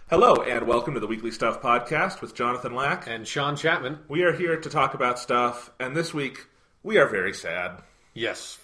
Hello, and welcome to the Weekly Stuff Podcast with Jonathan Lack and Sean Chapman. We are here to talk about stuff, and this week, we are very sad. Yes,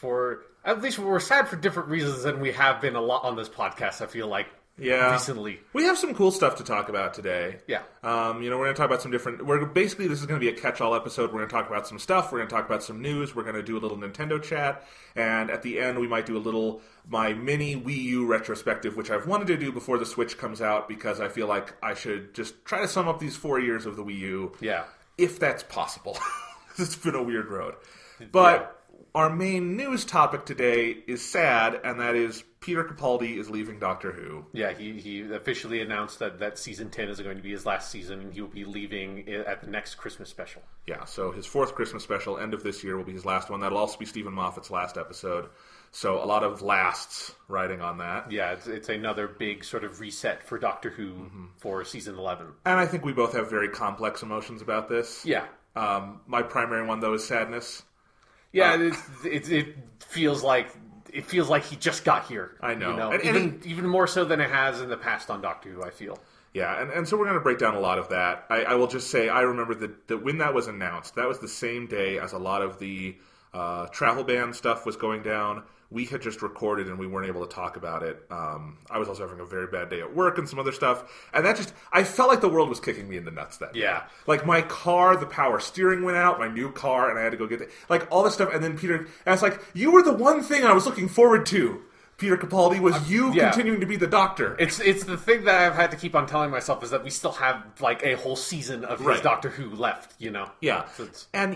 at least we're sad for different reasons than we have been a lot on this podcast, I feel like, recently. We have some cool stuff to talk about today. Yeah. We're going to talk about some different... Basically, this is going to be a catch-all episode. We're going to talk about some stuff. We're going to talk about some news. We're going to do a little Nintendo chat. And at the end, we might do my mini Wii U retrospective, which I've wanted to do before the Switch comes out, because I feel like I should just try to sum up these 4 years of the Wii U. Yeah. If that's possible. It's been a weird road. But... Our main news topic today is sad, and that is Peter Capaldi is leaving Doctor Who. Yeah, he officially announced that Season 10 is going to be his last season, and he will be leaving at the next Christmas special. Yeah, so his fourth Christmas special, end of this year, will be his last one. That'll also be Stephen Moffat's last episode. So a lot of lasts riding on that. Yeah, it's another big sort of reset for Doctor Who for Season 11. And I think we both have very complex emotions about this. Yeah. My primary one, though, is sadness. Yeah, it feels like he just got here. I know. Even more so than it has in the past on Doctor Who, I feel. Yeah, and so we're going to break down a lot of that. I will just say, I remember that when that was announced, that was the same day as a lot of the travel ban stuff was going down. We had just recorded and we weren't able to talk about it. I was also having a very bad day at work and some other stuff. And I felt like the world was kicking me in the nuts that day. Yeah. Like my car, the power steering went out, my new car, and I had to go get it. Like all this stuff. And then Peter, and I was like, you were the one thing I was looking forward to, Peter Capaldi, was continuing to be the Doctor. It's the thing that I've had to keep on telling myself is that we still have like a whole season of his Doctor Who left, Yeah. So and,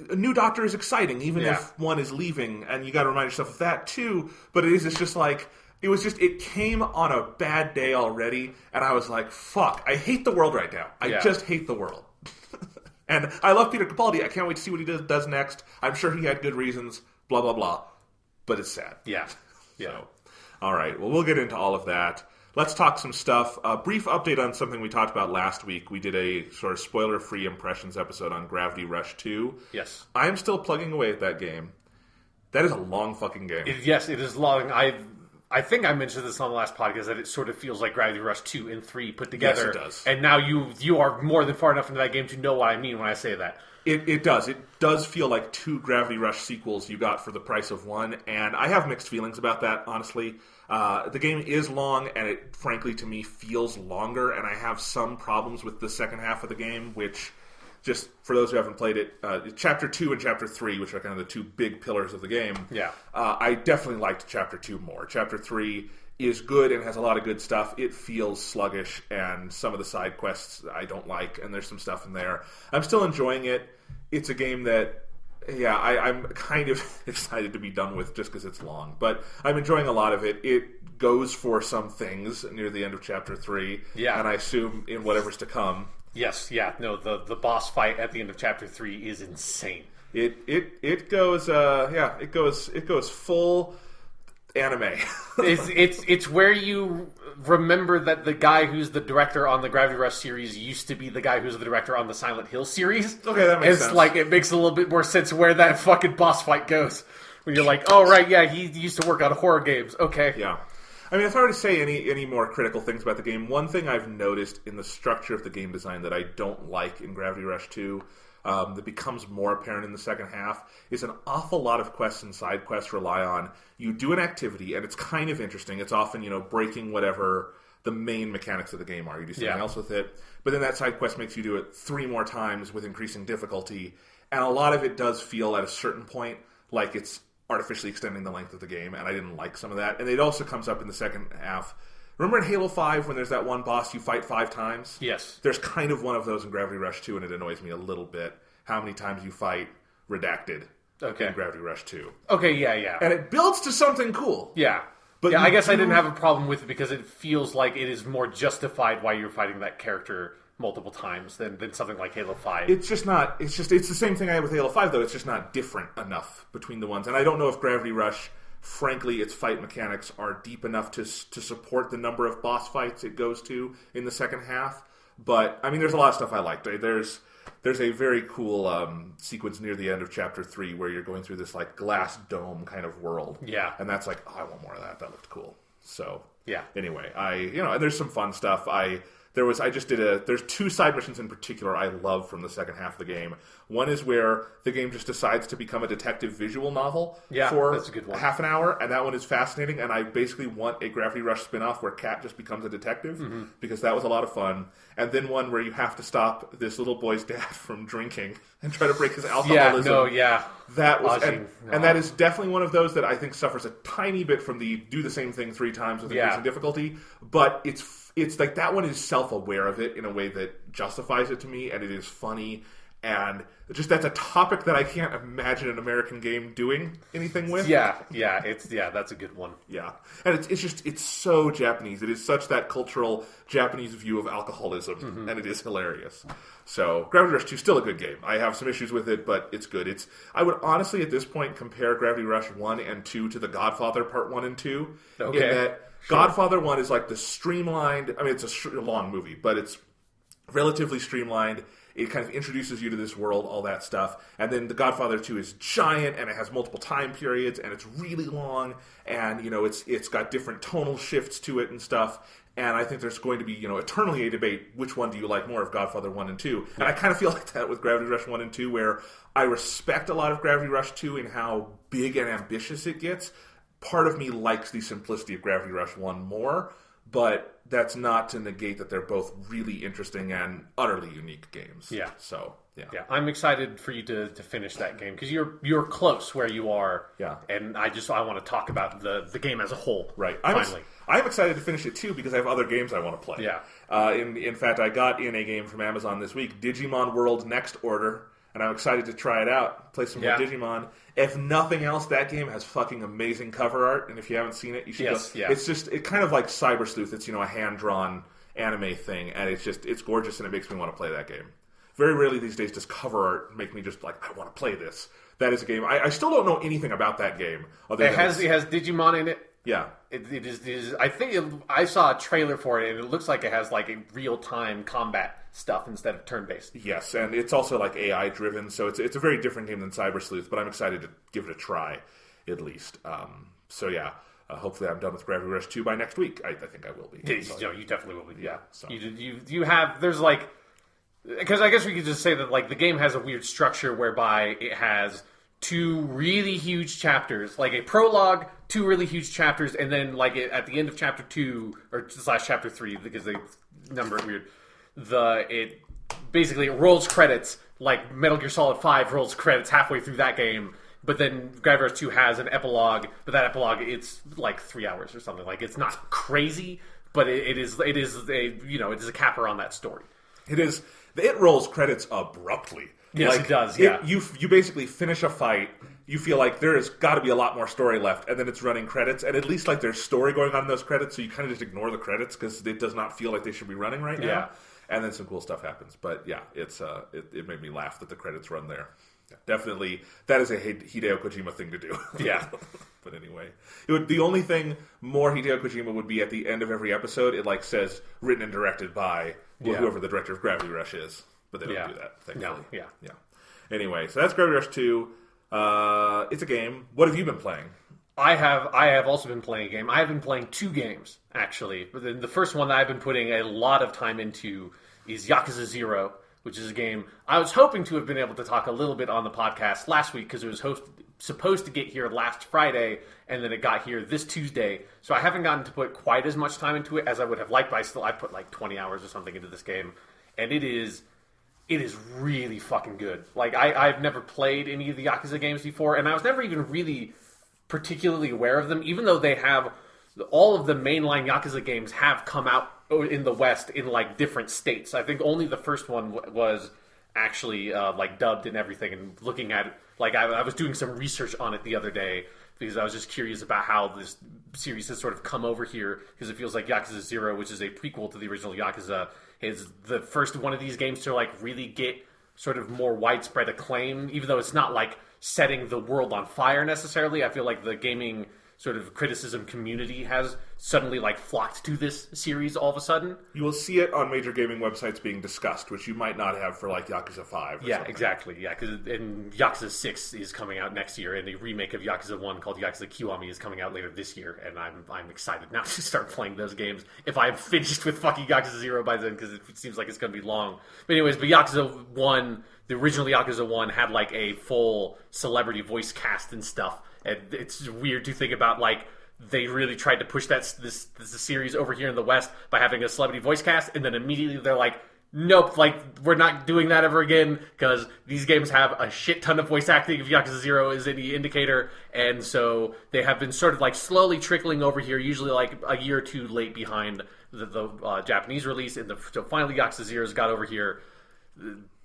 a new Doctor is exciting, even if one is leaving, and you got to remind yourself of that too. But it's just like it came on a bad day already, and I was like, "Fuck! I hate the world right now. I just hate the world." And I love Peter Capaldi. I can't wait to see what he does next. I'm sure he had good reasons. Blah blah blah. But it's sad. Yeah. So, all right. Well, we'll get into all of that. Let's talk some stuff. A brief update on something we talked about last week. We did a sort of spoiler-free impressions episode on Gravity Rush 2. Yes. I am still plugging away at that game. That is a long fucking game. Yes, it is long. I think I mentioned this on the last podcast, that it sort of feels like Gravity Rush 2 and 3 put together. Yes, it does. And now you are more than far enough into that game to know what I mean when I say that. It does. It does feel like two Gravity Rush sequels you got for the price of one, and I have mixed feelings about that, honestly. The game is long, and it, frankly, to me, feels longer, and I have some problems with the second half of the game, which, just for those who haven't played it, Chapter 2 and Chapter 3, which are kind of the two big pillars of the game, I definitely liked Chapter 2 more. Chapter 3 is good and has a lot of good stuff. It feels sluggish, and some of the side quests I don't like, and there's some stuff in there. I'm still enjoying it. It's a game that, I'm kind of excited to be done with just because it's long. But I'm enjoying a lot of it. It goes for some things near the end of Chapter 3, and I assume in whatever's to come. Yes, no, the boss fight at the end of Chapter 3 is insane. It goes full anime. it's where you remember that the guy who's the director on the Gravity Rush series used to be the guy who's the director on the Silent Hill series. Okay, that makes sense. It's like, it makes a little bit more sense where that fucking boss fight goes. When you're like, oh right, yeah, he used to work on horror games. Okay. Yeah. I mean, if I were to say any more critical things about the game, one thing I've noticed in the structure of the game design that I don't like in Gravity Rush 2, that becomes more apparent in the second half, is an awful lot of quests and side quests rely on you do an activity, and it's kind of interesting. It's often, breaking whatever the main mechanics of the game are. You do something else with it, but then that side quest makes you do it 3 more times with increasing difficulty, and a lot of it does feel at a certain point like it's artificially extending the length of the game, and I didn't like some of that. And it also comes up in the second half. Remember in Halo 5 when there's that one boss you fight 5 times? Yes. There's kind of one of those in Gravity Rush 2, and it annoys me a little bit how many times you fight Redacted in Gravity Rush 2. Okay, yeah. And it builds to something cool. Yeah. But I guess I didn't have a problem with it because it feels like it is more justified why you're fighting that character multiple times than something like Halo 5. It's just not. It's the same thing I had with Halo 5, though. It's just not different enough between the ones. And I don't know if Gravity Rush, frankly, its fight mechanics are deep enough to support the number of boss fights it goes to in the second half. But, I mean, there's a lot of stuff I like. There's a very cool sequence near the end of Chapter 3 where you're going through this, like, glass dome kind of world. Yeah. And that's like, oh, I want more of that. That looked cool. So, yeah. Anyway, and there's some fun stuff. There's two side missions in particular I love from the second half of the game. One is where the game just decides to become a detective visual novel for that's a good one. half an hour, and that one is fascinating, and I basically want a Gravity Rush spin-off where Kat just becomes a detective, because that was a lot of fun. And then one where you have to stop this little boy's dad from drinking and try to break his alcoholism. That was, and that is definitely one of those that I think suffers a tiny bit from the do the same thing 3 times with increasing difficulty, but it's like that one is self-aware of it in a way that justifies it to me, and it is funny, and just that's a topic that I can't imagine an American game doing anything with. That's a good one. Yeah, and it's so Japanese. It is such that cultural Japanese view of alcoholism, and it is hilarious. So Gravity Rush 2 is still a good game. I have some issues with it, but it's good. I would honestly at this point compare Gravity Rush 1 and 2 to The Godfather Part 1 and 2. Okay. In that Godfather 1 is like the streamlined, I mean, it's a long movie, but it's relatively streamlined. It kind of introduces you to this world, all that stuff. And then The Godfather 2 is giant, and it has multiple time periods, and it's really long, and, it's got different tonal shifts to it and stuff. And I think there's going to be, eternally a debate, which one do you like more of Godfather 1 and 2? And I kind of feel like that with Gravity Rush 1 and 2, where I respect a lot of Gravity Rush 2 in how big and ambitious it gets. Part of me likes the simplicity of Gravity Rush 1 more, but that's not to negate that they're both really interesting and utterly unique games. Yeah. So, yeah. I'm excited for you to finish that game because you're close where you are. Yeah. And I want to talk about the game as a whole. Right. Finally. I'm excited to finish it too because I have other games I want to play. Yeah. In fact, I got in a game from Amazon this week, Digimon World Next Order, and I'm excited to try it out, play some more Digimon. If nothing else, that game has fucking amazing cover art, and if you haven't seen it, you should go. Yeah. It's kind of like Cyber Sleuth. It's, a hand-drawn anime thing, and it's gorgeous, and it makes me want to play that game. Very rarely these days does cover art make me just like, I want to play this. That is a game. I still don't know anything about that game. It has Digimon in it. Yeah. It is. I think I saw a trailer for it, and it looks like it has like a real-time combat stuff instead of turn-based. Yes, and it's also like AI-driven, so it's a very different game than Cyber Sleuth, but I'm excited to give it a try, at least. Hopefully I'm done with Gravity Rush 2 by next week. I think I will be. You definitely will be. Yeah. So. You have, there's like, because I guess we could just say that like the game has a weird structure whereby it has 2 really huge chapters, like a prologue, 2 really huge chapters, and then like at the end of chapter 2 or / chapter 3 because they number it weird. It basically rolls credits like Metal Gear Solid 5 rolls credits halfway through that game, but then Gravity Rush 2 has an epilogue, but that epilogue it's like 3 hours or something. Like it's not crazy, but it is a capper on that story. It is. It rolls credits abruptly. Yes, it does. Yeah, you basically finish a fight. You feel like there has got to be a lot more story left, and then it's running credits, and at least like there's story going on in those credits, so you kind of just ignore the credits because it does not feel like they should be running right now. Yeah. And then some cool stuff happens. But yeah, it made me laugh that the credits run there. Yeah, definitely, that is a Hideo Kojima thing to do. Yeah. But anyway, the only thing more Hideo Kojima would be at the end of every episode. It like says written and directed by whoever the director of Gravity Rush is. But they don't do that. Thankfully. No. Yeah. Anyway, so that's Gravity Rush 2. It's a game. What have you been playing? I have also been playing a game. I have been playing 2 games, actually. But the first one that I've been putting a lot of time into is Yakuza 0, which is a game I was hoping to have been able to talk a little bit on the podcast last week because it was supposed to get here last Friday, and then it got here this Tuesday. So I haven't gotten to put quite as much time into it as I would have liked, but I put like 20 hours or something into this game. And it is really fucking good. Like, I've never played any of the Yakuza games before, and I was never even really particularly aware of them, even though they have all of the mainline Yakuza games have come out in the West in like different states. I think only the first one was actually like dubbed and everything. And looking at it, like I was doing some research on it the other day because I was just curious about how this series has sort of come over here, because it feels like Yakuza 0, which is a prequel to the original Yakuza, is the first one of these games to like really get sort of more widespread acclaim, even though it's not like setting the world on fire necessarily. I feel like the gaming sort of criticism community has suddenly like flocked to this series all of a sudden. You will see it on major gaming websites being discussed, which you might not have for like Yakuza 5 or Yeah, something. exactly. Yeah, because Yakuza 6 is coming out next year, and a remake of Yakuza 1 called Yakuza Kiwami is coming out later this year, and I'm excited now to start playing those games if I'm finished with fucking Yakuza 0 by then, because it seems like it's going to be long. But anyways, Yakuza 1, the original Yakuza 1 had like a full celebrity voice cast and stuff, and it's weird to think about like they really tried to push this series over here in the West by having a celebrity voice cast, and then immediately they're like, nope, like, we're not doing that ever again, because these games have a shit ton of voice acting, if Yakuza 0 is any indicator, and so they have been sort of like slowly trickling over here, usually like a year or two late behind the Japanese release, and so finally Yakuza 0's got over here.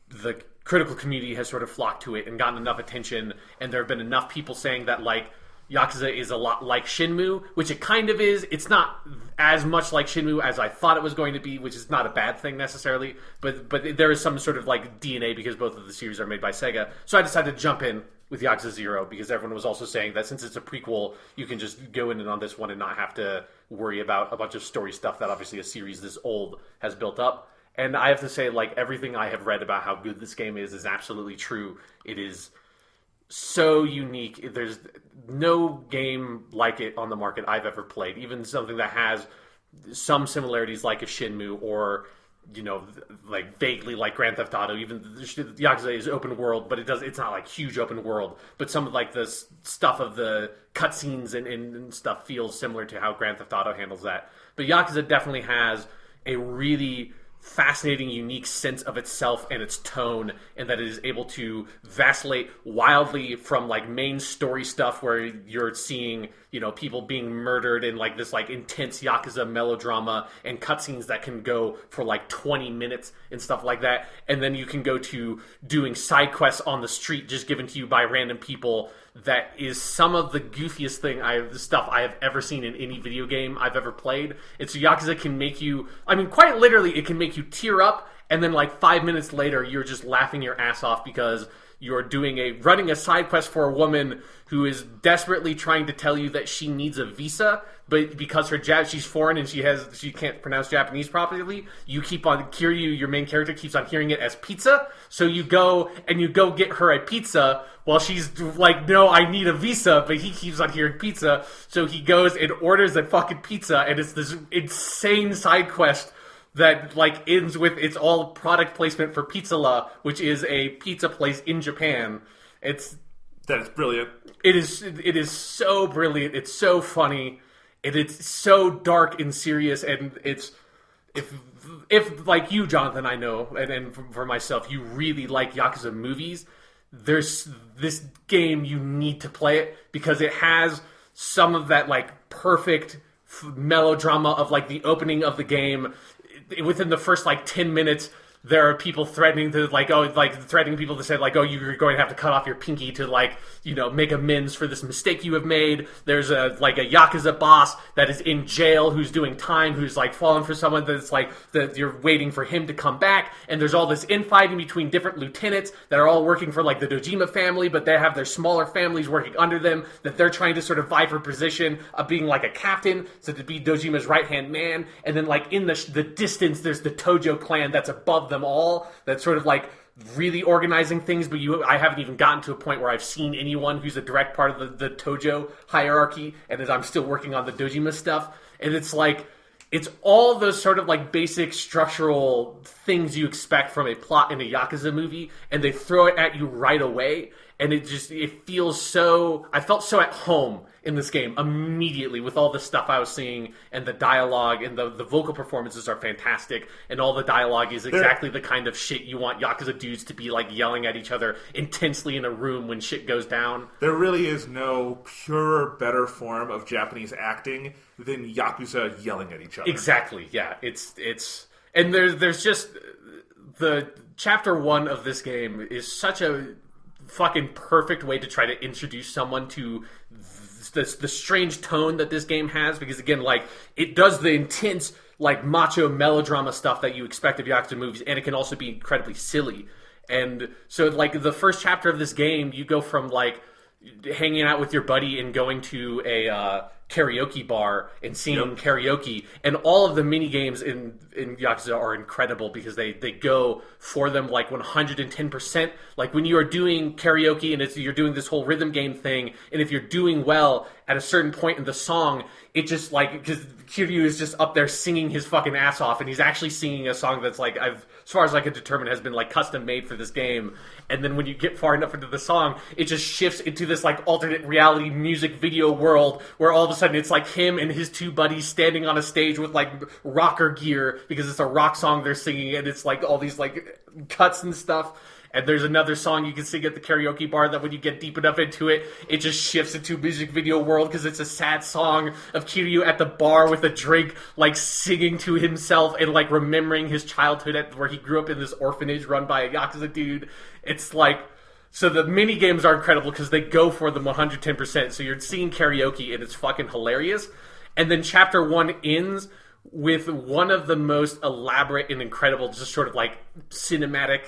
The critical community has sort of flocked to it and gotten enough attention, and there have been enough people saying that, like, Yakuza is a lot like Shenmue, which it kind of is. It's not as much like Shenmue as I thought it was going to be, which is not a bad thing necessarily, but there is some sort of like DNA because both of the series are made by Sega. So I decided to jump in with Yakuza 0 because everyone was also saying that since it's a prequel, you can just go in and on this one and not have to worry about a bunch of story stuff that obviously a series this old has built up. And I have to say, like, everything I have read about how good this game is absolutely true. It is so unique. There's no game like it on the market I've ever played. Even something that has some similarities like a Shenmue or, you know, like vaguely like Grand Theft Auto. Even Yakuza is open world, but it's not like huge open world. But some of like the stuff of the cutscenes and stuff feels similar to how Grand Theft Auto handles that. But Yakuza definitely has a really fascinating, unique sense of itself and its tone, and that it is able to vacillate wildly from like main story stuff where you're seeing, you know, people being murdered in like this like intense Yakuza melodrama and cutscenes that can go for like 20 minutes and stuff like that, and then you can go to doing side quests on the street just given to you by random people. That is some of the goofiest stuff I have ever seen in any video game I've ever played. It's Yakuza can make you, I mean, quite literally, it can make you tear up, and then like 5 minutes later, you're just laughing your ass off because you're running a side quest for a woman who is desperately trying to tell you that she needs a visa, but because she's foreign and she can't pronounce Japanese properly, Kiryu, your main character, keeps on hearing it as pizza. So you go get her a pizza while she's like, no, I need a visa, but he keeps on hearing pizza. So he goes and orders a fucking pizza, and it's this insane side quest that like ends with it's all product placement for Pizza-La, which is a pizza place in Japan. That is brilliant. It is so brilliant. It's so funny. It's so dark and serious, and it's if like you, Jonathan, I know, and for myself, you really like Yakuza movies. There's this game, you need to play it because it has some of that like perfect melodrama of like the opening of the game. Within the first like 10 minutes, there are people threatening people to say like, oh, you're going to have to cut off your pinky to like, you know, make amends for this mistake you have made. There's a Yakuza boss that is in jail who's doing time, who's like fallen for someone that's like that you're waiting for him to come back. And there's all this infighting between different lieutenants that are all working for like the Dojima family, but they have their smaller families working under them that they're trying to sort of vie for position of being like a captain, so to be Dojima's right-hand man. And then like in the distance, there's the Tojo clan that's above them all, that's sort of like really organizing things, but I haven't even gotten to a point where I've seen anyone who's a direct part of the Tojo hierarchy, and as I'm still working on the Dojima stuff, and it's like, it's all those sort of like basic structural things you expect from a plot in a Yakuza movie, and they throw it at you right away, and it feels so, I felt so at home in this game immediately with all the stuff I was seeing, and the dialogue and the vocal performances are fantastic, and all the dialogue is exactly the kind of shit you want Yakuza dudes to be like yelling at each other intensely in a room when shit goes down. There really is no purer, better form of Japanese acting than Yakuza yelling at each other. Exactly, yeah. It's and there's just the chapter 1 of this game is such a fucking perfect way to try to introduce someone to the strange tone that this game has, because again, like, it does the intense, like, macho melodrama stuff that you expect of Yakuza movies, and it can also be incredibly silly. And so, like, the first chapter of this game, you go from, like, hanging out with your buddy and going to a karaoke bar and singing karaoke, and all of the mini games in Yakuza are incredible because they go for them like 110%. Like when you are doing karaoke and you're doing this whole rhythm game thing, and if you're doing well at a certain point in the song, it just like, because Kiryu is just up there singing his fucking ass off, and he's actually singing a song that's like, as far as I could determine, has been like custom made for this game. And then when you get far enough into the song, it just shifts into this like alternate reality music video world where all of a sudden it's like him and his two buddies standing on a stage with like rocker gear because it's a rock song they're singing, and it's like all these like cuts and stuff. And there's another song you can sing at the karaoke bar that when you get deep enough into it, it just shifts into a music video world because it's a sad song of Kiryu at the bar with a drink, like singing to himself and like remembering his childhood where he grew up in this orphanage run by a Yakuza dude. It's like, so the mini games are incredible because they go for them 110%. So you're singing karaoke and it's fucking hilarious. And then chapter 1 ends with one of the most elaborate and incredible, just sort of like cinematic,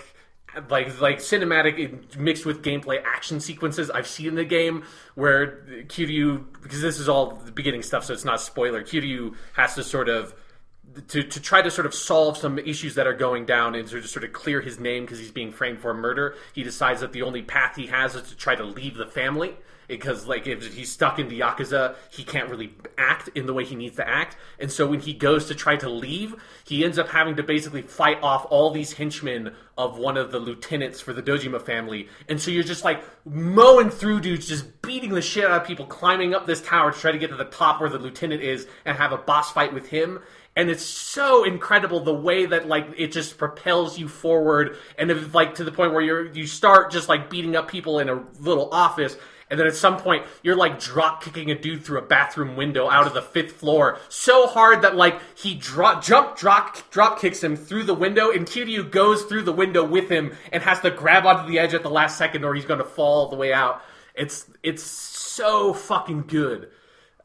like cinematic mixed with gameplay action sequences I've seen in the game, where Kiryu, because this is all the beginning stuff, so it's not a spoiler, Kiryu has to sort of to try to sort of solve some issues that are going down and to sort of clear his name because he's being framed for a murder. He decides that the only path he has is to try to leave the family, because like if he's stuck in the Yakuza, he can't really act in the way he needs to act. And so when he goes to try to leave, he ends up having to basically fight off all these henchmen of one of the lieutenants for the Dojima family. And so you're just like mowing through dudes, just beating the shit out of people, climbing up this tower to try to get to the top where the lieutenant is and have a boss fight with him. And it's so incredible the way that like it just propels you forward, and if, like to the point where you start just like beating up people in a little office, and then at some point you're like drop kicking a dude through a bathroom window out of the 5th floor so hard that like he drop kicks him through the window, and Kiryu goes through the window with him and has to grab onto the edge at the last second or he's going to fall all the way out. It's so fucking good.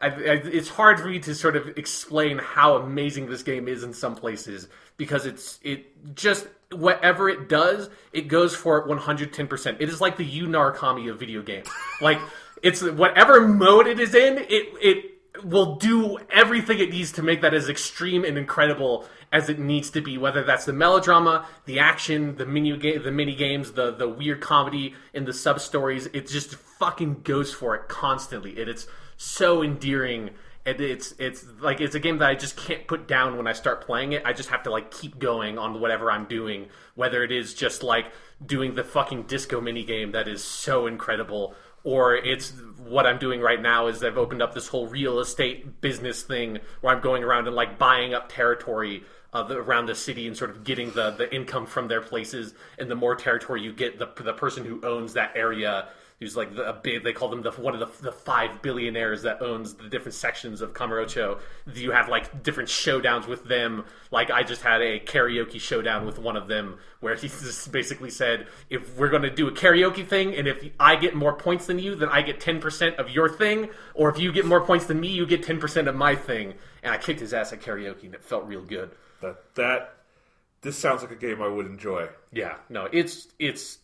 It's hard for me to sort of explain how amazing this game is in some places, because it just, whatever it does, it goes for it 110%. It is like the Narukami of video games. Like, it's whatever mode it is in, it will do everything it needs to make that as extreme and incredible as it needs to be, whether that's the melodrama, the action, the mini games, the weird comedy, and the sub-stories. It just fucking goes for it constantly. It's so endearing, and it's like it's a game that I just can't put down when I start playing it. I just have to like keep going on whatever I'm doing, whether it is just like doing the fucking disco mini game that is so incredible, or it's what I'm doing right now is I've opened up this whole real estate business thing where I'm going around and like buying up territory around the city and sort of getting the income from their places, and the more territory you get, the person who owns that area, who's like they call them one of the 5 billionaires that owns the different sections of Kamurocho. You have like different showdowns with them. Like I just had a karaoke showdown with one of them where he just basically said, if we're going to do a karaoke thing, and if I get more points than you, then I get 10% of your thing, or if you get more points than me, you get 10% of my thing. And I kicked his ass at karaoke, and it felt real good. This sounds like a game I would enjoy. Yeah, no, it's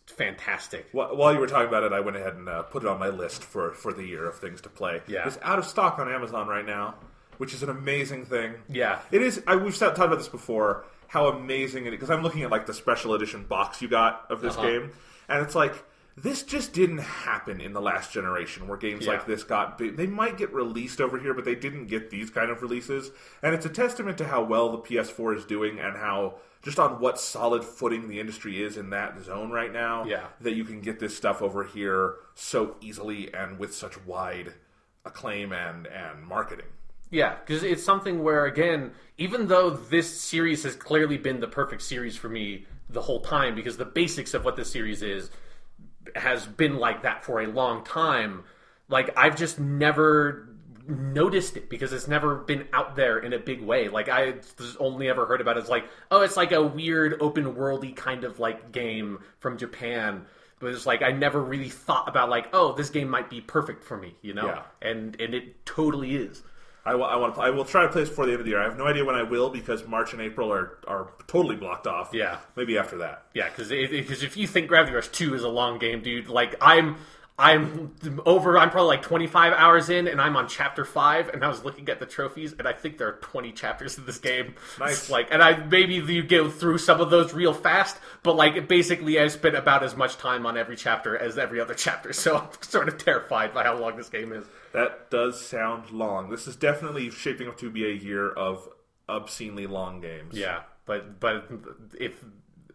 fantastic. While you were talking about it, I went ahead and put it on my list for the year of things to play. Yeah. It's out of stock on Amazon right now, which is an amazing thing. Yeah. It is. We've talked about this before, how amazing it is, because I'm looking at like the special edition box you got of this game, and it's like, this just didn't happen in the last generation, where games like this they might get released over here, but they didn't get these kind of releases. And it's a testament to how well the PS4 is doing, and how just on what solid footing the industry is in that zone right now, that you can get this stuff over here so easily and with such wide acclaim and marketing. Yeah, because it's something where, again, even though this series has clearly been the perfect series for me the whole time, because the basics of what this series has been like that for a long time, like I've just never noticed it because it's never been out there in a big way. Like I just only ever heard about it as like, oh, it's like a weird open worldy kind of like game from Japan. But it's like I never really thought about like, oh, this game might be perfect for me, you know? Yeah. And it totally is. I will try to play this before the end of the year. I have no idea when I will because March and April are totally blocked off. Yeah. Maybe after that. Yeah, because if you think Gravity Rush 2 is a long game, dude, like I'm probably like 25 hours in, and I'm on chapter 5, and I was looking at the trophies, and I think there are 20 chapters in this game. Nice. Maybe you go through some of those real fast, but like basically I spent about as much time on every chapter as every other chapter, so I'm sort of terrified by how long this game is. That does sound long. This is definitely shaping up to be a year of obscenely long games. Yeah, but if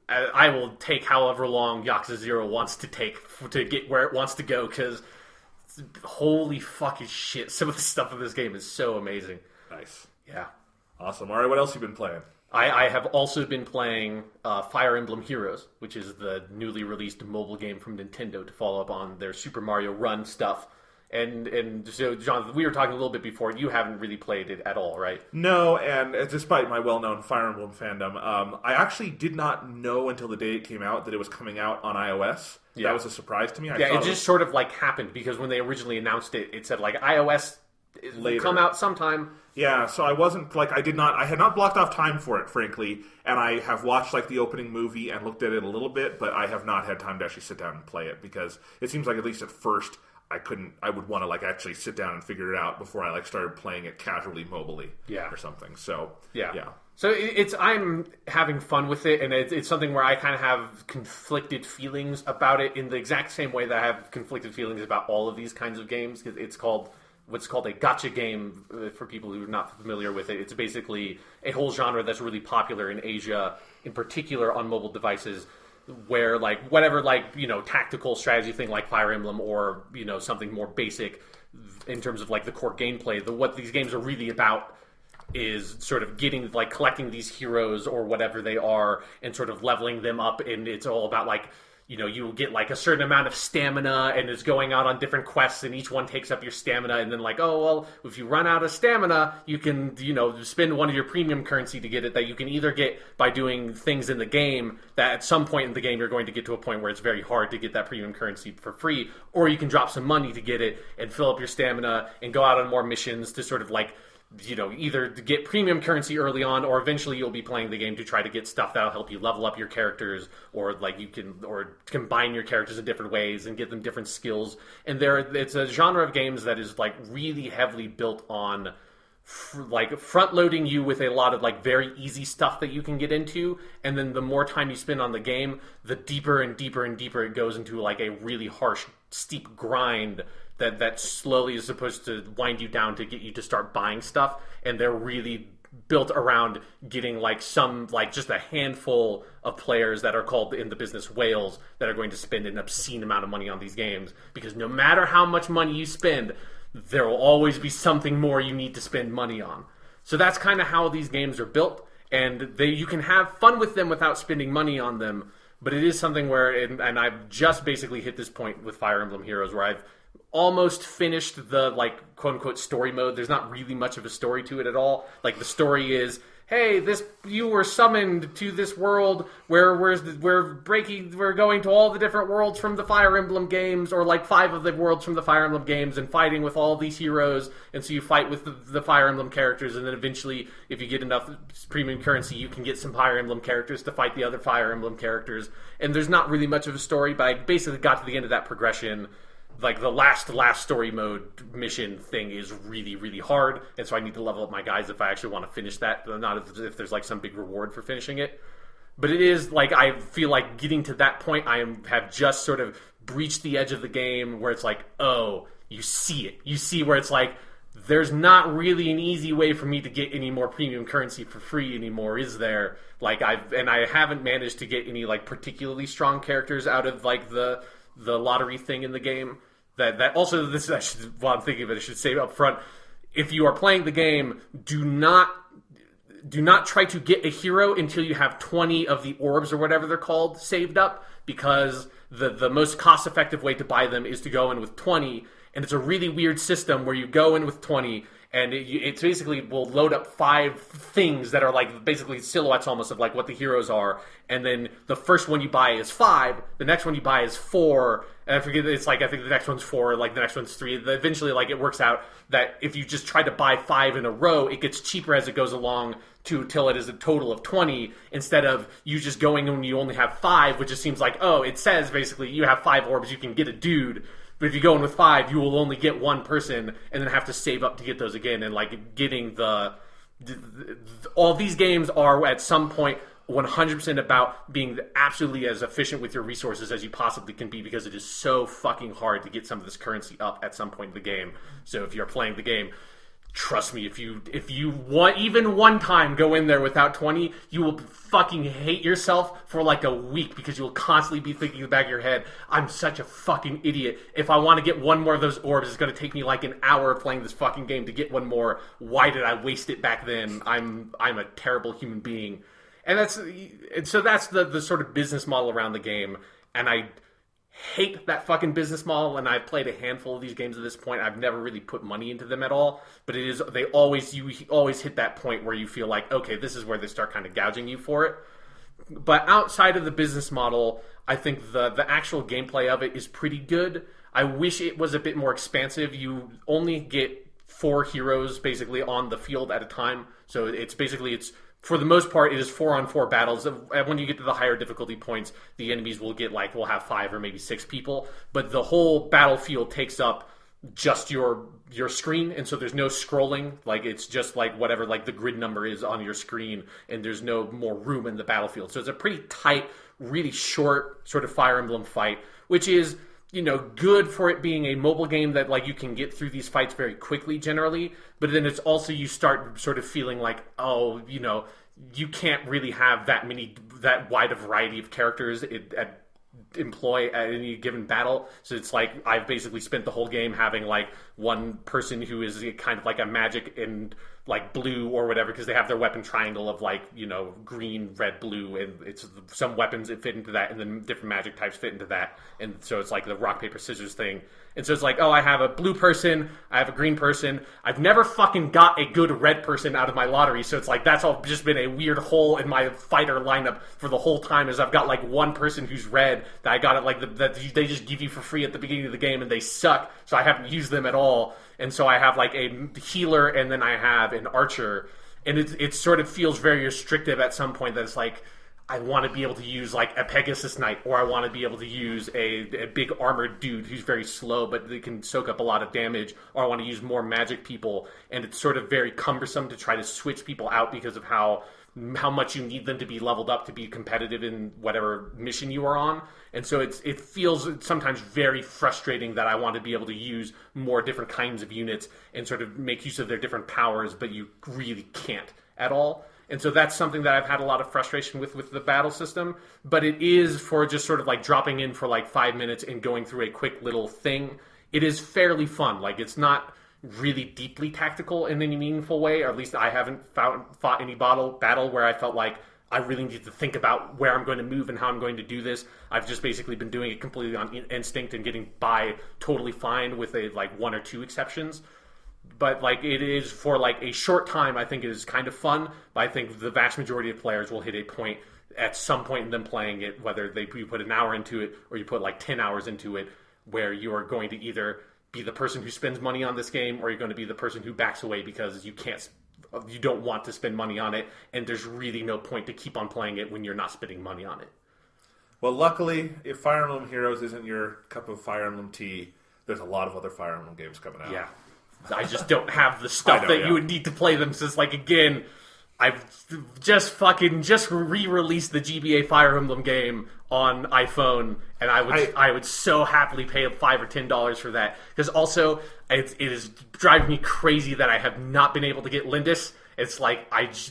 I will take however long Yakuza 0 wants to take to get where it wants to go, because holy fucking shit, some of the stuff in this game is so amazing. Nice. Yeah. Awesome. All right, what else have you been playing? I have also been playing Fire Emblem Heroes, which is the newly released mobile game from Nintendo to follow up on their Super Mario Run stuff. And so, John, we were talking a little bit before. You haven't really played it at all, right? No, and despite my well-known Fire Emblem fandom, I actually did not know until the day it came out that it was coming out on iOS. Yeah. That was a surprise to me. It just sort of like happened because when they originally announced it, it said like iOS will come out sometime. Yeah, so I wasn't like I had not blocked off time for it, frankly, and I have watched like the opening movie and looked at it a little bit, but I have not had time to actually sit down and play it because it seems like at least at first I would want to like actually sit down and figure it out before I like started playing it casually mobily or something. So yeah. So I'm having fun with it, and it's something where I kind of have conflicted feelings about it in the exact same way that I have conflicted feelings about all of these kinds of games. It's called what's called a gacha game for people who are not familiar with it. It's basically a whole genre that's really popular in Asia, in particular on mobile devices, where like whatever like tactical strategy thing like Fire Emblem or something more basic in terms of like the core gameplay, what these games are really about is sort of collecting these heroes or whatever they are and sort of leveling them up, and it's all about like you get like a certain amount of stamina, and it's going out on different quests, and each one takes up your stamina, and then like, oh, well, if you run out of stamina, you can, spend one of your premium currency to get it that you can either get by doing things in the game that at some point in the game you're going to get to a point where it's very hard to get that premium currency for free, or you can drop some money to get it and fill up your stamina and go out on more missions to sort of like either to get premium currency early on, or eventually you'll be playing the game to try to get stuff that'll help you level up your characters, or like or combine your characters in different ways and get them different skills. And it's a genre of games that is like really heavily built on like front loading you with a lot of like very easy stuff that you can get into, and then the more time you spend on the game, the deeper and deeper and deeper it goes into like a really harsh, steep grind that slowly is supposed to wind you down to get you to start buying stuff. And they're really built around getting like just a handful of players that are called in the business whales that are going to spend an obscene amount of money on these games, because no matter how much money you spend, there will always be something more you need to spend money on. So that's kind of how these games are built, and you can have fun with them without spending money on them. But it is something where, and I've just basically hit this point with Fire Emblem Heroes where I've almost finished the like quote unquote story mode. There's not really much of a story to it at all. Like the story is, hey, you were summoned to this world where we're going to all the different worlds from the Fire Emblem games, or like 5 of the worlds from the Fire Emblem games, and fighting with all these heroes. And so you fight with the Fire Emblem characters, and then eventually, if you get enough premium currency, you can get some Fire Emblem characters to fight the other Fire Emblem characters. And there's not really much of a story, but I basically got to the end of that progression. Like the last story mode mission thing is really, really hard, and so I need to level up my guys if I actually want to finish that, not if there's like some big reward for finishing it. But it is like, I feel like getting to that point, have just sort of breached the edge of the game where it's like, oh, you see it. You see where it's like, there's not really an easy way for me to get any more premium currency for free anymore, is there? Like I haven't managed to get any like particularly strong characters out of like the lottery thing in the game. That also, while I'm thinking of it, I should say up front, if you are playing the game, do not try to get a hero until you have 20 of the orbs or whatever they're called saved up, because the most cost effective way to buy them is to go in with 20, and it's a really weird system where you go in with 20, and it basically will load up 5 things that are like basically silhouettes almost of like what the heroes are, and then the first one you buy is 5, the next one you buy is 4, and I forget, it's like I think the next one's 4, like the next one's 3. Eventually, like it works out that if you just try to buy 5 in a row, it gets cheaper as it goes along till it is a total of 20, instead of you just going when you only have 5, which just seems like, oh, it says basically you have 5 orbs, you can get a dude. But if you go in with 5, you will only get one person, and then have to save up to get those again. And like getting all these games are at some point 100% about being absolutely as efficient with your resources as you possibly can be, because it is so fucking hard to get some of this currency up at some point in the game. So if you're playing the game, trust me, if you want even one time go in there without 20, you will fucking hate yourself for like a week, because you will constantly be thinking in the back of your head, I'm such a fucking idiot. If I want to get one more of those orbs, it's going to take me like an hour of playing this fucking game to get one more. Why did I waste it back then? I'm a terrible human being. And so that's the sort of business model around the game, and I hate that fucking business model, and I've played a handful of these games at this point. I've never really put money into them at all, but you always hit that point where you feel like, okay, this is where they start kind of gouging you for it. But outside of the business model, I think the actual gameplay of it is pretty good. I wish it was a bit more expansive. You only get 4 heroes basically on the field at a time, so it's for the most part, it is 4-on-4 battles. When you get to the higher difficulty points, the enemies will have 5 or maybe 6 people. But the whole battlefield takes up just your screen, and so there's no scrolling. Like, it's just like whatever like the grid number is on your screen, and there's no more room in the battlefield. So it's a pretty tight, really short sort of Fire Emblem fight, which is, good for it being a mobile game that like you can get through these fights very quickly generally. But then it's also, you start sort of feeling like, oh, you can't really have that wide a variety of characters employ at any given battle. So it's like I've basically spent the whole game having like one person who is kind of like a magic and like blue or whatever, because they have their weapon triangle of like, green, red, blue, and it's some weapons that fit into that, and then different magic types fit into that. And so it's like the rock, paper, scissors thing. And so it's like, oh, I have a blue person, I have a green person. I've never fucking got a good red person out of my lottery, so it's like that's all just been a weird hole in my fighter lineup for the whole time, is I've got like one person who's red that I got it like that they just give you for free at the beginning of the game, and they suck, so I haven't used them at all. And so I have like a healer, and then I have an archer, and it sort of feels very restrictive at some point, that it's like, I want to be able to use like a Pegasus Knight, or I want to be able to use a big armored dude who's very slow but they can soak up a lot of damage, or I want to use more magic people, and it's sort of very cumbersome to try to switch people out because of how much you need them to be leveled up to be competitive in whatever mission you are on. And so it feels sometimes very frustrating that I want to be able to use more different kinds of units and sort of make use of their different powers, but you really can't at all. And so that's something that I've had a lot of frustration with the battle system. But it is, for just sort of like dropping in for like 5 minutes and going through a quick little thing, it is fairly fun. Like, it's not really deeply tactical in any meaningful way, or at least I haven't fought any battle where I felt like I really need to think about where I'm going to move and how I'm going to do this. I've just basically been doing it completely on instinct and getting by totally fine, with like 1 or 2 exceptions. But like, it is, for like a short time, I think it is kind of fun. But I think the vast majority of players will hit a point at some point in them playing it, whether you put an hour into it or you put like 10 hours into it, where you are going to either be the person who spends money on this game, or you're going to be the person who backs away because you don't want to spend money on it, and there's really no point to keep on playing it when you're not spending money on it. Well, luckily, if Fire Emblem Heroes isn't your cup of Fire Emblem tea, there's a lot of other Fire Emblem games coming out. Yeah. I just don't have the stuff you would need to play them, since, like, again, I've just re-released the GBA Fire Emblem game on iPhone, and I would so happily pay $5 or $10 for that. Because also, it is driving me crazy that I have not been able to get Lindis. It's like,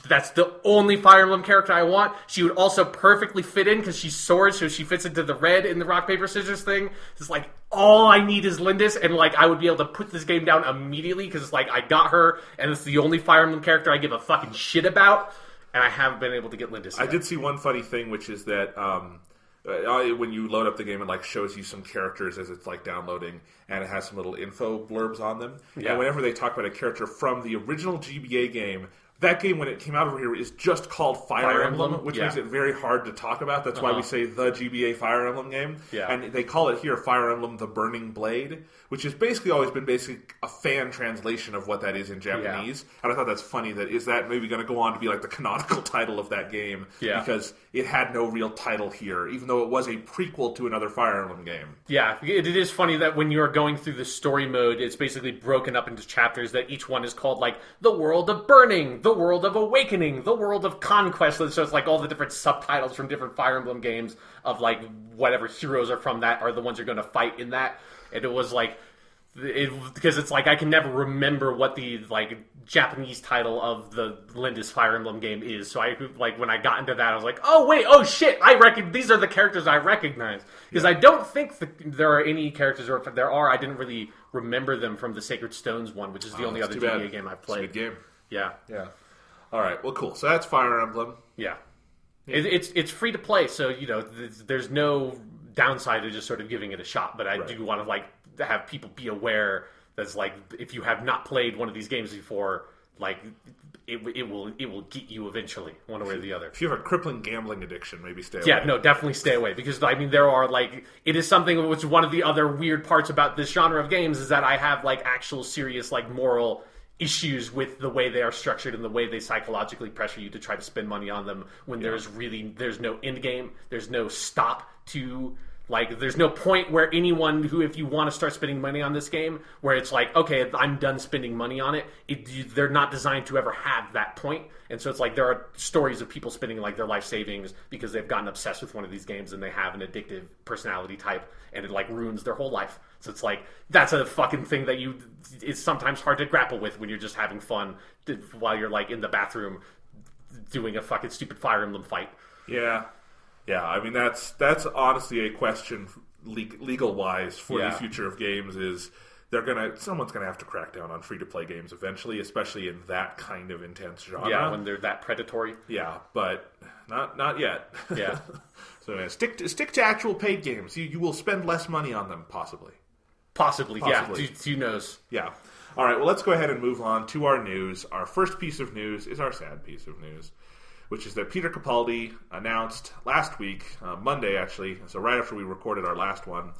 that's the only Fire Emblem character I want. She would also perfectly fit in because she's sword, so she fits into the red in the rock, paper, scissors thing. It's like, all I need is Lindis, and like, I would be able to put this game down immediately, because it's like, I got her, and it's the only Fire Emblem character I give a fucking shit about, and I haven't been able to get Lindis yet. I did see one funny thing, which is that when you load up the game, it like shows you some characters as it's like downloading, and it has some little info blurbs on them. Yeah. And whenever they talk about a character from the original GBA game, that game, when it came out over here, is just called Fire Emblem, which makes it very hard to talk about. That's why we say the GBA Fire Emblem game. Yeah. And they call it here Fire Emblem The Burning Blade, which has basically always been a fan translation of what that is in Japanese. Yeah. And I thought that's funny is that maybe going to go on to be like the canonical title of that game? Yeah. Because it had no real title here, even though it was a prequel to another Fire Emblem game. Yeah, it is funny that when you're going through the story mode, it's basically broken up into chapters that each one is called like The World of Burning, The World of Awakening, The World of Conquest. So it's like all the different subtitles from different Fire Emblem games of like whatever heroes are from that are the ones you're going to fight in that. And it was like, because it's like I can never remember what the like Japanese title of the Lindis Fire Emblem game is. So I like when I got into that, I was like, oh shit, these are the characters I recognize. Because I don't think there are any characters, or if there are, I didn't really remember them from the Sacred Stones one, which is the only other GBA game I've played. It's a good game. Yeah. All right, well, cool. So that's Fire Emblem. Yeah. It's free to play, so there's no downside to just sort of giving it a shot. But I do want to like have people be aware that's like if you have not played one of these games before, like it will get you eventually, one way or the other. If you have a crippling gambling addiction, maybe stay away. Yeah, no, definitely stay away, because I mean there are like it is something which one of the other weird parts about this genre of games is that I have like actual serious like moral issues with the way they are structured and the way they psychologically pressure you to try to spend money on them when there's no end game, there's no stop to like there's no point where anyone who, if you want to start spending money on this game, where it's like, okay, I'm done spending money on it, they're not designed to ever have that point. And so it's like there are stories of people spending like their life savings because they've gotten obsessed with one of these games and they have an addictive personality type and it like ruins their whole life. So it's like that's a fucking thing that it's sometimes hard to grapple with when you're just having fun while you're like in the bathroom doing a fucking stupid Fire Emblem fight. Yeah, I mean that's honestly a question legal wise for the future of games. Is someone's gonna have to crack down on free to play games eventually, especially in that kind of intense genre. Yeah, when they're that predatory. Yeah, but not yet. Yeah. So stick to actual paid games. You will spend less money on them, possibly. Yeah. Who knows? Yeah. All right. Well, let's go ahead and move on to our news. Our first piece of news is our sad piece of news, which is that Peter Capaldi announced last week, Monday actually, so right after we recorded our last one,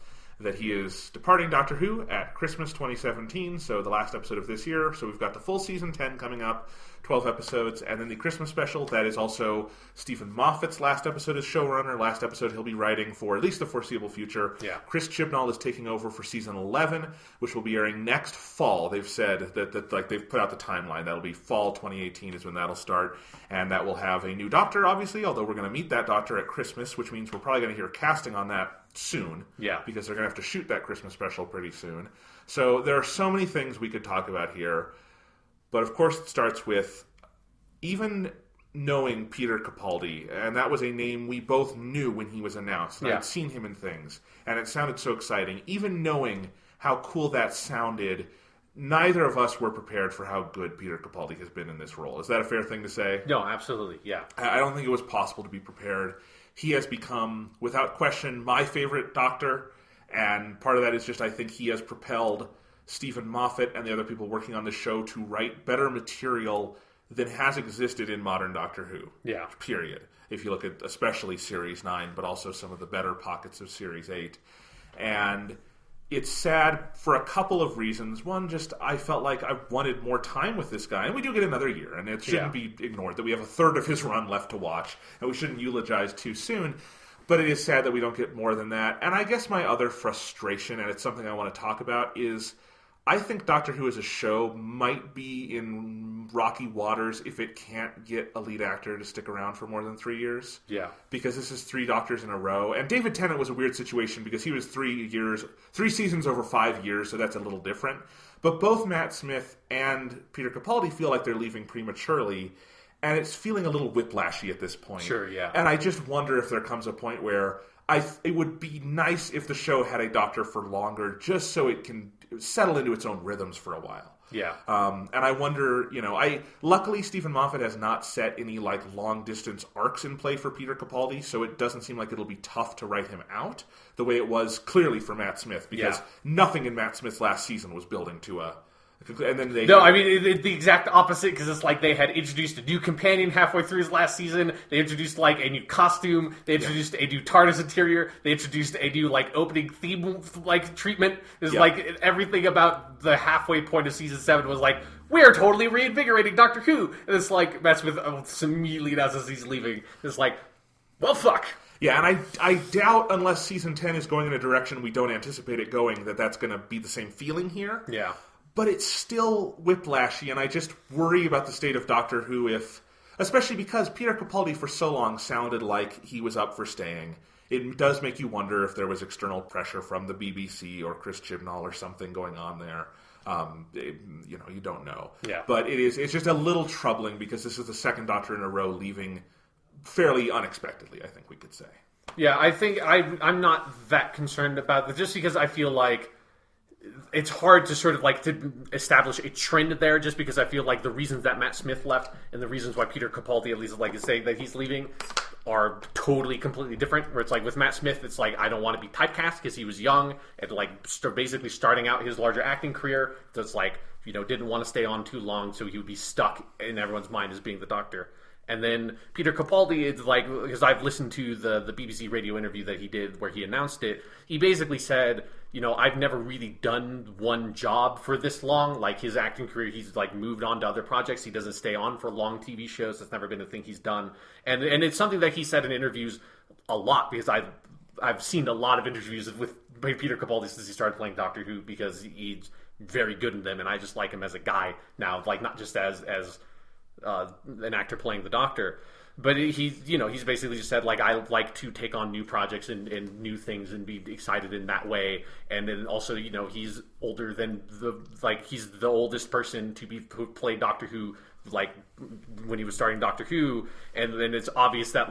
that he is departing Doctor Who at Christmas 2017, so the last episode of this year. So we've got the full season 10 coming up, 12 episodes, and then the Christmas special. That is also Stephen Moffat's last episode as showrunner. Last episode he'll be writing for at least the foreseeable future. Yeah. Chris Chibnall is taking over for season 11, which will be airing next fall. They've said that like they've put out the timeline. That'll be fall 2018 is when that'll start, and that will have a new Doctor, obviously, although we're going to meet that Doctor at Christmas, which means we're probably going to hear casting on that soon. Yeah. Because they're going to have to shoot that Christmas special pretty soon. So there are so many things we could talk about here. But of course it starts with even knowing Peter Capaldi, and that was a name we both knew when he was announced. Yeah. I'd seen him in things, and it sounded so exciting. Even knowing how cool that sounded, neither of us were prepared for how good Peter Capaldi has been in this role. Is that a fair thing to say? No, absolutely, yeah. I don't think it was possible to be prepared. He has become, without question, my favorite Doctor, and part of that is just I think he has propelled Stephen Moffat and the other people working on the show to write better material than has existed in modern Doctor Who. Yeah. Period. If you look at especially Series 9, but also some of the better pockets of Series 8. And it's sad for a couple of reasons. One, just I felt like I wanted more time with this guy. And we do get another year, and it shouldn't be ignored that we have a third of his run left to watch, and we shouldn't eulogize too soon. But it is sad that we don't get more than that. And I guess my other frustration, and it's something I want to talk about, is I think Doctor Who as a show might be in rocky waters if it can't get a lead actor to stick around for more than 3 years. Yeah. Because this is 3 Doctors in a row. And David Tennant was a weird situation because he was 3 seasons over 5 years, so that's a little different. But both Matt Smith and Peter Capaldi feel like they're leaving prematurely, and it's feeling a little whiplashy at this point. Sure, yeah. And I just wonder if there comes a point where it would be nice if the show had a Doctor for longer, just so it can settle into its own rhythms for a while. Yeah. And I wonder, luckily Stephen Moffat has not set any long distance arcs in play for Peter Capaldi, so it doesn't seem like it'll be tough to write him out the way it was clearly for Matt Smith, because nothing in Matt Smith's last season was building to a. And then the exact opposite, because it's like they had introduced a new companion halfway through his last season. They introduced a new costume. They introduced a new TARDIS interior. They introduced a new opening theme treatment. It's everything about the halfway point of season 7 was we're totally reinvigorating Doctor Who. And it's Matt Smith immediately announces he's leaving. It's well, fuck. Yeah, and I doubt, unless season 10 is going in a direction we don't anticipate it going, that's going to be the same feeling here. Yeah. But it's still whiplashy, and I just worry about the state of Doctor Who especially because Peter Capaldi for so long sounded like he was up for staying. It does make you wonder if there was external pressure from the BBC or Chris Chibnall or something going on there. You don't know. Yeah. But it's just a little troubling because this is the second Doctor in a row leaving fairly unexpectedly, I think we could say. Yeah, I think I'm not that concerned about it, just because I feel it's hard to sort of to establish a trend there, just because I feel the reasons that Matt Smith left and the reasons why Peter Capaldi at least is saying that he's leaving are totally completely different. Where it's with Matt Smith, it's I don't want to be typecast because he was young and basically starting out his larger acting career. That's didn't want to stay on too long, so he would be stuck in everyone's mind as being the Doctor. And then Peter Capaldi is because I've listened to the BBC radio interview that he did where he announced it. He basically said, I've never really done one job for this long. His acting career, he's moved on to other projects. He doesn't stay on for long TV shows. That's never been a thing he's done. And it's something that he said in interviews a lot, because I've seen a lot of interviews with Peter Capaldi since he started playing Doctor Who, because he's very good in them, and I just like him as a guy now, not just as an actor playing the Doctor. But he's basically just said I like to take on new projects and new things and be excited in that way. And then also he's older than he's the oldest person who played Doctor Who when he was starting Doctor Who. And then it's obvious that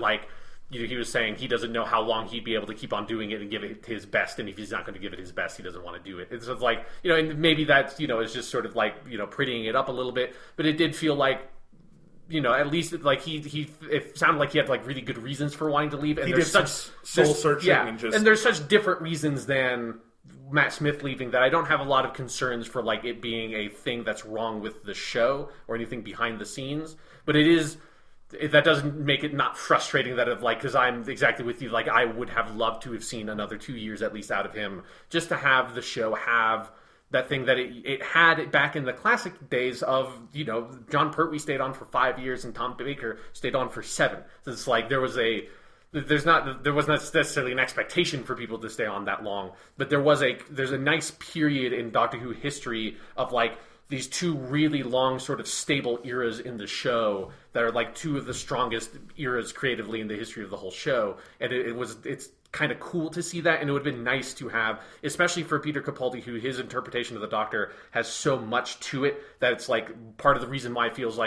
he was saying he doesn't know how long he'd be able to keep on doing it and give it his best, and if he's not going to give it his best, he doesn't want to do it. It's and maybe that's is just sort of prettying it up a little bit, but it did feel at least it sounded like he had really good reasons for wanting to leave, and there's such soul searching, and there's such different reasons than Matt Smith leaving that I don't have a lot of concerns for it being a thing that's wrong with the show or anything behind the scenes. But that doesn't make it not frustrating that because I'm exactly with you. I would have loved to have seen another 2 years at least out of him, just to have the show have that thing that it had back in the classic days of, John Pertwee stayed on for 5 years and Tom Baker stayed on for 7. So it's there was not necessarily an expectation for people to stay on that long, but there's a nice period in Doctor Who history of these two really long sort of stable eras in the show that are two of the strongest eras creatively in the history of the whole show. And it's kind of cool to see that, and it would have been nice to have, especially for Peter Capaldi, who his interpretation of the Doctor has so much to it that it's part of the reason why it feels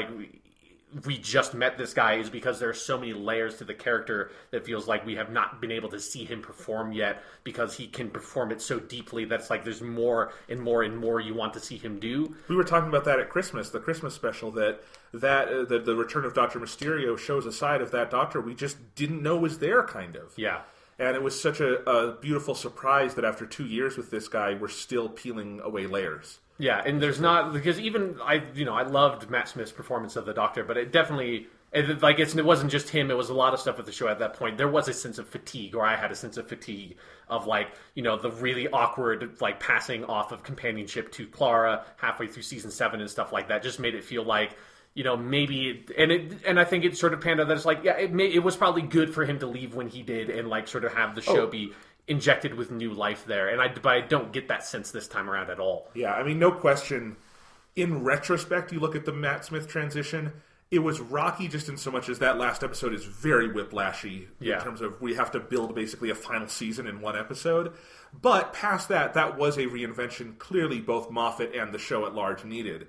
we just met this guy is because there are so many layers to the character that feels we have not been able to see him perform yet, because he can perform it so deeply that it's there's more and more and more you want to see him do. We were talking about that at Christmas, the Christmas special, that the Return of Dr. Mysterio shows a side of that Doctor we just didn't know was there, kind of. Yeah. And it was such a beautiful surprise that after 2 years with this guy, we're still peeling away layers. Yeah, and there's not, because even I loved Matt Smith's performance of the Doctor, but it definitely it wasn't just him. It was a lot of stuff at the show at that point. There was a sense of fatigue, or I had a sense of fatigue of the really awkward passing off of companionship to Clara halfway through season 7 and stuff like that. Just made it feel maybe, and I think it sort of panned out that it's it was probably good for him to leave when he did, and sort of have the show be injected with new life there. But I don't get that sense this time around at all. Yeah, I mean, no question. In retrospect, you look at the Matt Smith transition, it was rocky just in so much as that last episode is very whiplashy in terms of we have to build basically a final season in one episode. But past that, that was a reinvention clearly both Moffat and the show at large needed.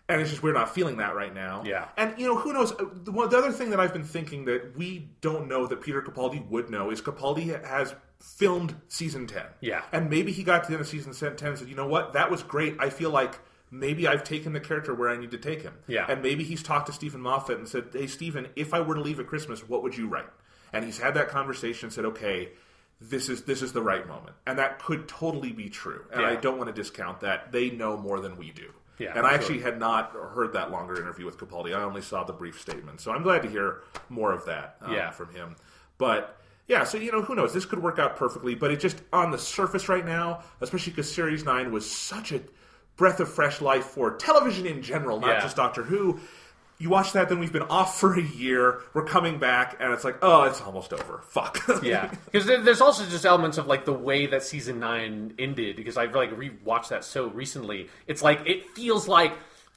And it's just we're not feeling that right now. Yeah. And, who knows? The other thing that I've been thinking that we don't know that Peter Capaldi would know is Capaldi has filmed season 10. Yeah. And maybe he got to the end of season 10 and said, you know what? That was great. I feel like maybe I've taken the character where I need to take him. Yeah. And maybe he's talked to Stephen Moffat and said, hey, Stephen, if I were to leave at Christmas, what would you write? And he's had that conversation and said, okay, this is the right moment. And that could totally be true. And I don't want to discount that. They know more than we do. Yeah, and I actually had not heard that longer interview with Capaldi. I only saw the brief statement. So I'm glad to hear more of that from him. But, yeah, so, who knows? This could work out perfectly. But it just, on the surface right now, especially because Series 9 was such a breath of fresh life for television in general, not just Doctor Who. You watch that, then we've been off for a year. We're coming back, and it's like, oh, it's almost over. Fuck. Yeah, because there's also just elements of like the way that season 9 ended. Because I've like rewatched that so recently. It's like it feels like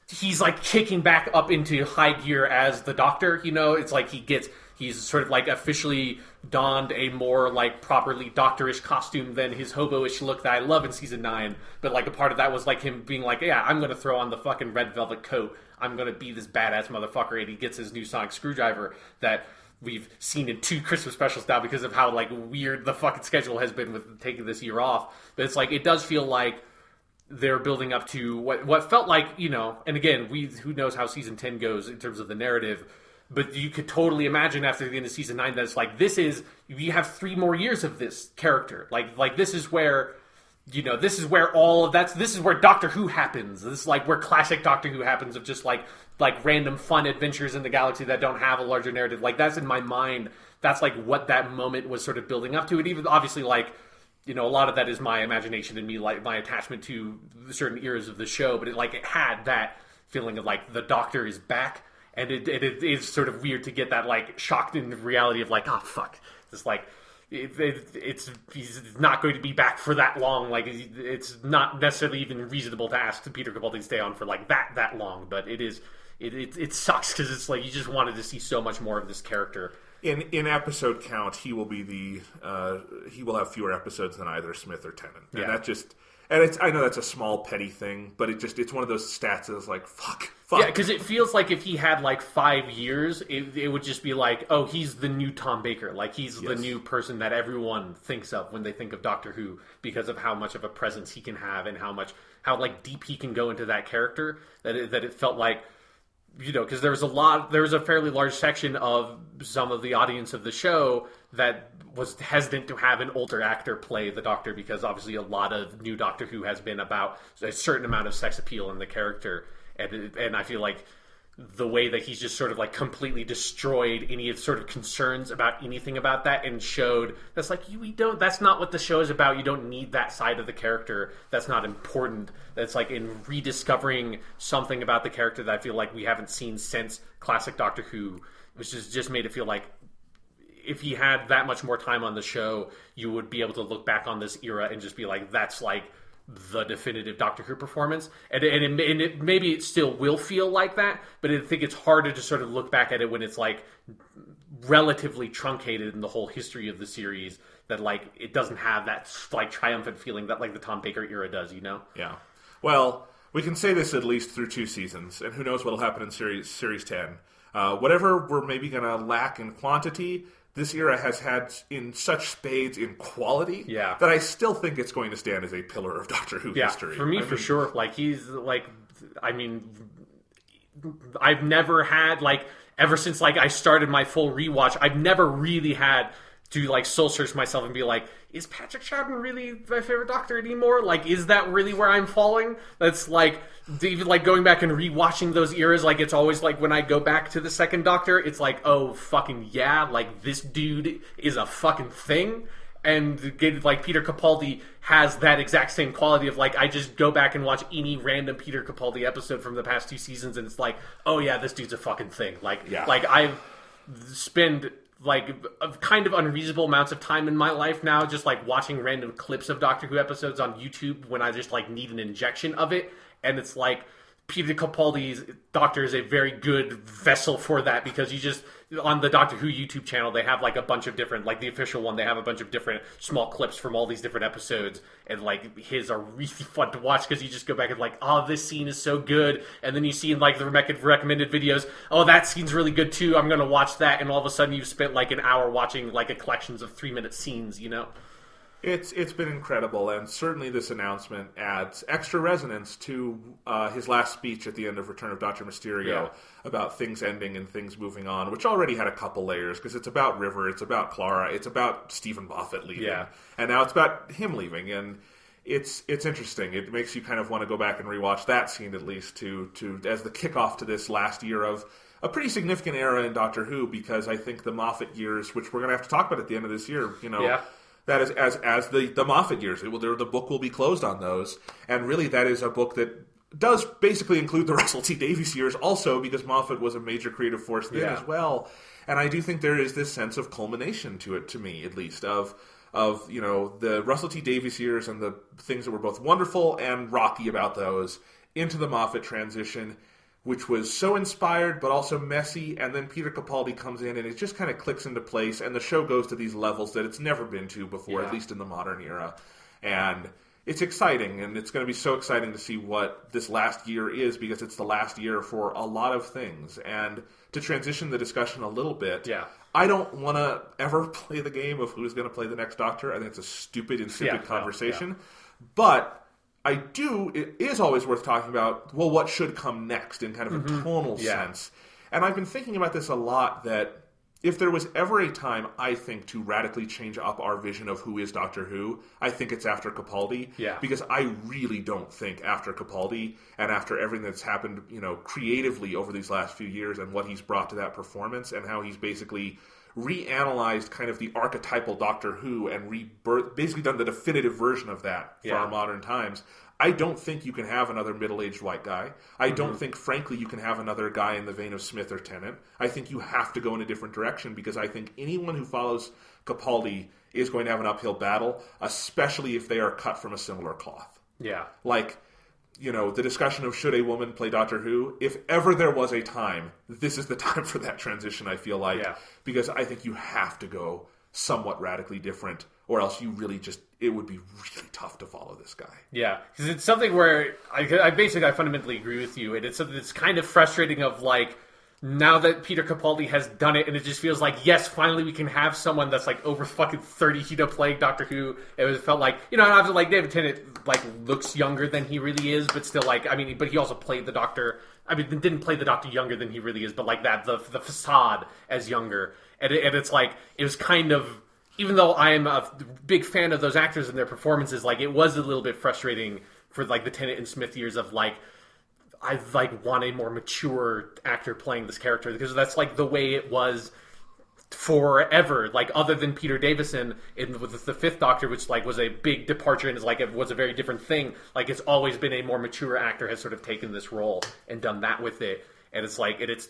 he's like kicking back up into high gear as the Doctor. It's like he's sort of like officially donned a more like properly doctorish costume than his hobo-ish look that I love in season 9. But like a part of that was like him being like, yeah, I'm going to throw on the fucking red velvet coat. I'm going to be this badass motherfucker. And he gets his new sonic screwdriver that we've seen in 2 Christmas specials now because of how like weird the fucking schedule has been with taking this year off. But it's like, it does feel like they're building up to what felt like, and again, who knows how season 10 goes in terms of the narrative. But you could totally imagine after the end of season 9 that it's like, we have 3 more years of this character. Like this is where, this is where this is where Doctor Who happens. This is like where classic Doctor Who happens of just like random fun adventures in the galaxy that don't have a larger narrative. Like that's in my mind. That's like what that moment was sort of building up to. And even obviously like, a lot of that is my imagination and me, like my attachment to certain eras of the show. But it had that feeling of like the Doctor is back. And it is sort of weird to get that like shocked in the reality of like, oh fuck, it's like he's not going to be back for that long. Like it's not necessarily even reasonable to ask Peter Capaldi to stay on for like that long. But it sucks because it's like you just wanted to see so much more of this character. In episode count, he will be he will have fewer episodes than either Smith or Tennant, and that just. And I know that's a small, petty thing, but it's one of those stats that's like, fuck. Yeah, because it feels like if he had like 5 years, it would just be like, oh, he's the new Tom Baker. Like, he's the new person that everyone thinks of when they think of Doctor Who because of how much of a presence he can have and how like deep he can go into that character that it felt like, because there was a fairly large section of some of the audience of the show that was hesitant to have an older actor play the Doctor because obviously a lot of new Doctor Who has been about a certain amount of sex appeal in the character, and I feel like the way that he's just sort of like completely destroyed any sort of concerns about anything about that and showed that's like that's not what the show is about. You don't need that side of the character. That's not important. That's like in rediscovering something about the character that I feel like we haven't seen since classic Doctor Who, which has just made it feel like if he had that much more time on the show, you would be able to look back on this era and just be like, that's like the definitive Doctor Who performance. And maybe it still will feel like that, but I think it's harder to sort of look back at it when it's like relatively truncated in the whole history of the series, that like it doesn't have that like triumphant feeling that like the Tom Baker era does, Yeah. Well, we can say this at least through 2 seasons, and who knows what'll happen in series 10. Whatever we're maybe going to lack in quantity, this era has had in such spades in quality that I still think it's going to stand as a pillar of Doctor Who history. For me, for sure. Like, he's, like, I mean, I've never had, like, ever since, like, I started my full rewatch, I've never really had to, like, soul search myself and be like, is Patrick Troughton really my favorite Doctor anymore? Like, is that really where I'm falling? That's, like, even, like, going back and rewatching those eras, like, it's always, like, when I go back to the second Doctor, it's like, oh, fucking yeah, like, this dude is a fucking thing. And, like, Peter Capaldi has that exact same quality of, like, I just go back and watch any random Peter Capaldi episode from the past 2 seasons, and it's like, oh, yeah, this dude's a fucking thing. Like, I've spent like kind of unreasonable amounts of time in my life now just like watching random clips of Doctor Who episodes on YouTube when I just like need an injection of it, and it's like Peter Capaldi's Doctor is a very good vessel for that, because you just on the Doctor Who YouTube channel they have like a bunch of different, like the official one, they have a bunch of different small clips from all these different episodes, and like his are really fun to watch because you just go back and like, oh, this scene is so good, and then you see in like the recommended videos, oh, that scene's really good too, I'm gonna watch that, and all of a sudden you've spent like an hour watching like a collections of 3-minute scenes, It's been incredible, and certainly this announcement adds extra resonance to his last speech at the end of Return of Dr. Mysterio about things ending and things moving on, which already had a couple layers, because it's about River, it's about Clara, it's about Stephen Moffat leaving, and now it's about him leaving, and it's interesting. It makes you kind of want to go back and rewatch that scene, at least, to as the kickoff to this last year of a pretty significant era in Doctor Who, because I think the Moffat years, which we're going to have to talk about at the end of this year, that is as the Moffat years. The book will be closed on those, and really that is a book that does basically include the Russell T Davies years also, because Moffat was a major creative force then as well. And I do think there is this sense of culmination to it, to me at least, of the Russell T Davies years and the things that were both wonderful and rocky about those, into the Moffat transition, which was so inspired but also messy, and then Peter Capaldi comes in and it just kind of clicks into place, and the show goes to these levels that it's never been to before, at least in the modern era. And it's exciting, and it's going to be so exciting to see what this last year is, because it's the last year for a lot of things. And to transition the discussion a little bit, I don't want to ever play the game of who's going to play the next Doctor. I think it's a stupid, insipid conversation. But it is always worth talking about, well, what should come next in kind of a tonal sense. And I've been thinking about this a lot, that if there was ever a time, I think, to radically change up our vision of who is Doctor Who, I think it's after Capaldi. Because I really don't think after Capaldi, and after everything that's happened, creatively over these last few years, and what he's brought to that performance, and how he's basically reanalyzed kind of the archetypal Doctor Who and basically done the definitive version of that for our modern times. I don't think you can have another middle-aged white guy. I don't think, frankly, you can have another guy in the vein of Smith or Tennant. I think you have to go in a different direction, because I think anyone who follows Capaldi is going to have an uphill battle, especially if they are cut from a similar cloth. The discussion of should a woman play Doctor Who, if ever there was a time, this is the time for that transition, I feel like. Because I think you have to go somewhat radically different, or else you really it would be really tough to follow this guy. Because it's something where I fundamentally agree with you, and it's something that's kind of frustrating of, like, now that Peter Capaldi has done it, and it just feels like, yes, finally we can have someone that's, like, over fucking 30, playing Doctor Who. It felt like, obviously, like, David Tennant, like, looks younger than he really is, but still, like, but he also played the Doctor, didn't play the Doctor younger than he really is, but, like, the facade as younger. And it's like, it was kind of, even though I am a big fan of those actors and their performances, like, it was a little bit frustrating for, like, the Tennant and Smith years of, like, I want a more mature actor playing this character, because that's like the way it was forever. Like, other than Peter Davison with the Fifth Doctor, which like was a big departure and it was a very different thing. Like, it's always been a more mature actor has sort of taken this role and done that with it. And it's like, it's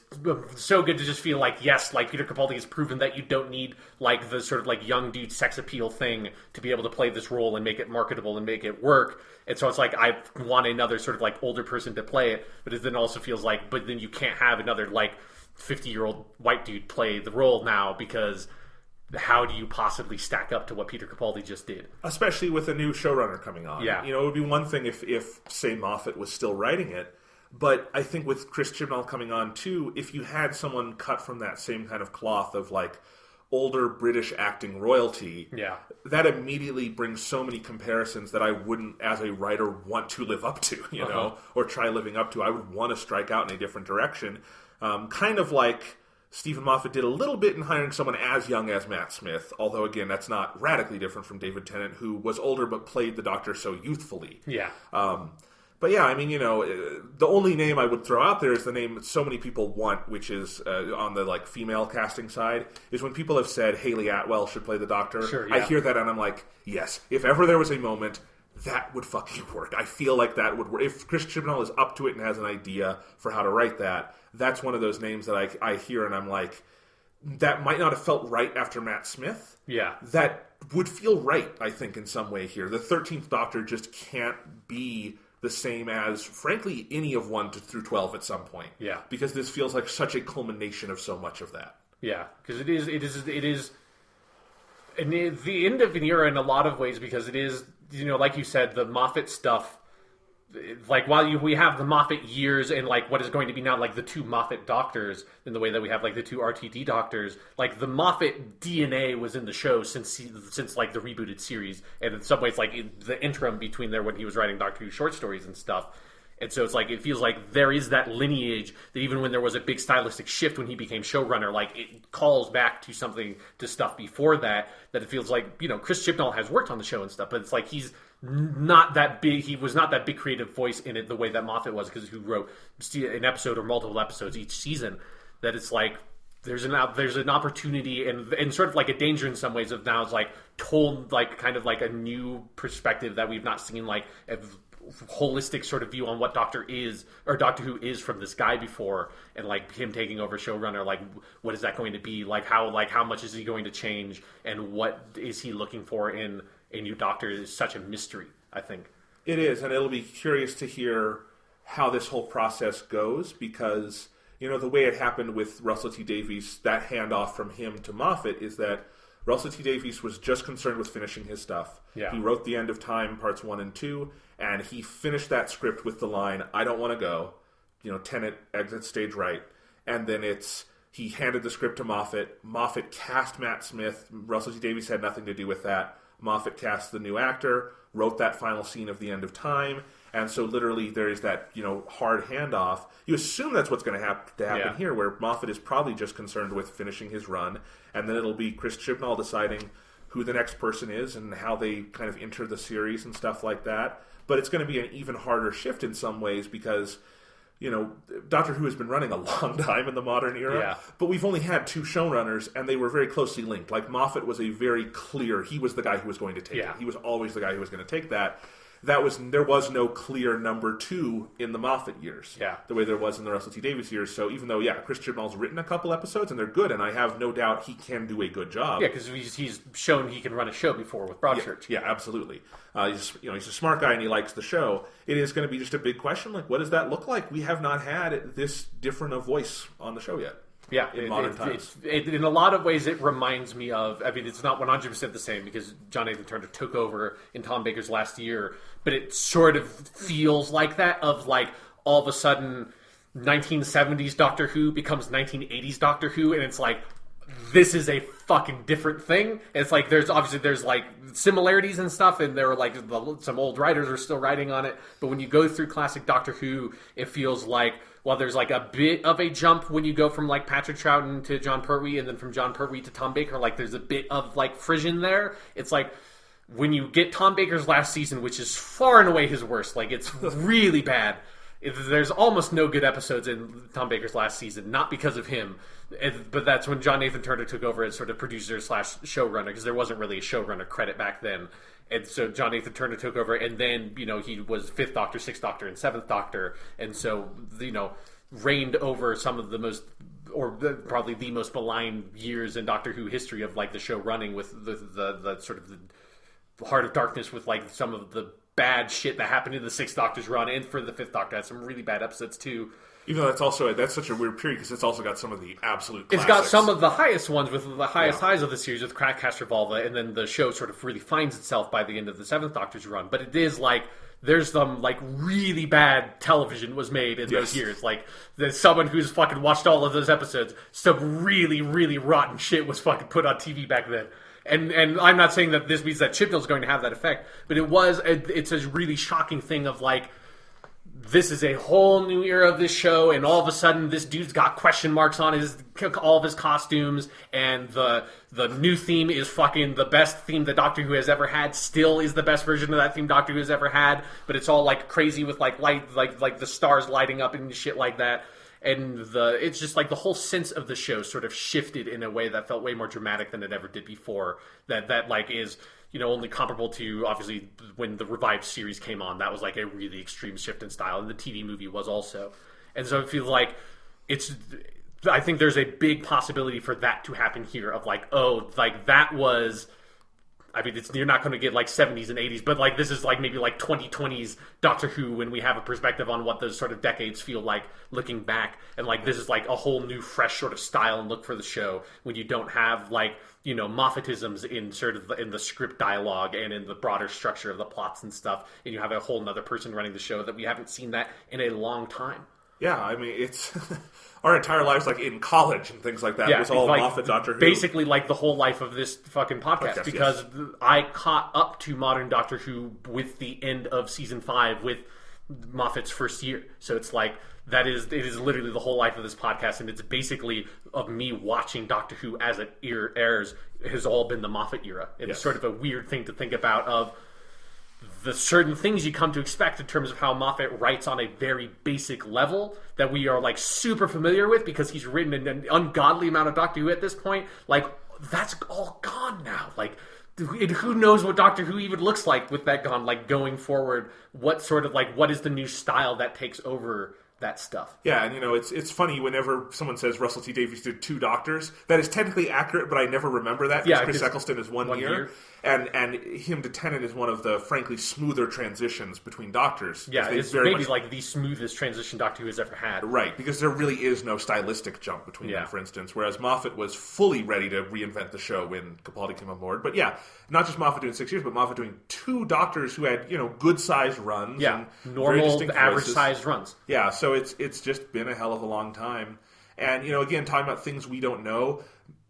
so good to just feel like, yes, like Peter Capaldi has proven that you don't need like the sort of like young dude sex appeal thing to be able to play this role and make it marketable and make it work. And so it's like, I want another sort of like older person to play it, but it then also feels like, but then you can't have another like 50-year-old white dude play the role now, because how do you possibly stack up to what Peter Capaldi just did? Especially with a new showrunner coming on. It would be one thing if say Moffat was still writing it. But I think with Chris Chibnall coming on too, if you had someone cut from that same kind of cloth of like older British acting royalty, that immediately brings so many comparisons that I wouldn't, as a writer, want to live up to, you know, or try living up to. I would want to strike out in a different direction. Kind of like Stephen Moffat did a little bit in hiring someone as young as Matt Smith, although again, that's not radically different from David Tennant, who was older but played the Doctor so youthfully. But yeah, I mean, you know, the only name I would throw out there is the name that so many people want, which is on the like female casting side, is when people have said Hayley Atwell should play the Doctor. Sure, I hear that and I'm like, yes, if ever there was a moment, that would fucking work. I feel like that would work. If Chris Chibnall is up to it and has an idea for how to write that, that's one of those names that I hear and I'm like, that might not have felt right after Matt Smith. That would feel right, I think, in some way here. The 13th Doctor just can't be the same as, frankly, any of 1 through 12 at some point. Because this feels like such a culmination of so much of that. Because it is the end of an era in a lot of ways, because it is, you know, like you said, the Moffat stuff like while we have the Moffat years and like what is going to be now like the two Moffat doctors in the way that we have like the two RTD doctors, like the Moffat DNA was in the show since like the rebooted series, and in some ways like in the interim between there when he was writing Doctor Who short stories and stuff. And so it's like it feels like there is that lineage that even when there was a big stylistic shift when he became showrunner, like it calls back to stuff before that it feels like, you know, Chris Chibnall has worked on the show and stuff, but it's like he's not that big. He was not that big creative voice in it the way that Moffat was, because who wrote an episode or multiple episodes each season. That it's like there's an opportunity and sort of like a danger in some ways of now it's like told like kind of like a new perspective that we've not seen, like a holistic sort of view on what Doctor Who is from this guy before, and like him taking over showrunner, like what is that going to be like, how much is he going to change, and what is he looking for in a new Doctor is such a mystery, I think. It is, and it'll be curious to hear how this whole process goes, because, you know, the way it happened with Russell T Davies, that handoff from him to Moffat, is that Russell T Davies was just concerned with finishing his stuff. Yeah. He wrote The End of Time, parts 1 and 2, and he finished that script with the line, "I don't want to go," you know, Tennant exits stage right. And then he handed the script to Moffat. Moffat cast Matt Smith. Russell T Davies had nothing to do with that. Moffat cast the new actor, wrote that final scene of The End of Time, and so literally there is that, you know, hard handoff. You assume that's what's going to happen here, where Moffat is probably just concerned with finishing his run, and then it'll be Chris Chibnall deciding who the next person is and how they kind of enter the series and stuff like that. But it's going to be an even harder shift in some ways because, you know, Doctor Who has been running a long time in the modern era, but we've only had two showrunners, and they were very closely linked. Like, Moffat was he was the guy who was going to take it. He was always the guy who was going to take that. There was no clear number two in the Moffat years, the way there was in the Russell T Davies years. So even though, Chris Chibnall's written a couple episodes, and they're good, and I have no doubt he can do a good job. Yeah, because he's shown he can run a show before with Broadchurch. Yeah, absolutely. He's a smart guy, and he likes the show. It is going to be just a big question, like, what does that look like? We have not had this different a voice on the show yet. Yeah, in modern times. In a lot of ways, it reminds me of. I mean, it's not 100% the same because John Nathan Turner took over in Tom Baker's last year, but it sort of feels like that. Of like all of a sudden, 1970s Doctor Who becomes 1980s Doctor Who, and it's like this is a fucking different thing. And it's like there's like similarities and stuff, and there were like some old writers are still writing on it. But when you go through classic Doctor Who, it feels like. Well, there's like a bit of a jump when you go from like Patrick Troughton to John Pertwee, and then from John Pertwee to Tom Baker. Like there's a bit of like frisson there. It's like when you get Tom Baker's last season, which is far and away his worst. Like it's really bad. There's almost no good episodes in Tom Baker's last season, not because of him, but that's when John Nathan Turner took over as sort of producer / showrunner, because there wasn't really a showrunner credit back then. And so John Nathan Turner took over, and then, you know, he was 5th Doctor, 6th Doctor, and 7th Doctor, and so, you know, reigned over some of the most, or probably the most malign years in Doctor Who history of, like, the show running with the sort of the Heart of Darkness with, like, some of the bad shit that happened in the 6th Doctor's run, and for the 5th Doctor had some really bad episodes, too. Even though that's such a weird period because it's also got some of the absolute classics. It's got some of the highest ones with the highest highs of the series with Crackcast Revolva, and then the show sort of really finds itself by the end of the 7th Doctor's run. But it is like there's some like really bad television was made in those years. Like there's someone who's fucking watched all of those episodes. Some really, really rotten shit was fucking put on TV back then. And I'm not saying that this means that Chibnall's going to have that effect, but it's a really shocking thing of like, this is a whole new era of this show, and all of a sudden this dude's got question marks on all of his costumes, and the new theme is fucking the best theme that Doctor Who has ever had, still is the best version of that theme Doctor Who has ever had, but it's all like crazy with like light, like the stars lighting up and shit like that. And it's just like the whole sense of the show sort of shifted in a way that felt way more dramatic than it ever did before. That like is, you know, only comparable to obviously when the revived series came on. That was like a really extreme shift in style, and the TV movie was also. And so I feel like I think there's a big possibility for that to happen here. Of like, oh, like that was. I mean, you're not going to get like 70s and 80s, but like this is like maybe like 2020s Doctor Who when we have a perspective on what those sort of decades feel like looking back. And like this is like a whole new, fresh sort of style and look for the show when you don't have like, you know, Moffatisms in sort of in the script dialogue and in the broader structure of the plots and stuff. And you have a whole nother person running the show that we haven't seen that in a long time. Yeah, I mean, it's our entire lives, like in college and things like that, was all like, Moffat Doctor Who. Basically, like the whole life of this fucking podcast, because I caught up to modern Doctor Who with the end of season 5 with Moffat's first year. So it's like it is literally the whole life of this podcast, and it's basically of me watching Doctor Who as it airs has all been the Moffat era. It's sort of a weird thing to think about of the certain things you come to expect in terms of how Moffat writes on a very basic level that we are like super familiar with because he's written an ungodly amount of Doctor Who at this point. Like that's all gone now. Like who knows what Doctor Who even looks like with that gone? Like going forward, what sort of like what is the new style that takes over that stuff? Yeah, and you know, it's funny whenever someone says Russell T Davies did 2 Doctors. That is technically accurate, but I never remember that because Chris Eccleston is one year. And him to Tennant is one of the, frankly, smoother transitions between Doctors. Yeah, it's maybe like the smoothest transition Doctor Who has ever had. Right, because there really is no stylistic jump between them, for instance, whereas Moffat was fully ready to reinvent the show when Capaldi came on board. But yeah, not just Moffat doing 6 years, but Moffat doing 2 Doctors who had, you know, good-sized runs. Yeah, and normal, average-sized runs. Yeah, so it's just been a hell of a long time. And, you know, again, talking about things we don't know,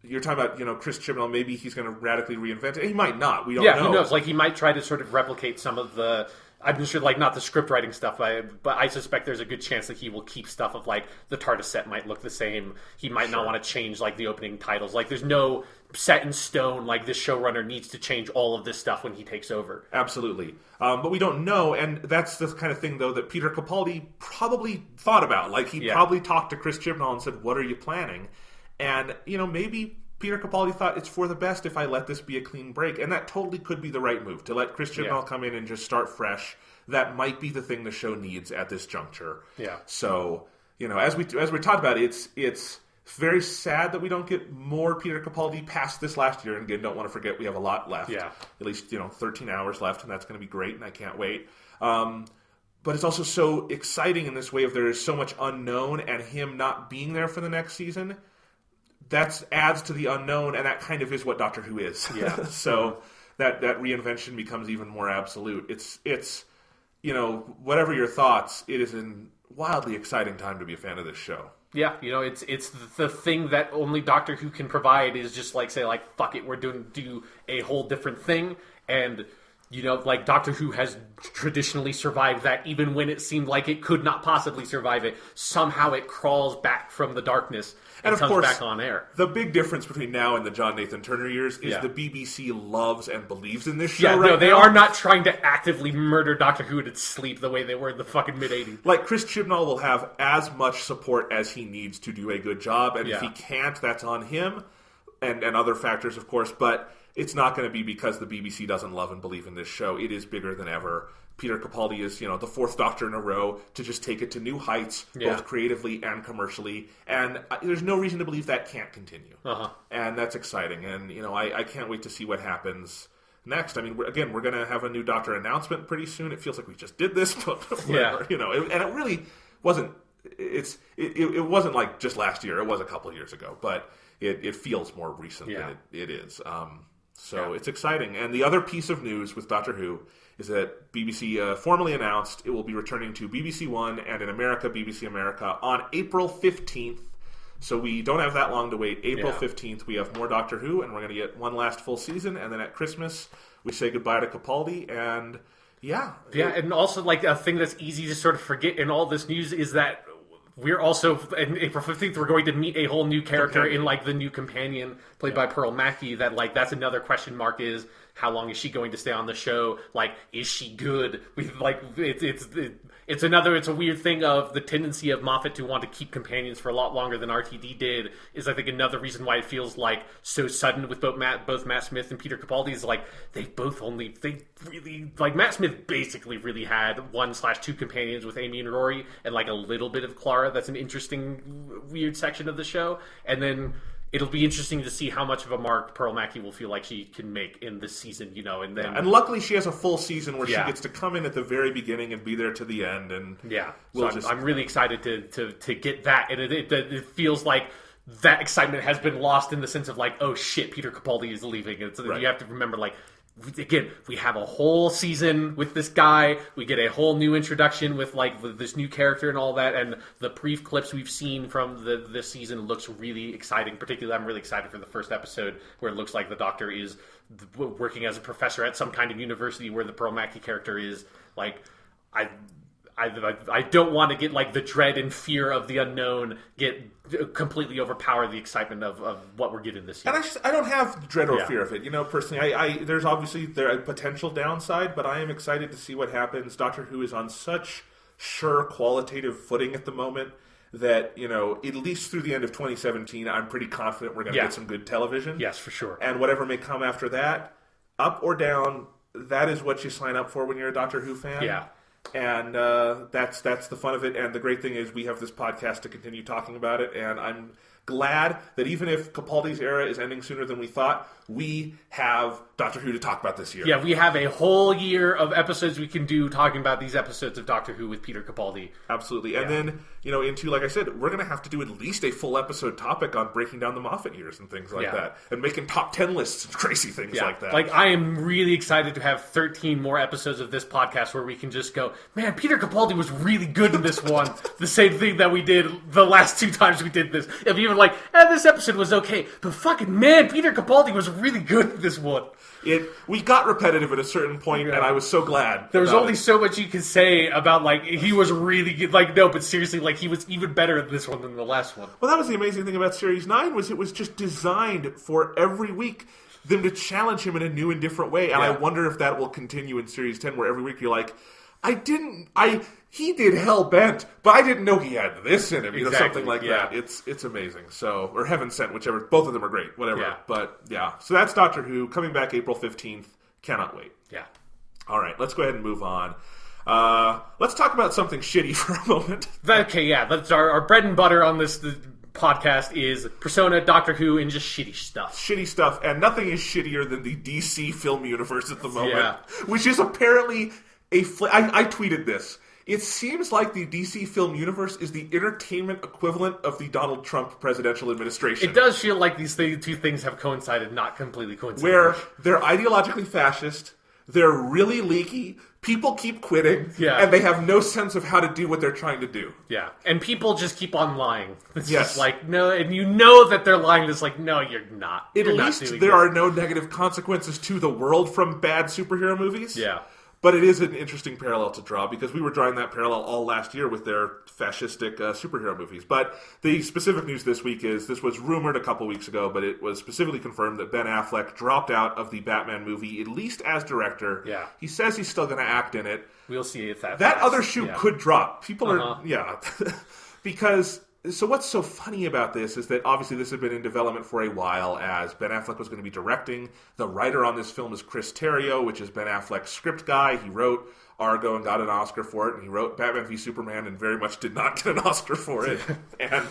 you're talking about, you know, Chris Chibnall, maybe he's going to radically reinvent it. He might not. We don't know. Yeah, who knows? Like, he might try to sort of replicate some of the... I'm sure, like, not the script writing stuff, but I suspect there's a good chance that he will keep stuff of, like, the TARDIS set might look the same. He might not want to change, like, the opening titles. Like, there's no set in stone, like, this showrunner needs to change all of this stuff when he takes over. Absolutely. But we don't know, and that's the kind of thing, though, that Peter Capaldi probably thought about. Like, he probably talked to Chris Chibnall and said, what are you planning? And, you know, maybe Peter Capaldi thought it's for the best if I let this be a clean break. And that totally could be the right move, to let Chris Chibnall come in and just start fresh. That might be the thing the show needs at this juncture. Yeah. So, you know, as we talked about, it's very sad that we don't get more Peter Capaldi past this last year. And again, don't want to forget we have a lot left. Yeah. At least, you know, 13 hours left, and that's going to be great, and I can't wait. But it's also so exciting in this way of there is so much unknown, and him not being there for the next season, that adds to the unknown, and that kind of is what Doctor Who is. Yeah. So that reinvention becomes even more absolute. It's you know, whatever your thoughts, it is a wildly exciting time to be a fan of this show. Yeah, you know, it's the thing that only Doctor Who can provide is just like say like fuck it, we're do a whole different thing. And you know, like Doctor Who has traditionally survived that even when it seemed like it could not possibly survive it. Somehow it crawls back from the darkness and of comes course, back on air. The big difference between now and the John Nathan Turner years is the BBC loves and believes in this show right now. They are not trying to actively murder Doctor Who in its sleep the way they were in the fucking mid-'80s. Like, Chris Chibnall will have as much support as he needs to do a good job, and if he can't, that's on him, and other factors, of course, but it's not going to be because the BBC doesn't love and believe in this show. It is bigger than ever. Peter Capaldi is, you know, the 4th Doctor in a row to just take it to new heights, both creatively and commercially. And there's no reason to believe that can't continue. And that's exciting. And, you know, I can't wait to see what happens next. I mean, we're going to have a new Doctor announcement pretty soon. It feels like we just did this, but whatever, you know. And it really wasn't. It wasn't like just last year. It was a couple of years ago, but it feels more recent than it is. So it's exciting. And the other piece of news with Doctor Who is that BBC formally announced it will be returning to BBC One and in America, BBC America, on April 15th. So we don't have that long to wait. April 15th, we have more Doctor Who, and we're going to get one last full season. And then at Christmas, we say goodbye to Capaldi. And and also like a thing that's easy to sort of forget in all this news is that we're also, on April 15th, we're going to meet a whole new character in, like, the new companion played by Pearl Mackie. That, like, that's another question mark is, how long is she going to stay on the show? Like, is she good? It's a weird thing of the tendency of Moffat to want to keep companions for a lot longer than RTD did is, I think, another reason why it feels, like, so sudden with both Matt Smith and Peter Capaldi is, like, Matt Smith basically really had 1/2 companions with Amy and Rory and, like, a little bit of Clara. That's an interesting, weird section of the show. And then it'll be interesting to see how much of a mark Pearl Mackie will feel like she can make in this season, and then and luckily she has a full season where she gets to come in at the very beginning and be there to the end, and I'm really excited to get that, and it feels like that excitement has been lost in the sense of like, oh shit, Peter Capaldi is leaving. You have to remember, like, again, we have a whole season with this guy. We get a whole new introduction with like this new character and all that. And the brief clips we've seen from this season looks really exciting. Particularly, I'm really excited for the first episode where it looks like the Doctor is working as a professor at some kind of university where the Pearl Mackie character is. Like, I don't want to get like the dread and fear of the unknown get completely overpower the excitement of what we're getting this year. And I don't have dread or fear of it. Personally, there's obviously a potential downside, but I am excited to see what happens. Doctor Who is on such sure qualitative footing at the moment that, at least through the end of 2017, I'm pretty confident we're going to get some good television. Yes, for sure. And whatever may come after that, up or down, that is what you sign up for when you're a Doctor Who fan. Yeah. And that's the fun of it. And the great thing is we have this podcast to continue talking about it. And I'm glad that even if Capaldi's era is ending sooner than we thought, we have Doctor Who to talk about this year. Yeah, we have a whole year of episodes we can do talking about these episodes of Doctor Who with Peter Capaldi. Absolutely. And then, into, like I said, we're going to have to do at least a full episode topic on breaking down the Moffat years and things like that. And making top 10 lists and crazy things like that. Like, I am really excited to have 13 more episodes of this podcast where we can just go, man, Peter Capaldi was really good in this one. The same thing that we did the last 2 times we did this. If even like, this episode was okay, but fucking man, Peter Capaldi was really good in this one. We got repetitive at a certain point, and I was so glad. There was only so much you could say about, like, he was really good. Like, no, but seriously, like, he was even better in this one than the last one. Well, that was the amazing thing about Series 9, was it was just designed for every week them to challenge him in a new and different way. And I wonder if that will continue in Series 10, where every week you're like, he did Hellbent, but I didn't know he had this in him, something like that. It's amazing. So, or Heaven Sent, whichever. Both of them are great, whatever. Yeah. But, so that's Doctor Who, coming back April 15th. Cannot wait. Yeah. All right, let's go ahead and move on. Let's talk about something shitty for a moment. Okay, that's our bread and butter on this podcast is Persona, Doctor Who, and just shitty stuff. Shitty stuff, and nothing is shittier than the DC film universe at the moment, which is apparently I tweeted this. It seems like the DC film universe is the entertainment equivalent of the Donald Trump presidential administration. It does feel like these two things have coincided, not completely coincided. Where they're ideologically fascist, they're really leaky, people keep quitting, and they have no sense of how to do what they're trying to do. Yeah, and people just keep on lying. It's just like, no, and you know that they're lying. It's like, no, you're not. At least there are no negative consequences to the world from bad superhero movies. Yeah. But it is an interesting parallel to draw, because we were drawing that parallel all last year with their fascistic superhero movies. But the specific news this week is, this was rumored a couple weeks ago, but it was specifically confirmed that Ben Affleck dropped out of the Batman movie, at least as director. Yeah. He says he's still going to act in it. We'll see if that other shoe could drop. People are, because... So what's so funny about this is that obviously this had been in development for a while, as Ben Affleck was going to be directing. The writer on this film is Chris Terrio, which is Ben Affleck's script guy. He wrote Argo and got an Oscar for it, and he wrote Batman v Superman and very much did not get an Oscar for it. And,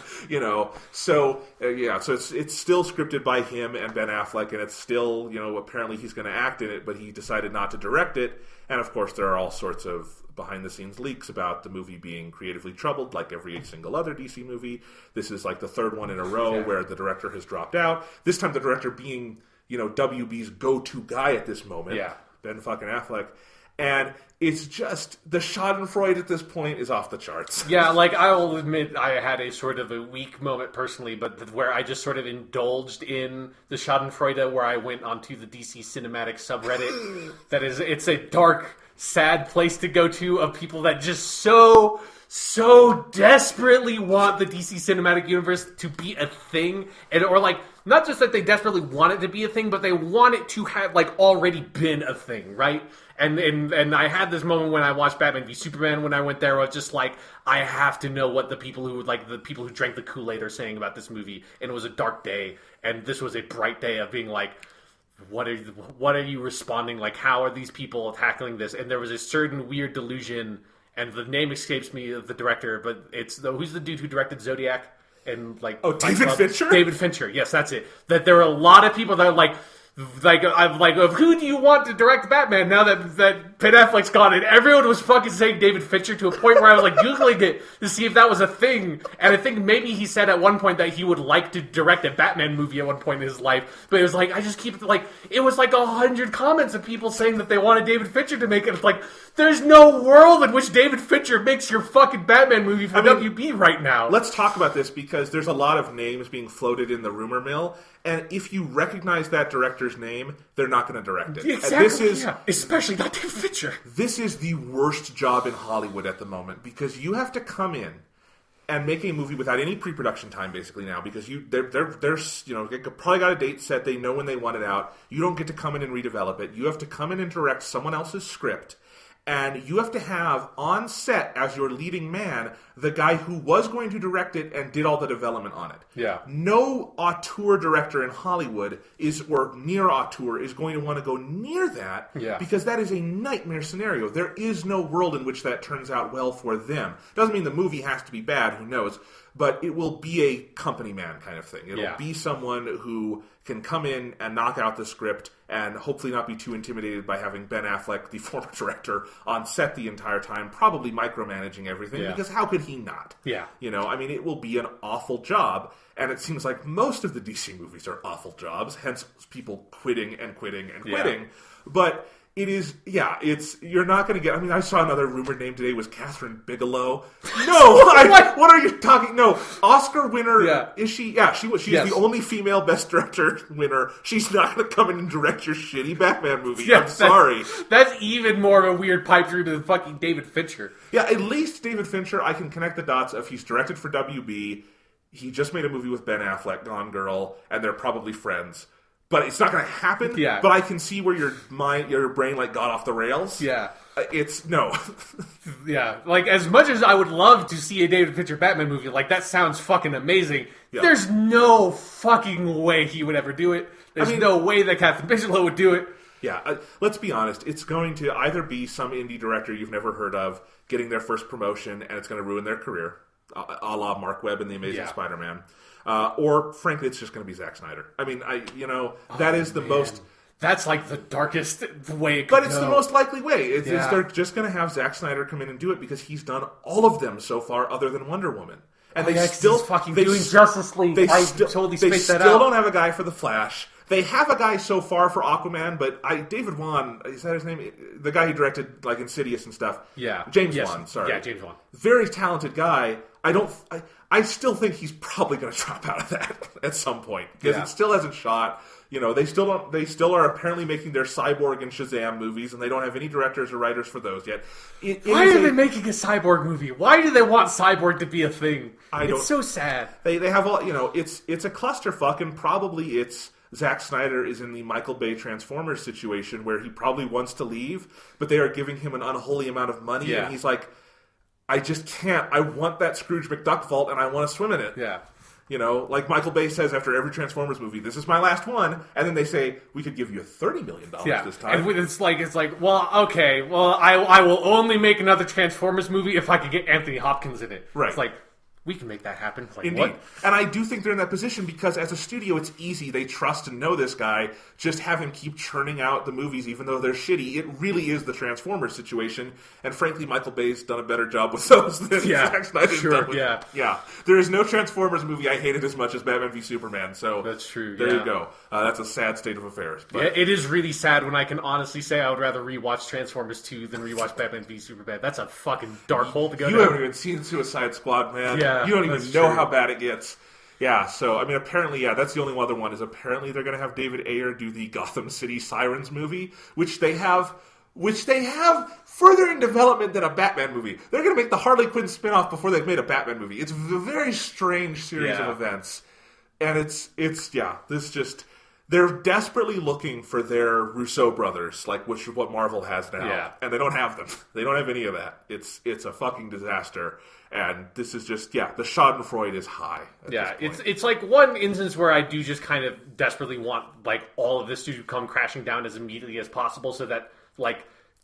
so it's still scripted by him and Ben Affleck, and it's still, apparently he's going to act in it, but he decided not to direct it. And of course there are all sorts of behind-the-scenes leaks about the movie being creatively troubled, like every single other DC movie. This is like the third one in a row where the director has dropped out. This time the director being, WB's go-to guy at this moment, Ben fucking Affleck. And it's just, the schadenfreude at this point is off the charts. Yeah, like, I will admit I had a sort of a weak moment personally, but where I just sort of indulged in the schadenfreude, where I went onto the DC Cinematic subreddit. It's a dark, sad place to go to, of people that just so desperately want the DC Cinematic Universe to be a thing, or like, not just that they desperately want it to be a thing, but they want it to have like already been a thing, right? And I had this moment when I watched Batman v Superman, when I went there, I was just like, I have to know what the people who drank the Kool-Aid are saying about this movie. And it was a dark day, and this was a bright day of being like, what are you responding? Like, how are these people tackling this? And there was a certain weird delusion, and the name escapes me of the director, but it's who's the dude who directed Zodiac? and like David Fincher? David Fincher, yes, that's it. That there are a lot of people that are I'm like, who do you want to direct Batman now that Ben Affleck's gone? And everyone was fucking saying David Fincher to a point where I was like Googling it to see if that was a thing. And I think maybe he said at one point that he would like to direct a Batman movie at one point in his life. But it was like, I just keep, like, it was like 100 comments of people saying that they wanted David Fincher to make it. It's like, there's no world in which David Fincher makes your fucking Batman movie for WB right now. Let's talk about this because there's a lot of names being floated in the rumor mill. And if you recognize that director's name, they're not going to direct it. Exactly. Especially not David Fincher. This is the worst job in Hollywood at the moment because you have to come in and make a movie without any pre-production time, basically now, because they're they probably got a date set. They know when they want it out. You don't get to come in and redevelop it. You have to come in and direct someone else's script. And you have to have on set as your leading man the guy who was going to direct it and did all the development on it. Yeah. No auteur director in Hollywood or near auteur is going to want to go near that because that is a nightmare scenario. There is no world in which that turns out well for them. Doesn't mean the movie has to be bad, who knows, but it will be a company man kind of thing. It'll be someone who can come in and knock out the script and hopefully not be too intimidated by having Ben Affleck, the former director, on set the entire time, probably micromanaging everything, because how could he not? Yeah. It will be an awful job, and it seems like most of the DC movies are awful jobs, hence people quitting and quitting and quitting. But it is, you're not going to get, I saw another rumored name today was Catherine Bigelow. No, what are you talking, no, Oscar winner, is she? Yeah, she's the only female Best Director winner. She's not going to come in and direct your shitty Batman movie. I'm sorry. That's even more of a weird pipe dream than fucking David Fincher. Yeah, at least David Fincher, I can connect the dots of he's directed for WB, he just made a movie with Ben Affleck, Gone Girl, and they're probably friends. But it's not going to happen. Yeah. But I can see where your brain got off the rails. Yeah. It's no. Yeah. Like, as much as I would love to see a David Fincher Batman movie, that sounds fucking amazing. Yeah. There's no fucking way he would ever do it. There's no way that Catherine Bigelow would do it. Yeah. Let's be honest. It's going to either be some indie director you've never heard of getting their first promotion, and it's going to ruin their career, a la Mark Webb in The Amazing Spider-Man. Or, frankly, it's just going to be Zack Snyder. That is the most... That's the darkest way it could But it's the most likely way. They're just going to have Zack Snyder come in and do it because he's done all of them so far other than Wonder Woman. And he's doing Justice League. They still don't have a guy for The Flash. They have a guy so far for Aquaman, but David Wan, is that his name? The guy who directed Insidious and stuff. Yeah. James Wan, sorry. Yeah, James Wan. Very talented guy. I still think he's probably going to drop out of that at some point because it still hasn't shot. They still are apparently making their Cyborg and Shazam movies, and they don't have any directors or writers for those yet. Why are they making a Cyborg movie? Why do they want Cyborg to be a thing? It's so sad. They have all, it's a clusterfuck, and probably it's Zack Snyder is in the Michael Bay Transformers situation where he probably wants to leave, but they are giving him an unholy amount of money, and he's like, I just can't. I want that Scrooge McDuck vault, and I want to swim in it. Yeah. Like Michael Bay says after every Transformers movie, this is my last one, and then they say, we could give you $30 million this time. And it's like, well, okay, well, I will only make another Transformers movie if I could get Anthony Hopkins in it. Right. It's like, we can make that happen. Indeed. What? And I do think they're in that position because as a studio, it's easy. They trust and know this guy. Just have him keep churning out the movies even though they're shitty. It really is the Transformers situation. And frankly, Michael Bay's done a better job with those than Zack Snyder's done with. Yeah. There is no Transformers movie I hated as much as Batman v Superman. So that's true. There you go. That's a sad state of affairs. But it is really sad when I can honestly say I would rather rewatch Transformers 2 than rewatch Batman v Superman. That's a fucking dark hole to go down. You haven't even seen Suicide Squad, man. Yeah, you don't even know how bad it gets. Yeah, so, apparently, that's the only other one, is apparently they're going to have David Ayer do the Gotham City Sirens movie, which they have further in development than a Batman movie. They're going to make the Harley Quinn spinoff before they've made a Batman movie. It's a very strange series of events. And they're desperately looking for their Rousseau brothers, which is what Marvel has now. Yeah. And they don't have them. They don't have any of that. It's a fucking disaster. And this is just, the schadenfreude is high. It's like one instance where I do just kind of desperately want, all of this to come crashing down as immediately as possible so that,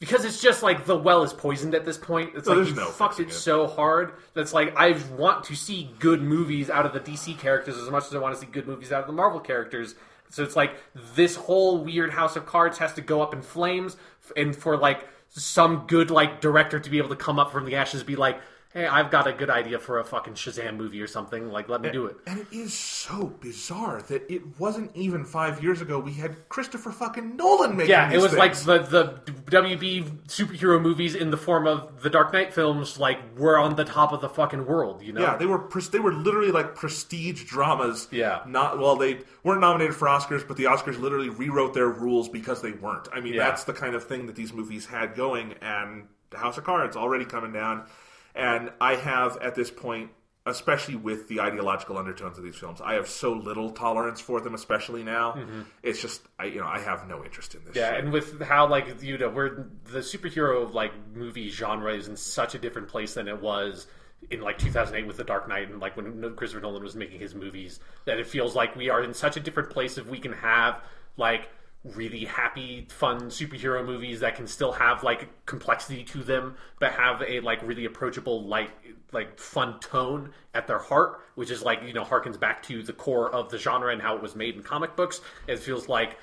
because it's just like the well is poisoned at this point. It's like you fucked it so hard that's like I want to see good movies out of the DC characters as much as I want to see good movies out of the Marvel characters. So it's like this whole weird House of Cards has to go up in flames, and for like some good like director to be able to come up from the ashes and be like, hey, I've got a good idea for a fucking Shazam movie or something. Like, let me do it. And it is so bizarre that it wasn't even 5 years ago we had Christopher fucking Nolan making these it was things. like the WB superhero movies in the form of the Dark Knight films, like, were on the top of the fucking world, you know? Yeah, they were literally like prestige dramas. Yeah. They weren't nominated for Oscars, but the Oscars literally rewrote their rules because they weren't. I mean, that's the kind of thing that these movies had going, and House of Cards already coming down. And I have, at this point, especially with the ideological undertones of these films, I have so little tolerance for them, especially now. Mm-hmm. It's just, I have no interest in this shit. And with how, like, we're the superhero, like, movie genre is in such a different place than it was in, like, 2008 with The Dark Knight and, like, when Christopher Nolan was making his movies, that it feels like we are in such a different place if we can have, like, really happy, fun superhero movies that can still have like complexity to them, but have a like really approachable, like fun tone at their heart, which is like, you know, harkens back to the core of the genre and how it was made in comic books. It feels like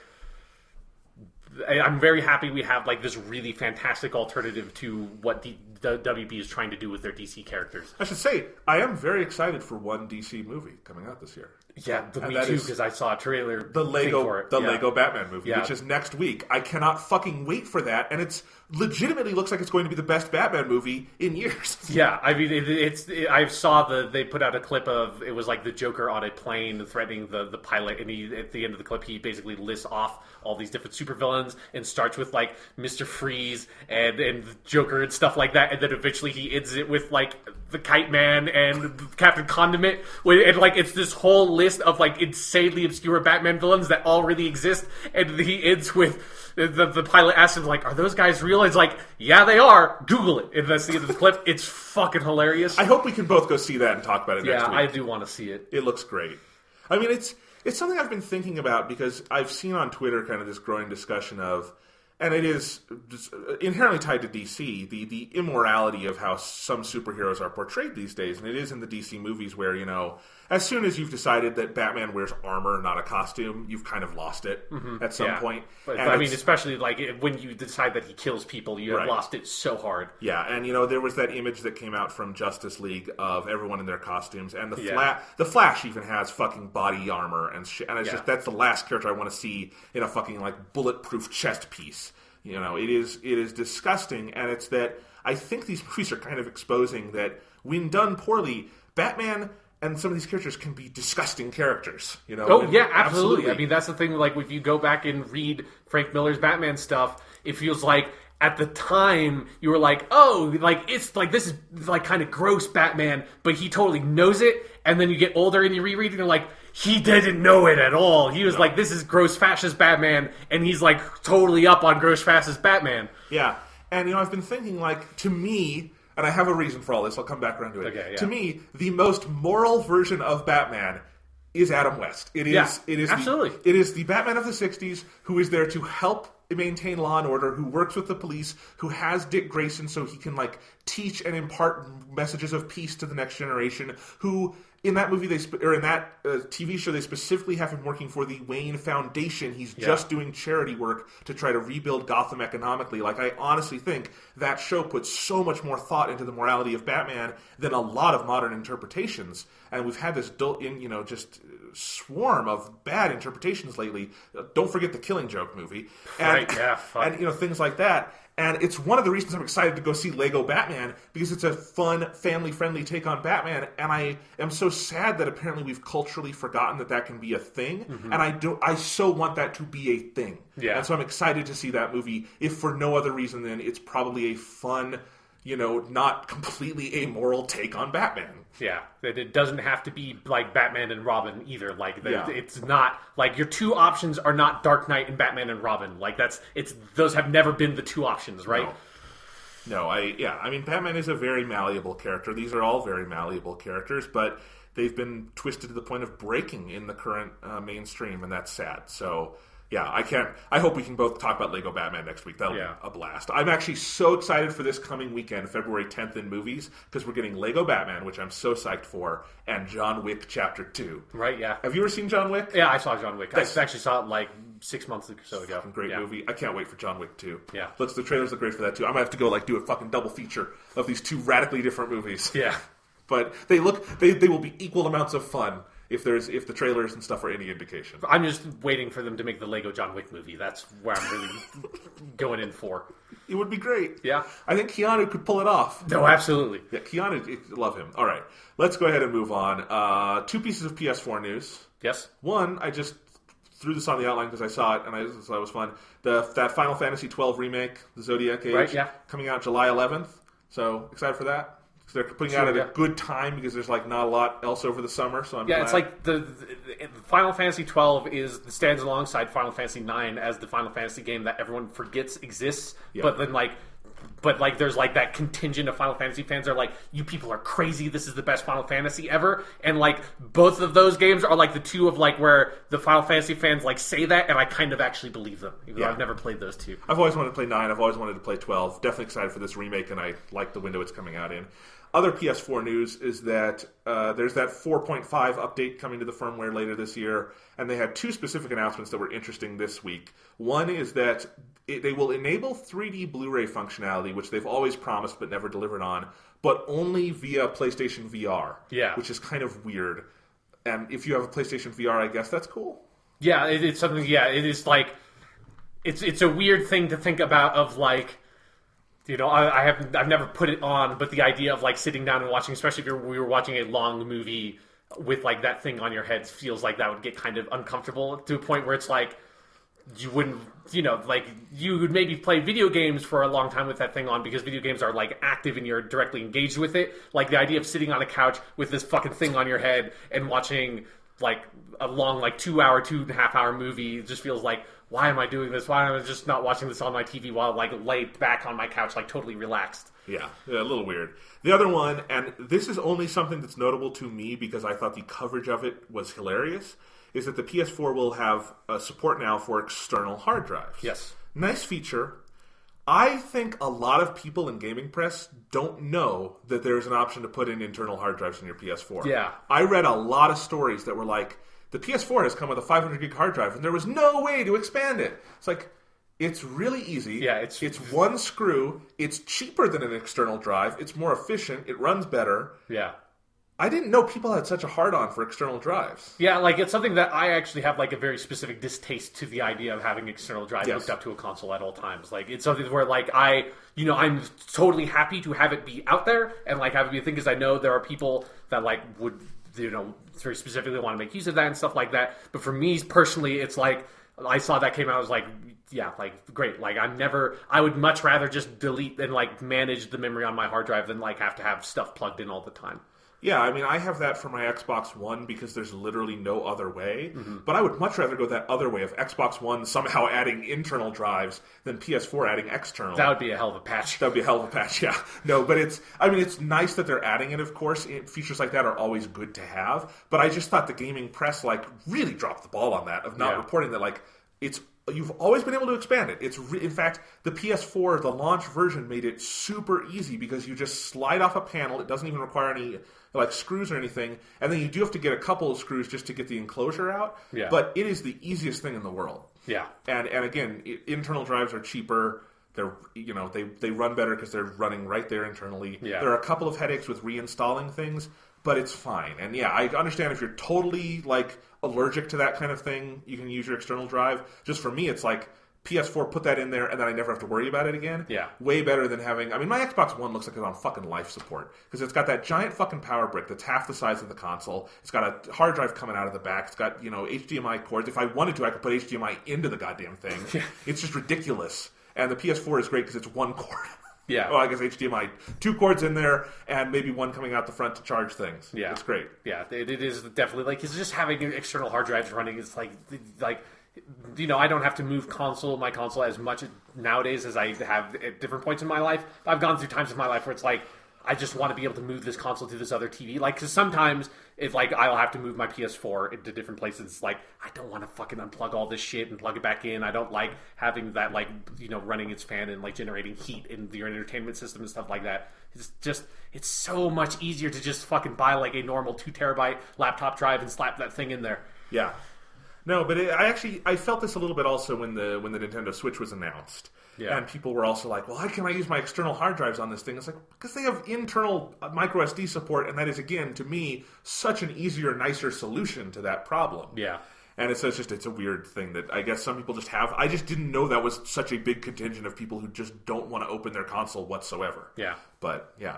I'm very happy we have like this really fantastic alternative to what the WB is trying to do with their DC characters. I should say, I am very excited for one DC movie coming out this year. Yeah, me too, because I saw a trailer. The Lego Batman movie, which is next week. I cannot fucking wait for that, and it's legitimately looks like it's going to be the best Batman movie in years. Yeah, I mean, I saw they put out a clip of, it was like the Joker on a plane threatening the pilot, and he, at the end of the clip, he basically lists off all these different supervillains and starts with like Mr. Freeze and Joker and stuff like that, and then eventually he ends it with like the Kite Man and Captain Condiment, and like it's this whole list of like insanely obscure Batman villains that all really exist, and he ends with the pilot asks him like, "Are those guys real?" It's like, "Yeah, they are. Google it." And that's the end of the clip. It's fucking hilarious. I hope we can both go see that and talk about it next week. Yeah, I do want to see it. It looks great. I mean, it's something I've been thinking about because I've seen on Twitter kind of this growing discussion of, and it is inherently tied to DC, the immorality of how some superheroes are portrayed these days. And it is in the DC movies where, you know, as soon as you've decided that Batman wears armor, not a costume, you've kind of lost it at some point. But, I mean, especially like when you decide that he kills people, you have lost it so hard. Yeah, and you know, there was that image that came out from Justice League of everyone in their costumes, and the Flash even has fucking body armor and shit. And it's just, that's the last character I want to see in a fucking like bulletproof chest piece. You know, it is disgusting, and it's that I think these movies are kind of exposing that when done poorly, Batman and some of these characters can be disgusting characters, you know? Oh, yeah, absolutely. I mean, that's the thing, like, if you go back and read Frank Miller's Batman stuff, it feels like, at the time, you were like, oh, like, it's, like, this is, like, kind of gross Batman, but he totally knows it, and then you get older and you reread it, and you're like, he didn't know it at all. He was like, this is gross fascist Batman, and he's, like, totally up on gross fascist Batman. Yeah, and, you know, I've been thinking, like, to me, and I have a reason for all this. I'll come back around to it. Okay, yeah. To me, the most moral version of Batman is Adam West. It is absolutely. It is the Batman of the 60s who is there to help maintain law and order, who works with the police, who has Dick Grayson so he can like teach and impart messages of peace to the next generation, who in that movie in that TV show they specifically have him working for the Wayne Foundation. He's just doing charity work to try to rebuild Gotham economically. Like, I honestly think that show puts so much more thought into the morality of Batman than a lot of modern interpretations. And we've had this just swarm of bad interpretations lately. Don't forget the Killing Joke movie, and you know, things like that. And it's one of the reasons I'm excited to go see Lego Batman, because it's a fun, family-friendly take on Batman. And I am so sad that apparently we've culturally forgotten that can be a thing. Mm-hmm. And I so want that to be a thing. Yeah. And so I'm excited to see that movie, if for no other reason than it's probably a fun, you know, not completely amoral take on Batman. Yeah, it doesn't have to be like Batman and Robin either. Like, it's not like your two options are not Dark Knight and Batman and Robin. Like, those have never been the two options, right? No, I mean, Batman is a very malleable character. These are all very malleable characters, but they've been twisted to the point of breaking in the current mainstream, and that's sad. So, Yeah, I can't. I hope we can both talk about Lego Batman next week. That'll be a blast. I'm actually so excited for this coming weekend, February 10th in movies, because we're getting Lego Batman, which I'm so psyched for, and John Wick Chapter 2. Right, yeah. Have you ever seen John Wick? Yeah, I saw John Wick. I actually saw it like 6 months or so ago. Great movie. I can't wait for John Wick 2. Yeah. The trailers look great for that, too. I might have to go do a fucking double feature of these two radically different movies. Yeah. But they will be equal amounts of fun. If the trailers and stuff are any indication. I'm just waiting for them to make the Lego John Wick movie. That's where I'm really going in for. It would be great. Yeah. I think Keanu could pull it off. No, absolutely. Yeah, Keanu, love him. All right, let's go ahead and move on. 2 pieces of PS4 news. Yes. One, I just threw this on the outline because I saw it and I thought it was fun. That Final Fantasy 12 remake, the Zodiac Age, right, yeah. coming out July 11th. So excited for that. They're putting out at a good time because there's not a lot else over the summer. So I'm glad. It's like the Final Fantasy 12 stands alongside Final Fantasy 9 as the Final Fantasy game that everyone forgets exists. Yeah. But then there's that contingent of Final Fantasy fans that are like, you people are crazy, this is the best Final Fantasy ever. And both of those games are the two of where the Final Fantasy fans say that, and I kind of actually believe them, even though I've never played those two. I've always wanted to play 9, I've always wanted to play 12. Definitely excited for this remake, and I like the window it's coming out in. Other PS4 news is that there's that 4.5 update coming to the firmware later this year, and they had 2 specific announcements that were interesting this week. One is that they will enable 3D Blu-ray functionality, which they've always promised but never delivered on, but only via PlayStation VR, which is kind of weird. And if you have a PlayStation VR, I guess that's cool. Yeah, it's something. Yeah, it is it's a weird thing to think about of I've never put it on, but the idea of sitting down and watching, especially if we were watching a long movie with that thing on your head, feels like that would get kind of uncomfortable to a point where it's you wouldn't, you would maybe play video games for a long time with that thing on because video games are active and you're directly engaged with it. The idea of sitting on a couch with this fucking thing on your head and watching a long 2.5 hour movie just feels why am I doing this? Why am I just not watching this on my TV while laid back on my couch totally relaxed? Yeah, a little weird. The other one, and this is only something that's notable to me because I thought the coverage of it was hilarious, is that the PS4 will have support now for external hard drives. Yes. Nice feature. I think a lot of people in gaming press don't know that there's an option to put in internal hard drives in your PS4. Yeah. I read a lot of stories that were the PS4 has come with a 500 gig hard drive and there was no way to expand it. It's it's really easy. Yeah, it's one screw. It's cheaper than an external drive. It's more efficient. It runs better. Yeah. I didn't know people had such a hard-on for external drives. Yeah, it's something that I actually have a very specific distaste to the idea of having external drive hooked up to a console at all times. It's something where I'm totally happy to have it be out there and have it be a thing because I know there are people that would very specifically want to make use of that and stuff like that. But for me personally, it's I saw that came out, I was yeah, great. I would much rather just delete and manage the memory on my hard drive than have to have stuff plugged in all the time. Yeah, I mean, I have that for my Xbox One because there's literally no other way. Mm-hmm. But I would much rather go that other way of Xbox One somehow adding internal drives than PS4 adding external. That would be a hell of a patch. That would be a hell of a patch, yeah. No, but it's nice that they're adding it, of course. Features like that are always good to have. But I just thought the gaming press, really dropped the ball on that, of not reporting that, you've always been able to expand it. In fact, the PS4, the launch version, made it super easy because you just slide off a panel. It doesn't even require any screws or anything, and then you do have to get a couple of screws just to get the enclosure out. Yeah. But it is the easiest thing in the world. Yeah. And again, internal drives are cheaper. They're they run better because they're running right there internally. Yeah. There are a couple of headaches with reinstalling things, but it's fine. And yeah, I understand if you're totally allergic to that kind of thing, you can use your external drive. Just for me, it's PS4, put that in there, and then I never have to worry about it again. Yeah. Way better than having... I mean, my Xbox One looks like it's on fucking life support. Because it's got that giant fucking power brick that's half the size of the console. It's got a hard drive coming out of the back. It's got, HDMI cords. If I wanted to, I could put HDMI into the goddamn thing. Yeah. It's just ridiculous. And the PS4 is great because it's one cord. Yeah. Well, I guess HDMI. 2 cords in there, and maybe one coming out the front to charge things. Yeah. It's great. Yeah, it is definitely... it's just having external hard drives running is I don't have to move my console as much nowadays as I have at different points in my life. I've gone through times in my life where it's I just want to be able to move this console to this other TV. Because sometimes It's like I'll have to move my PS4 into different places. It's like I don't want to fucking unplug all this shit and plug it back in. I don't like having that running its fan and generating heat in your entertainment system and stuff like that. It's so much easier to just fucking buy a normal 2 terabyte laptop drive and slap that thing in there. Yeah. No, but I felt this a little bit also when the Nintendo Switch was announced. Yeah. And people were also like, well, how can I use my external hard drives on this thing? It's like, because they have internal micro SD support, and that is, again, to me, such an easier, nicer solution to that problem. Yeah. And it's a weird thing that I guess some people just have. I just didn't know that was such a big contingent of people who just don't want to open their console whatsoever. Yeah. But, yeah.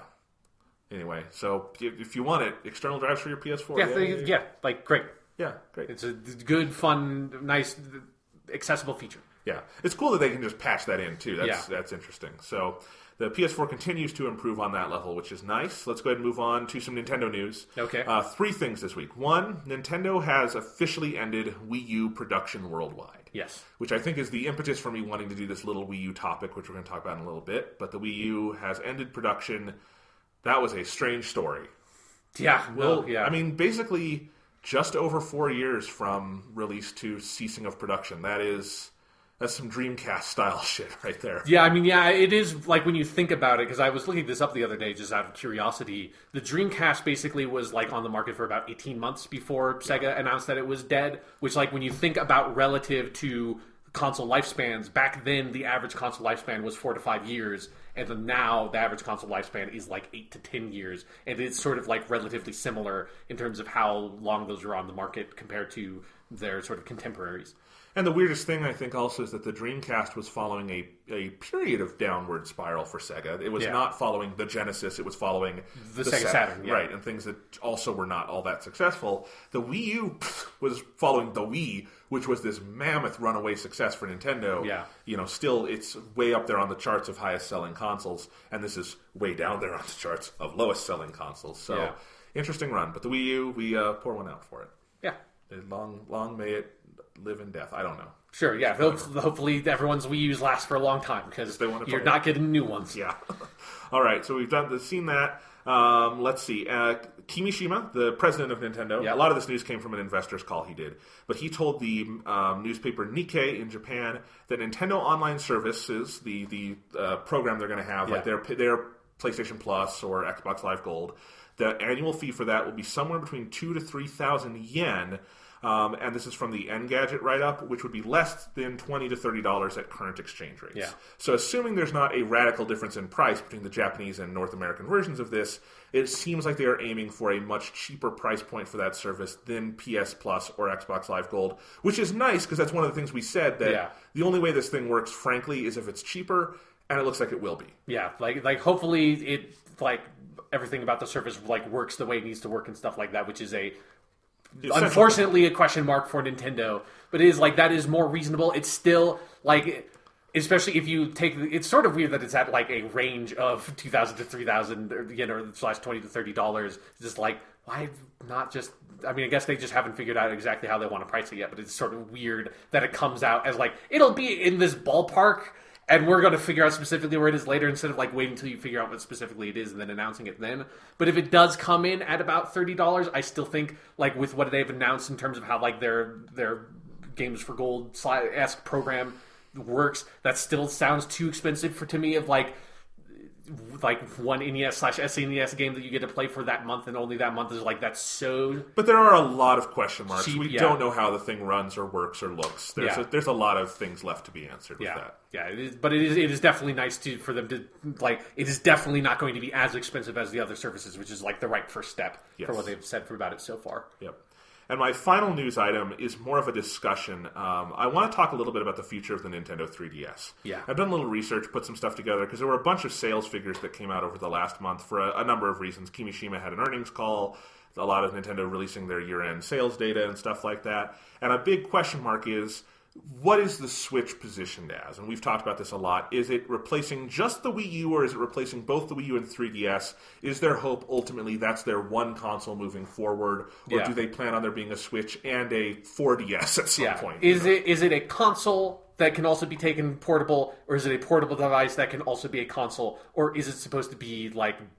Anyway, so if you want it, external drives for your PS4. Great. Yeah, great. It's a good, fun, nice, accessible feature. Yeah, it's cool that they can just patch that in too. That's interesting. So the PS4 continues to improve on that level, which is nice. Let's go ahead and move on to some Nintendo news. Okay. 3 things this week. 1, Nintendo has officially ended Wii U production worldwide. Yes. Which I think is the impetus for me wanting to do this little Wii U topic, which we're going to talk about in a little bit. But the Wii U has ended production. That was a strange story. Yeah. I mean, basically just over 4 years from release to ceasing of production. That's some Dreamcast style shit right there. Yeah, I mean, it is when you think about it, because I was looking this up the other day just out of curiosity. The Dreamcast basically was on the market for about 18 months before Sega announced that it was dead, which when you think about relative to console lifespans, back then the average console lifespan was 4 to 5 years, and then now the average console lifespan is 8 to 10 years, and it's sort of relatively similar in terms of how long those are on the market compared to their sort of contemporaries. And the weirdest thing, I think, also is that the Dreamcast was following a period of downward spiral for Sega. It was not following the Genesis. It was following the Sega Saturn. Yeah. Right, and things that also were not all that successful. The Wii U was following the Wii, which was this mammoth runaway success for Nintendo. Yeah. Still, it's way up there on the charts of highest selling consoles, and this is way down there on the charts of lowest selling consoles. So, interesting run. But the Wii U, we pour one out for it. Yeah. Long may it live in death. I don't know. Sure, yeah. Hopefully everyone's Wii U's last for a long time, because you're not getting new ones. Yeah. All right, so we've seen that. Let's see. Kimishima, the president of Nintendo, a lot of this news came from an investor's call he did, but he told the newspaper Nikkei in Japan that Nintendo Online Services, the program they're going to have, their PlayStation Plus or Xbox Live Gold, the annual fee for that will be somewhere between 2,000 to 3,000 yen. And this is from the Engadget write-up, which would be less than $20 to $30 at current exchange rates. Yeah. So assuming there's not a radical difference in price between the Japanese and North American versions of this, it seems like they are aiming for a much cheaper price point for that service than PS Plus or Xbox Live Gold, which is nice because that's one of the things we said, that the only way this thing works, frankly, is if it's cheaper, and it looks like it will be. Yeah, hopefully it, everything about the service works the way it needs to work and stuff like that, which is unfortunately a question mark for Nintendo, but it is that is more reasonable. It's still especially if you take it's sort of weird that it's at a range of 2,000 to 3,000 or /$20 to $30. Just why not just, I mean, I guess they just haven't figured out exactly how they want to price it yet, but it's sort of weird that it comes out as it'll be in this ballpark, and we're going to figure out specifically where it is later, instead of waiting until you figure out what specifically it is and then announcing it then. But if it does come in at about $30, I still think with what they've announced in terms of how their Games for Gold-esque program works, that still sounds too expensive to me. Of one NES/SNES game that you get to play for that month, and only that month is that's so. But there are a lot of question marks. Cheap, we don't know how the thing runs or works or looks. There's a lot of things left to be answered with that. Yeah, it is, but it is definitely nice for them to it is definitely not going to be as expensive as the other services, which is the right first step for what they've said about it so far. Yep. And my final news item is more of a discussion. I want to talk a little bit about the future of the Nintendo 3DS. Yeah. I've done a little research, put some stuff together, because there were a bunch of sales figures that came out over the last month for a number of reasons. Kimishima had an earnings call, a lot of Nintendo releasing their year-end sales data and stuff like that. And a big question mark is, what is the Switch positioned as? And we've talked about this a lot. Is it replacing just the Wii U, or is it replacing both the Wii U and 3DS? Is there hope ultimately that's their one console moving forward? Or do they plan on there being a Switch and a 4DS at some point? Is it a console that can also be taken portable, or is it a portable device that can also be a console, or is it supposed to be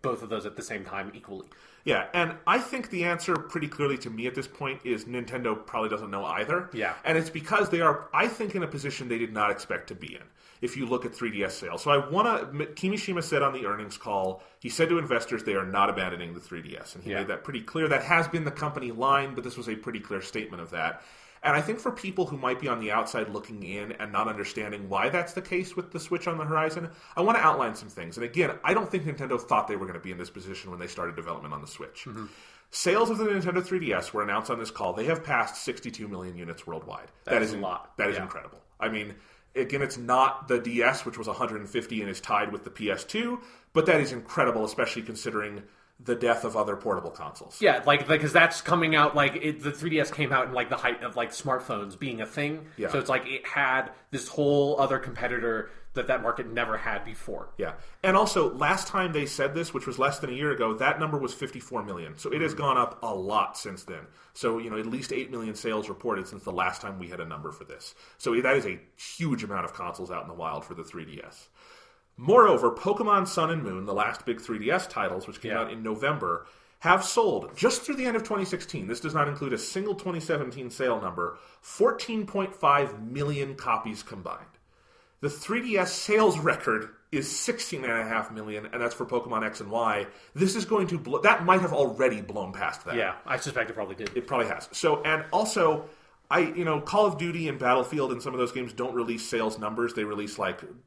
both of those at the same time equally? Yeah, and I think the answer pretty clearly to me at this point is Nintendo probably doesn't know either. Yeah. And it's because they are, I think, in a position they did not expect to be in, if you look at 3DS sales. So I want to, Kimishima said on the earnings call, he said to investors they are not abandoning the 3DS. And he made that pretty clear. That has been the company line, but this was a pretty clear statement of that. And I think for people who might be on the outside looking in and not understanding why that's the case with the Switch on the horizon, I want to outline some things. And again, I don't think Nintendo thought they were going to be in this position when they started development on the Switch. Mm-hmm. Sales of the Nintendo 3DS were announced on this call. They have passed 62 million units worldwide. That is a lot. That is incredible. I mean, again, it's not the DS, which was 150 and is tied with the PS2, but that is incredible, especially considering the death of other portable consoles. Yeah, because that's coming out, the 3DS came out in, the height of, smartphones being a thing. Yeah. So it's it had this whole other competitor that market never had before. Yeah. And also, last time they said this, which was less than a year ago, that number was 54 million. So it has gone up a lot since then. So, at least 8 million sales reported since the last time we had a number for this. So that is a huge amount of consoles out in the wild for the 3DS. Moreover, Pokemon Sun and Moon, the last big 3DS titles, which came out in November, have sold, just through the end of 2016, this does not include a single 2017 sale number, 14.5 million copies combined. The 3DS sales record is 16.5 million, and that's for Pokemon X and Y. This is going to that might have already blown past that. Yeah, I suspect it probably did. It probably has. So, and also, Call of Duty and Battlefield and some of those games don't release sales numbers. They release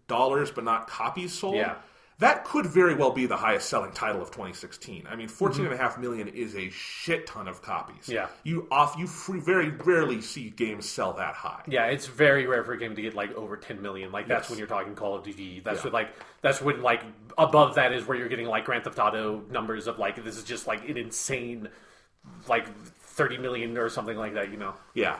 dollars, but not copies sold. Yeah. That could very well be the highest selling title of 2016. I mean, 14.5 million is a shit ton of copies. Yeah. You very rarely see games sell that high. Yeah, it's very rare for a game to get over 10 million. That's when you're talking Call of Duty. That's when above that is where you're getting Grand Theft Auto numbers of this is just an insane 30 million or something like that, Yeah.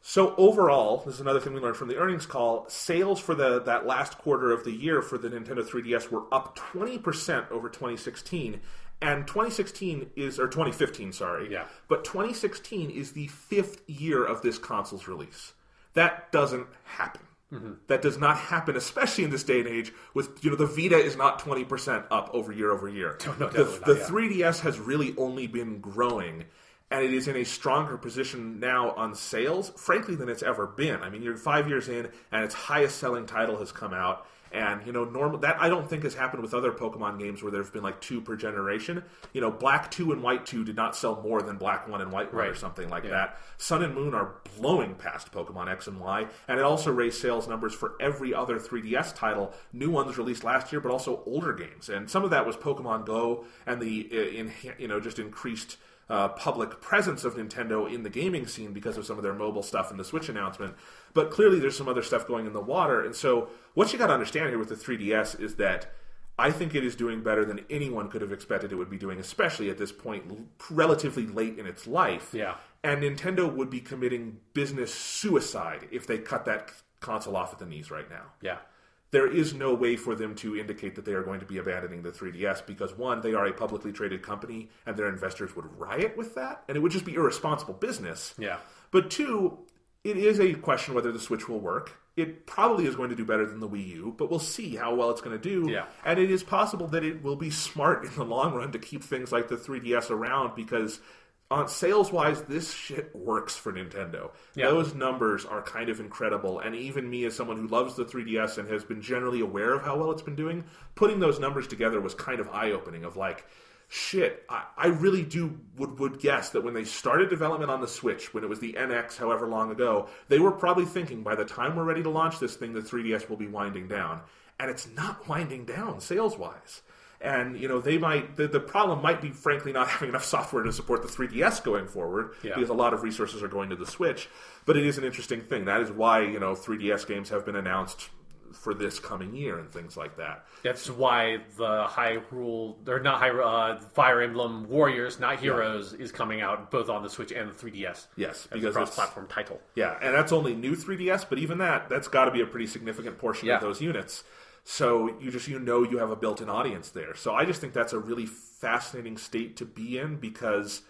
So overall, this is another thing we learned from the earnings call, sales for that last quarter of the year for the Nintendo 3DS were up 20% over 2016, and 2015, sorry. Yeah. But 2016 is the 5th year of this console's release. That doesn't happen. Mm-hmm. That does not happen, especially in this day and age with, the Vita is not 20% up year over year. No, the 3DS has really only been growing, and it is in a stronger position now on sales, frankly, than it's ever been. I mean, you're 5 years in, and its highest-selling title has come out. And, that I don't think has happened with other Pokemon games where there have been 2 per generation. Black 2 and White 2 did not sell more than Black 1 and White 1 or something like that. Sun and Moon are blowing past Pokemon X and Y. And it also raised sales numbers for every other 3DS title, new ones released last year, but also older games. And some of that was Pokemon Go and the, just increased public presence of Nintendo in the gaming scene because of some of their mobile stuff and the Switch announcement. But clearly there's some other stuff going in the water. And so what you got to understand here with the 3DS is that I think it is doing better than anyone could have expected it would be doing, especially at this point, relatively late in its life. Yeah. And Nintendo would be committing business suicide if they cut that console off at the knees right now. Yeah. There is no way for them to indicate that they are going to be abandoning the 3DS because, one, they are a publicly traded company and their investors would riot with that, and it would just be irresponsible business. Yeah. But two, it is a question whether the Switch will work. It probably is going to do better than the Wii U, but we'll see how well it's going to do. Yeah. And it is possible that it will be smart in the long run to keep things like the 3DS around because on sales-wise, this shit works for Nintendo. Yeah. Those numbers are kind of incredible, and even me as someone who loves the 3DS and has been generally aware of how well it's been doing, putting those numbers together was kind of eye-opening of shit, I really would guess that when they started development on the Switch, when it was the NX however long ago, they were probably thinking by the time we're ready to launch this thing, the 3DS will be winding down. And it's not winding down sales-wise. And, they might, the problem might be, frankly, not having enough software to support the 3DS going forward, because a lot of resources are going to the Switch. But it is an interesting thing. That is why, 3DS games have been announced for this coming year and things like that. That's why the Fire Emblem Warriors, not Heroes, is coming out both on the Switch and the 3DS. Yes, because it's a cross-platform title. Yeah, and that's only new 3DS, but even that's got to be a pretty significant portion of those units. So you have a built-in audience there. So I just think that's a really fascinating state to be in because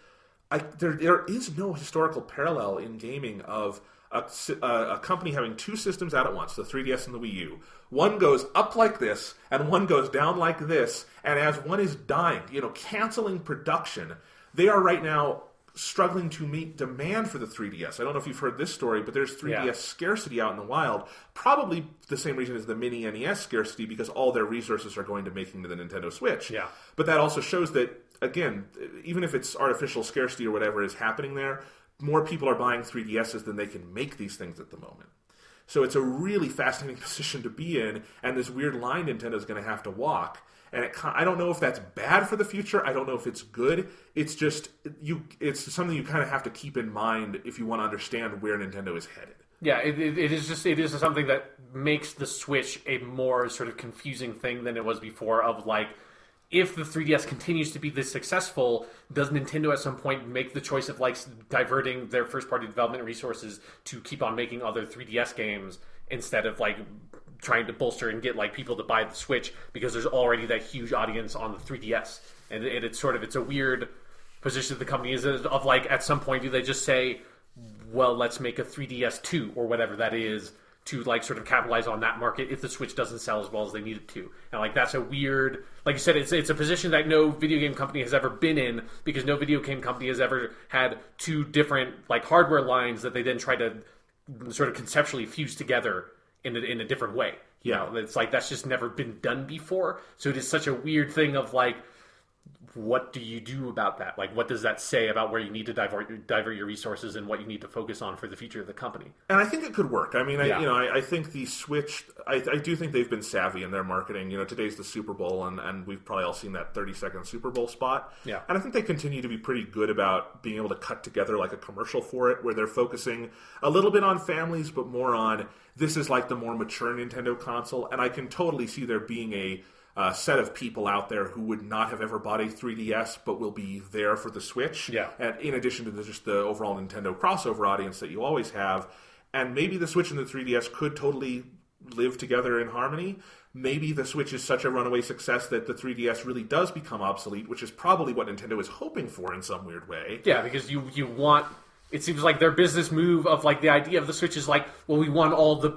there is no historical parallel in gaming of a company having two systems out at once, the 3DS and the Wii U. One goes up like this, and one goes down like this, and as one is dying, canceling production, they are right now struggling to meet demand for the 3DS. I don't know if you've heard this story, but there's 3DS scarcity out in the wild. Probably the same reason as the mini NES scarcity, because all their resources are going to making to the Nintendo Switch. Yeah. But that also shows that, again, even if it's artificial scarcity or whatever is happening there, more people are buying 3DSs than they can make these things at the moment. So it's a really fascinating position to be in, and this weird line Nintendo's going to have to walk. And I don't know if that's bad for the future. I don't know if it's good. It's just it's something you kind of have to keep in mind if you want to understand where Nintendo is headed. Yeah, it is something that makes the Switch a more sort of confusing thing than it was before. Of like, if the 3DS continues to be this successful, does Nintendo at some point make the choice of like diverting their first party development resources to keep on making other 3DS games instead of like trying to bolster and get like people to buy the Switch because there's already that huge audience on the 3DS, and it's a weird position the company is of like, at some point do they just say, well, let's make a 3DS 2 or whatever that is to like sort of capitalize on that market if the Switch doesn't sell as well as they need it to. And like, that's a weird, like you said, it's a position that no video game company has ever been in, because no video game company has ever had two different like hardware lines that they then try to sort of conceptually fuse together in a different way. It's like, that's just never been done before. So it is such a weird thing of like, what do you do about that? Like, what does that say about where you need to divert your resources and what you need to focus on for the future of the company? And I think it could work. I mean, I think the Switch, I do think they've been savvy in their marketing. Today's the Super Bowl, and we've probably all seen that 30-second Super Bowl spot. Yeah. And I think they continue to be pretty good about being able to cut together like a commercial for it, where they're focusing a little bit on families, but more on, this is like the more mature Nintendo console. And I can totally see there being a set of people out there who would not have ever bought a 3DS but will be there for the Switch. Yeah. And in addition to just the overall Nintendo crossover audience that you always have. And maybe the Switch and the 3DS could totally live together in harmony. Maybe the Switch is such a runaway success that the 3DS really does become obsolete, which is probably what Nintendo is hoping for in some weird way. Yeah, because you want... It seems like their business move of like the idea of the Switch is like, well, we want all the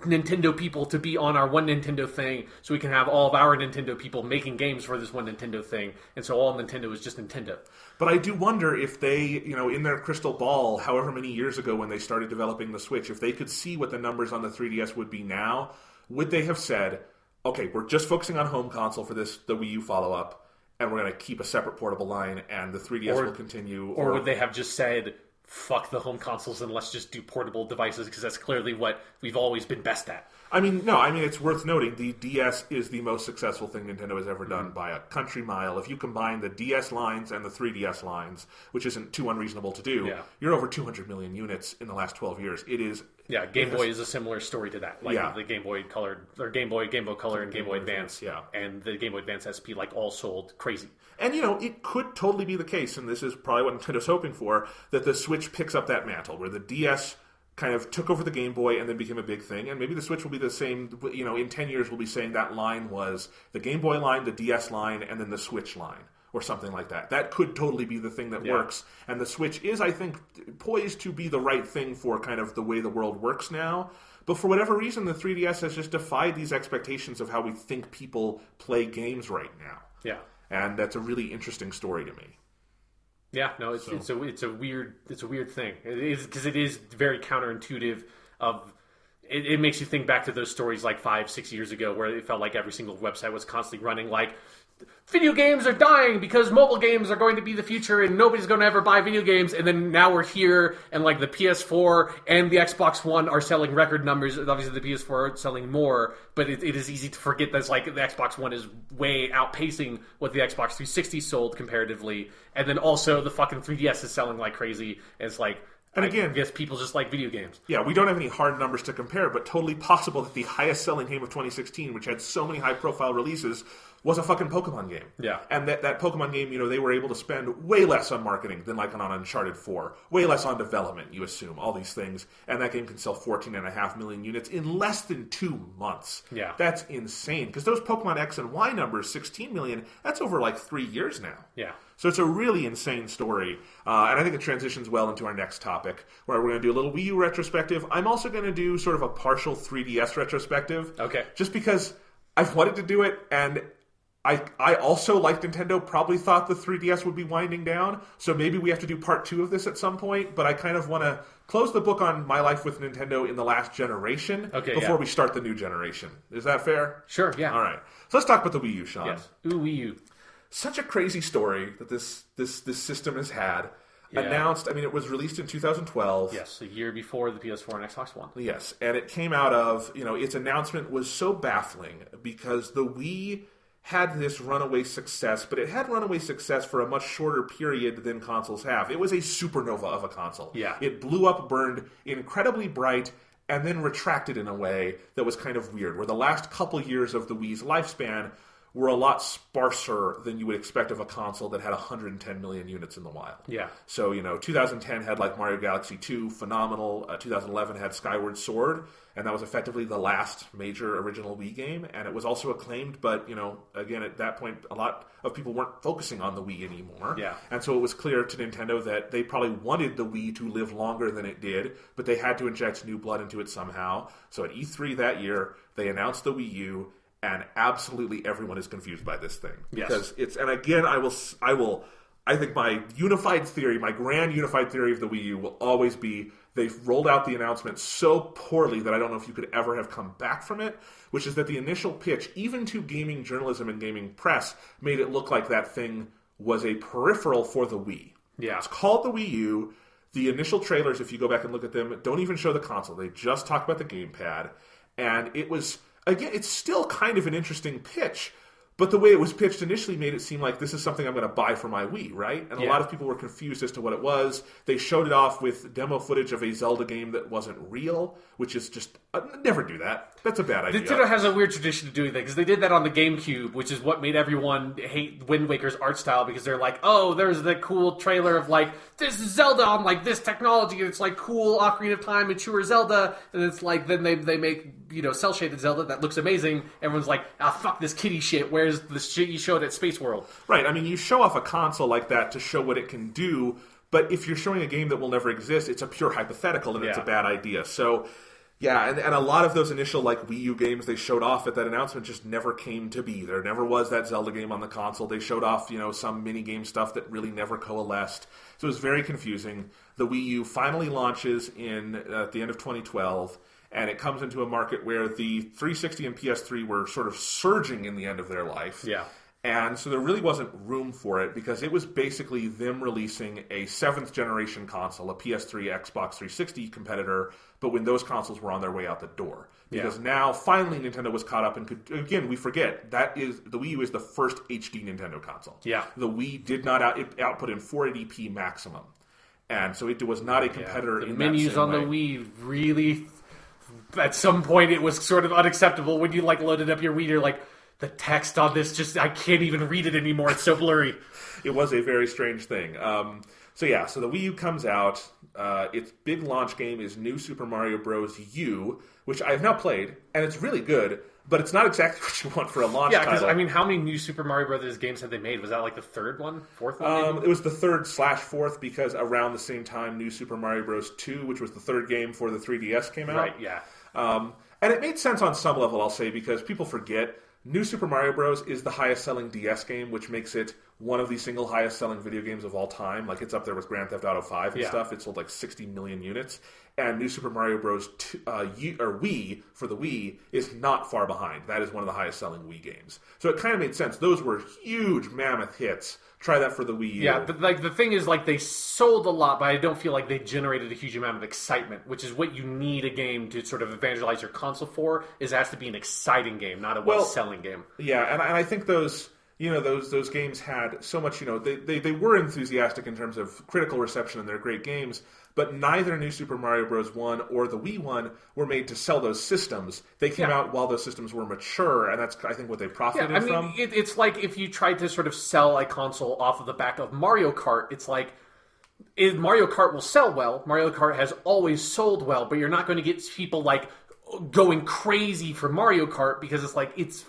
Nintendo people to be on our one Nintendo thing, so we can have all of our Nintendo people making games for this one Nintendo thing, and so all Nintendo is just Nintendo. But I do wonder if they, in their crystal ball, however many years ago when they started developing the Switch, if they could see what the numbers on the 3DS would be now, would they have said, okay, we're just focusing on home console for the Wii U follow-up, and we're going to keep a separate portable line, and the 3DS will continue? Or would they have just said, fuck the home consoles and let's just do portable devices, because that's clearly what we've always been best at? It's worth noting the DS is the most successful thing Nintendo has ever done by a country mile. If you combine the DS lines and the 3DS lines, which isn't too unreasonable to do, you're over 200 million units in the last 12 years. It is... Yeah, Game Boy is a similar story to that. Like the Game Boy Color, or Game Boy Color, and Game Boy Advance. Yeah. And the Game Boy Advance SP, like, all sold crazy. And, it could totally be the case, and this is probably what Nintendo's hoping for, that the Switch picks up that mantle, where the DS kind of took over the Game Boy and then became a big thing, and maybe the Switch will be the same, in 10 years we'll be saying that line was the Game Boy line, the DS line, and then the Switch line, or something like that. That could totally be the thing that works, and the Switch is, I think, poised to be the right thing for kind of the way the world works now. But for whatever reason, the 3DS has just defied these expectations of how we think people play games right now. Yeah. And that's a really interesting story to me. Yeah, no, it's a weird thing. It is, because it is very counterintuitive. It makes you think back to those stories like 5-6 years ago, where it felt like every single website was constantly running like, video games are dying because mobile games are going to be the future and nobody's going to ever buy video games. And then now we're here, and like the PS4 and the Xbox One are selling record numbers. Obviously the PS4 is selling more, but it is easy to forget that like the Xbox One is way outpacing what the Xbox 360 sold comparatively. And then also the fucking 3DS is selling like crazy. And it's like, and again, I guess people just like video games. Yeah, we don't have any hard numbers to compare, but totally possible that the highest selling game of 2016, which had so many high profile releases, was a fucking Pokemon game. Yeah. And that Pokemon game, they were able to spend way less on marketing than like on Uncharted 4. Way less on development, you assume, all these things. And that game can sell 14.5 million units in less than 2 months. Yeah. That's insane. Because those Pokemon X and Y numbers, 16 million, that's over like 3 years now. Yeah. So it's a really insane story, and I think it transitions well into our next topic, where we're going to do a little Wii U retrospective. I'm also going to do sort of a partial 3DS retrospective. Okay. Just because I've wanted to do it, and I also, like Nintendo, probably thought the 3DS would be winding down, so maybe we have to do part 2 of this at some point, but I kind of want to close the book on my life with Nintendo in the last generation before we start the new generation. Is that fair? Sure, yeah. All right. So let's talk about the Wii U, Sean. Yes. Ooh, Wii U. Such a crazy story that this system has had. Yeah. Announced, I mean, it was released in 2012. Yes, a year before the PS4 and Xbox One. Yes, and it came out of, its announcement was so baffling because the Wii had this runaway success, but it had runaway success for a much shorter period than consoles have. It was a supernova of a console. Yeah. It blew up, burned incredibly bright, and then retracted in a way that was kind of weird, where the last couple years of the Wii's lifespan were a lot sparser than you would expect of a console that had 110 million units in the wild. Yeah. So, 2010 had like Mario Galaxy 2, phenomenal. 2011 had Skyward Sword, and that was effectively the last major original Wii game, and it was also acclaimed, but, again, at that point, a lot of people weren't focusing on the Wii anymore. Yeah. And so it was clear to Nintendo that they probably wanted the Wii to live longer than it did, but they had to inject new blood into it somehow. So at E3 that year, they announced the Wii U, and absolutely everyone is confused by this thing. Yes. Because it's, and again, I think my unified theory, my grand unified theory of the Wii U will always be they've rolled out the announcement so poorly that I don't know if you could ever have come back from it, which is that the initial pitch, even to gaming journalism and gaming press, made it look like that thing was a peripheral for the Wii. Yeah. It's called the Wii U. The initial trailers, if you go back and look at them, don't even show the console. They just talk about the gamepad. And it was... Again, it's still kind of an interesting pitch, but the way it was pitched initially made it seem like this is something I'm going to buy for my Wii, right? And a lot of people were confused as to what it was. They showed it off with demo footage of a Zelda game that wasn't real, which is just... never do that. That's a bad idea. Nintendo has a weird tradition of doing that, because they did that on the GameCube, which is what made everyone hate Wind Waker's art style, because they're like, oh, there's the cool trailer of, like, this is Zelda on, like, this technology, and it's, like, cool Ocarina of Time, mature Zelda, and it's like, then they make, cel-shaded Zelda that looks amazing. Everyone's like, fuck this kiddie shit, where's the shit you showed at Space World? Right, I mean, you show off a console like that to show what it can do, but if you're showing a game that will never exist, it's a pure hypothetical, and it's a bad idea. So... yeah, and a lot of those initial Wii U games they showed off at that announcement just never came to be. There never was that Zelda game on the console. They showed off, some mini-game stuff that really never coalesced. So it was very confusing. The Wii U finally launches at the end of 2012, and it comes into a market where the 360 and PS3 were sort of surging in the end of their life. Yeah. And so there really wasn't room for it because it was basically them releasing a 7th generation console, a PS3, Xbox 360 competitor, but when those consoles were on their way out the door. Because now, finally, Nintendo was caught up and could, again, we forget, the Wii U is the first HD Nintendo console. Yeah. The Wii did not output in 480p maximum. And so it was not a competitor in that same way. The menus on the Wii really, at some point, it was sort of unacceptable. When you, loaded up your Wii, you're like... the text on this, I can't even read it anymore. It's so blurry. It was a very strange thing. So the Wii U comes out. Its big launch game is New Super Mario Bros. U, which I have now played, and it's really good, but it's not exactly what you want for a launch title. Yeah, because, how many New Super Mario Bros. Games have they made? Was that, the third one? Fourth one? It was the third/fourth, because around the same time, New Super Mario Bros. 2, which was the third game for the 3DS, came out. Right, yeah. And it made sense on some level, I'll say, because people forget... New Super Mario Bros. Is the highest-selling DS game, which makes it one of the single highest-selling video games of all time. It's up there with Grand Theft Auto 5 and stuff. It sold 60 million units. And New Super Mario Bros. Wii, for the Wii, is not far behind. That is one of the highest-selling Wii games. So it kind of made sense. Those were huge, mammoth hits. Try that for the Wii U. Yeah, but the thing is, they sold a lot, but I don't feel like they generated a huge amount of excitement, which is what you need a game to sort of evangelize your console for. It has to be an exciting game, not a well-selling game. Yeah, and I think those games had so much. They were enthusiastic in terms of critical reception, and they're great games. But neither New Super Mario Bros. 1 or the Wii 1 were made to sell those systems. They came out while those systems were mature, and that's, I think, what they profited from. It's like if you tried to sort of sell a console off of the back of Mario Kart, it's like... Mario Kart will sell well. Mario Kart has always sold well, but you're not going to get people, going crazy for Mario Kart because it's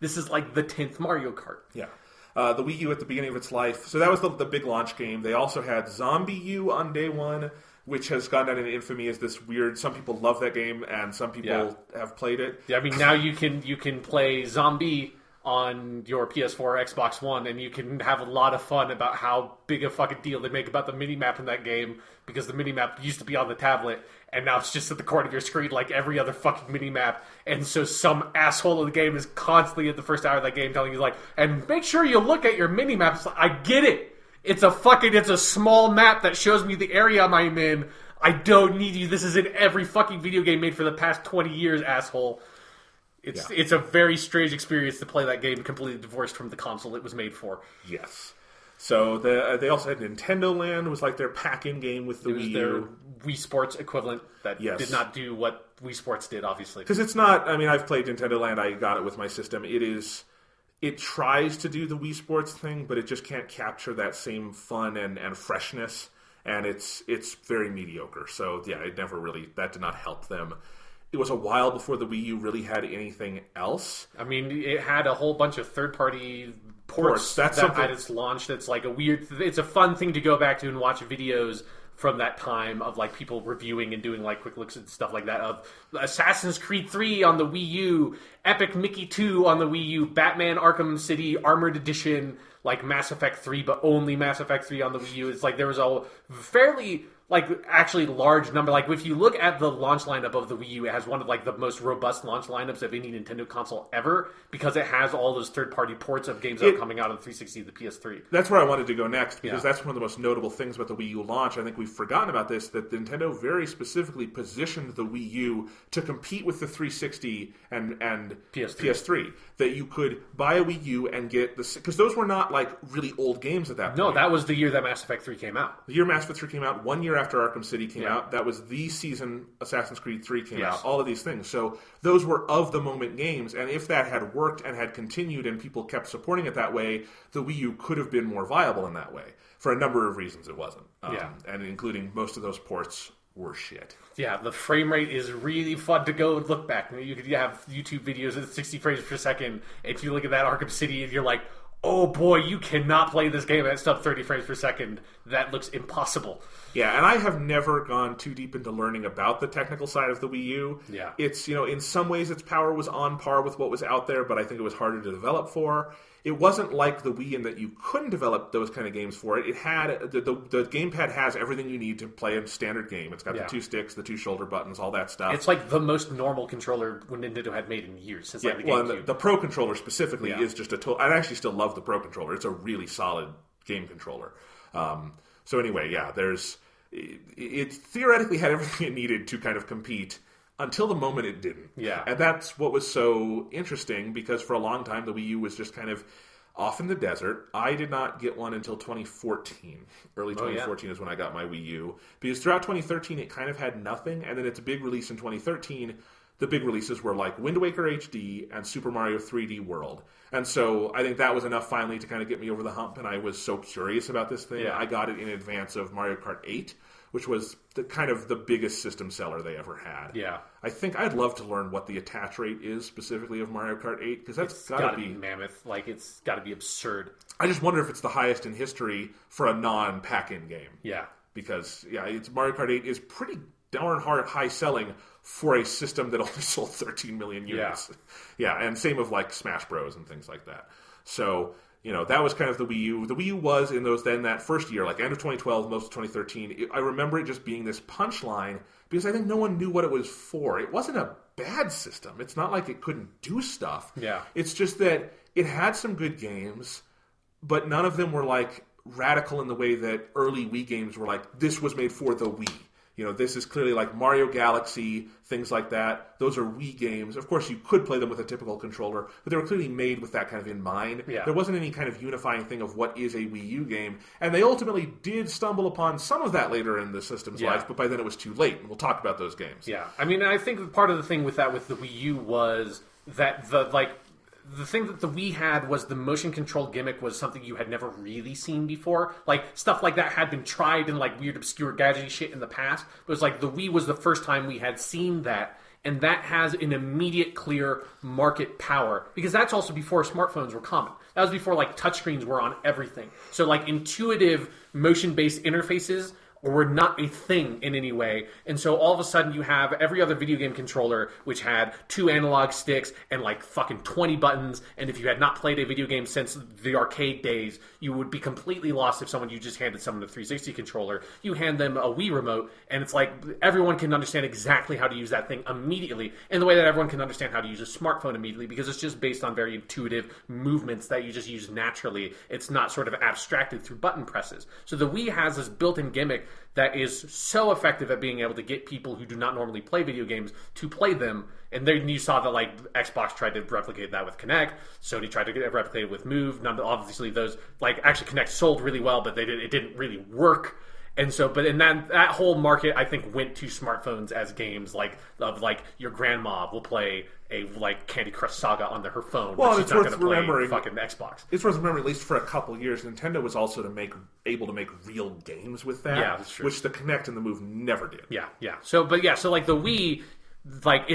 this is the 10th Mario Kart. Yeah. The Wii U at the beginning of its life. So that was the big launch game. They also had Zombie U on day one, which has gone down in infamy as this weird. Some people love that game, and some people have played it. Yeah, I mean, now you can play Zombie on your PS4 or Xbox One, and you can have a lot of fun about how big a fucking deal they make about the minimap in that game, because the minimap used to be on the tablet, and now it's just at the corner of your screen like every other fucking minimap. And so some asshole of the game is constantly at the first hour of that game telling you, like, and make sure you look at your minimap. It's like, I get it. It's a small map that shows me the area I'm in. I don't need you. This is in every fucking video game made for the past 20 years, asshole. It's a very strange experience to play that game completely divorced from the console it was made for. Yes. So they also had Nintendo Land, was like their pack-in game with the Wii U. Their Wii Sports equivalent that did not do what Wii Sports did, obviously. Because it's not, I mean, I've played Nintendo Land, I got it with my system. It tries to do the Wii Sports thing, but it just can't capture that same fun and freshness, and it's very mediocre. So yeah, that did not help them. It was a while before the Wii U really had anything else. I mean, it had a whole bunch of third-party ports that at its launch. That's like it's a fun thing to go back to and watch videos from that time of like people reviewing and doing like quick looks and stuff like that of Assassin's Creed 3 on the Wii U, Epic Mickey 2 on the Wii U, Batman Arkham City Armored Edition, like Mass Effect 3, but only Mass Effect 3 on the Wii U. It's like there was a fairly actually large number. Like if you look at the launch lineup of the Wii U, it has one of like the most robust launch lineups of any Nintendo console ever, because it has all those third-party ports of games that are coming out on the 360, the PS3. That's where I wanted to go next, because that's one of the most notable things about the Wii U launch. I think we've forgotten about this, that Nintendo very specifically positioned the Wii U to compete with the 360 and PS3. That you could buy a Wii U and get because those were not like really old games at that point. No, that was the year that Mass Effect 3 came out. The year Mass Effect 3 came out, 1 year after Arkham City came out. That was the season Assassin's Creed 3 came out. All of these things. So those were of the moment games, and if that had worked and had continued and people kept supporting it that way, the Wii U could have been more viable in that way. For a number of reasons it wasn't. And including most of those ports were shit. Yeah, the frame rate is really fun to go and look back. You could have YouTube videos at 60 frames per second. If you look at that Arkham City and you're like, oh boy, you cannot play this game at sub 30 frames per second. That looks impossible. Yeah, and I have never gone too deep into learning about the technical side of the Wii U. Yeah. It's, in some ways its power was on par with what was out there, but I think it was harder to develop for. It wasn't like the Wii in that you couldn't develop those kind of games for it. It had, the gamepad has everything you need to play a standard game. It's got the two sticks, the two shoulder buttons, all that stuff. It's like the most normal controller Nintendo had made in years since like the GameCube. And the Pro Controller specifically is just a total... I actually still love the Pro Controller. It's a really solid game controller. So anyway, it theoretically had everything it needed to kind of compete until the moment it didn't. Yeah. And that's what was so interesting, because for a long time the Wii U was just kind of off in the desert. I did not get one until 2014. Early 2014 is when I got my Wii U. Because throughout 2013 it kind of had nothing, and then its big release in 2013, the big releases were like Wind Waker HD and Super Mario 3D World. And so I think that was enough finally to kind of get me over the hump, and I was so curious about this thing. Yeah. I got it in advance of Mario Kart 8, which was the biggest system seller they ever had. Yeah. I think I'd love to learn what the attach rate is specifically of Mario Kart 8, because that's got to be mammoth. Like, it's got to be absurd. I just wonder if it's the highest in history for a non-pack-in game. Yeah. Because, it's Mario Kart 8 is pretty darn high selling for a system that only sold 13 million units. Yeah, and same of like Smash Bros. And things like that. So... that was kind of the Wii U. The Wii U was in that first year, like end of 2012, most of 2013. I remember it just being this punchline because I think no one knew what it was for. It wasn't a bad system. It's not like it couldn't do stuff. Yeah. It's just that it had some good games, but none of them were like radical in the way that early Wii games were like, this was made for the Wii. This is clearly like Mario Galaxy, things like that. Those are Wii games. Of course, you could play them with a typical controller, but they were clearly made with that kind of in mind. Yeah. There wasn't any kind of unifying thing of what is a Wii U game. And they ultimately did stumble upon some of that later in the system's life, but by then it was too late. And we'll talk about those games. Yeah. I mean, I think part of the thing with the Wii U was that the thing that the Wii had was the motion control gimmick was something you had never really seen before. Like, stuff like that had been tried in, like, weird, obscure, gadgety shit in the past. But it was like the Wii was the first time we had seen that And that has an immediate, clear market power, because that's also before smartphones were common. That was before like touchscreens were on everything. So like intuitive motion-based interfaces were not a thing in any way. And so all of a sudden you have every other video game controller which had 2 analog sticks and like fucking 20 buttons. And if you had not played a video game since the arcade days, you would be completely lost if you just handed someone a 360 controller. You hand them a Wii remote and it's like everyone can understand exactly how to use that thing immediately, in the way that everyone can understand how to use a smartphone immediately, because it's just based on very intuitive movements that you just use naturally. It's not sort of abstracted through button presses. So the Wii has this built-in gimmick that is so effective at being able to get people who do not normally play video games to play them. And then you saw that like Xbox tried to replicate that with Kinect, Sony tried to replicate it with Move. Obviously those like actually Kinect sold really well, but it didn't really work. And so, but in that whole market, I think, went to smartphones as games like your grandma will play a like Candy Crush Saga on her phone. Well, but it's she's not worth going to play remembering. fucking Xbox. It's worth remembering, at least for a couple of years, Nintendo was also able to make real games with that. Yeah, that's true. Which the Kinect and the Move never did. Yeah. So like the Wii, like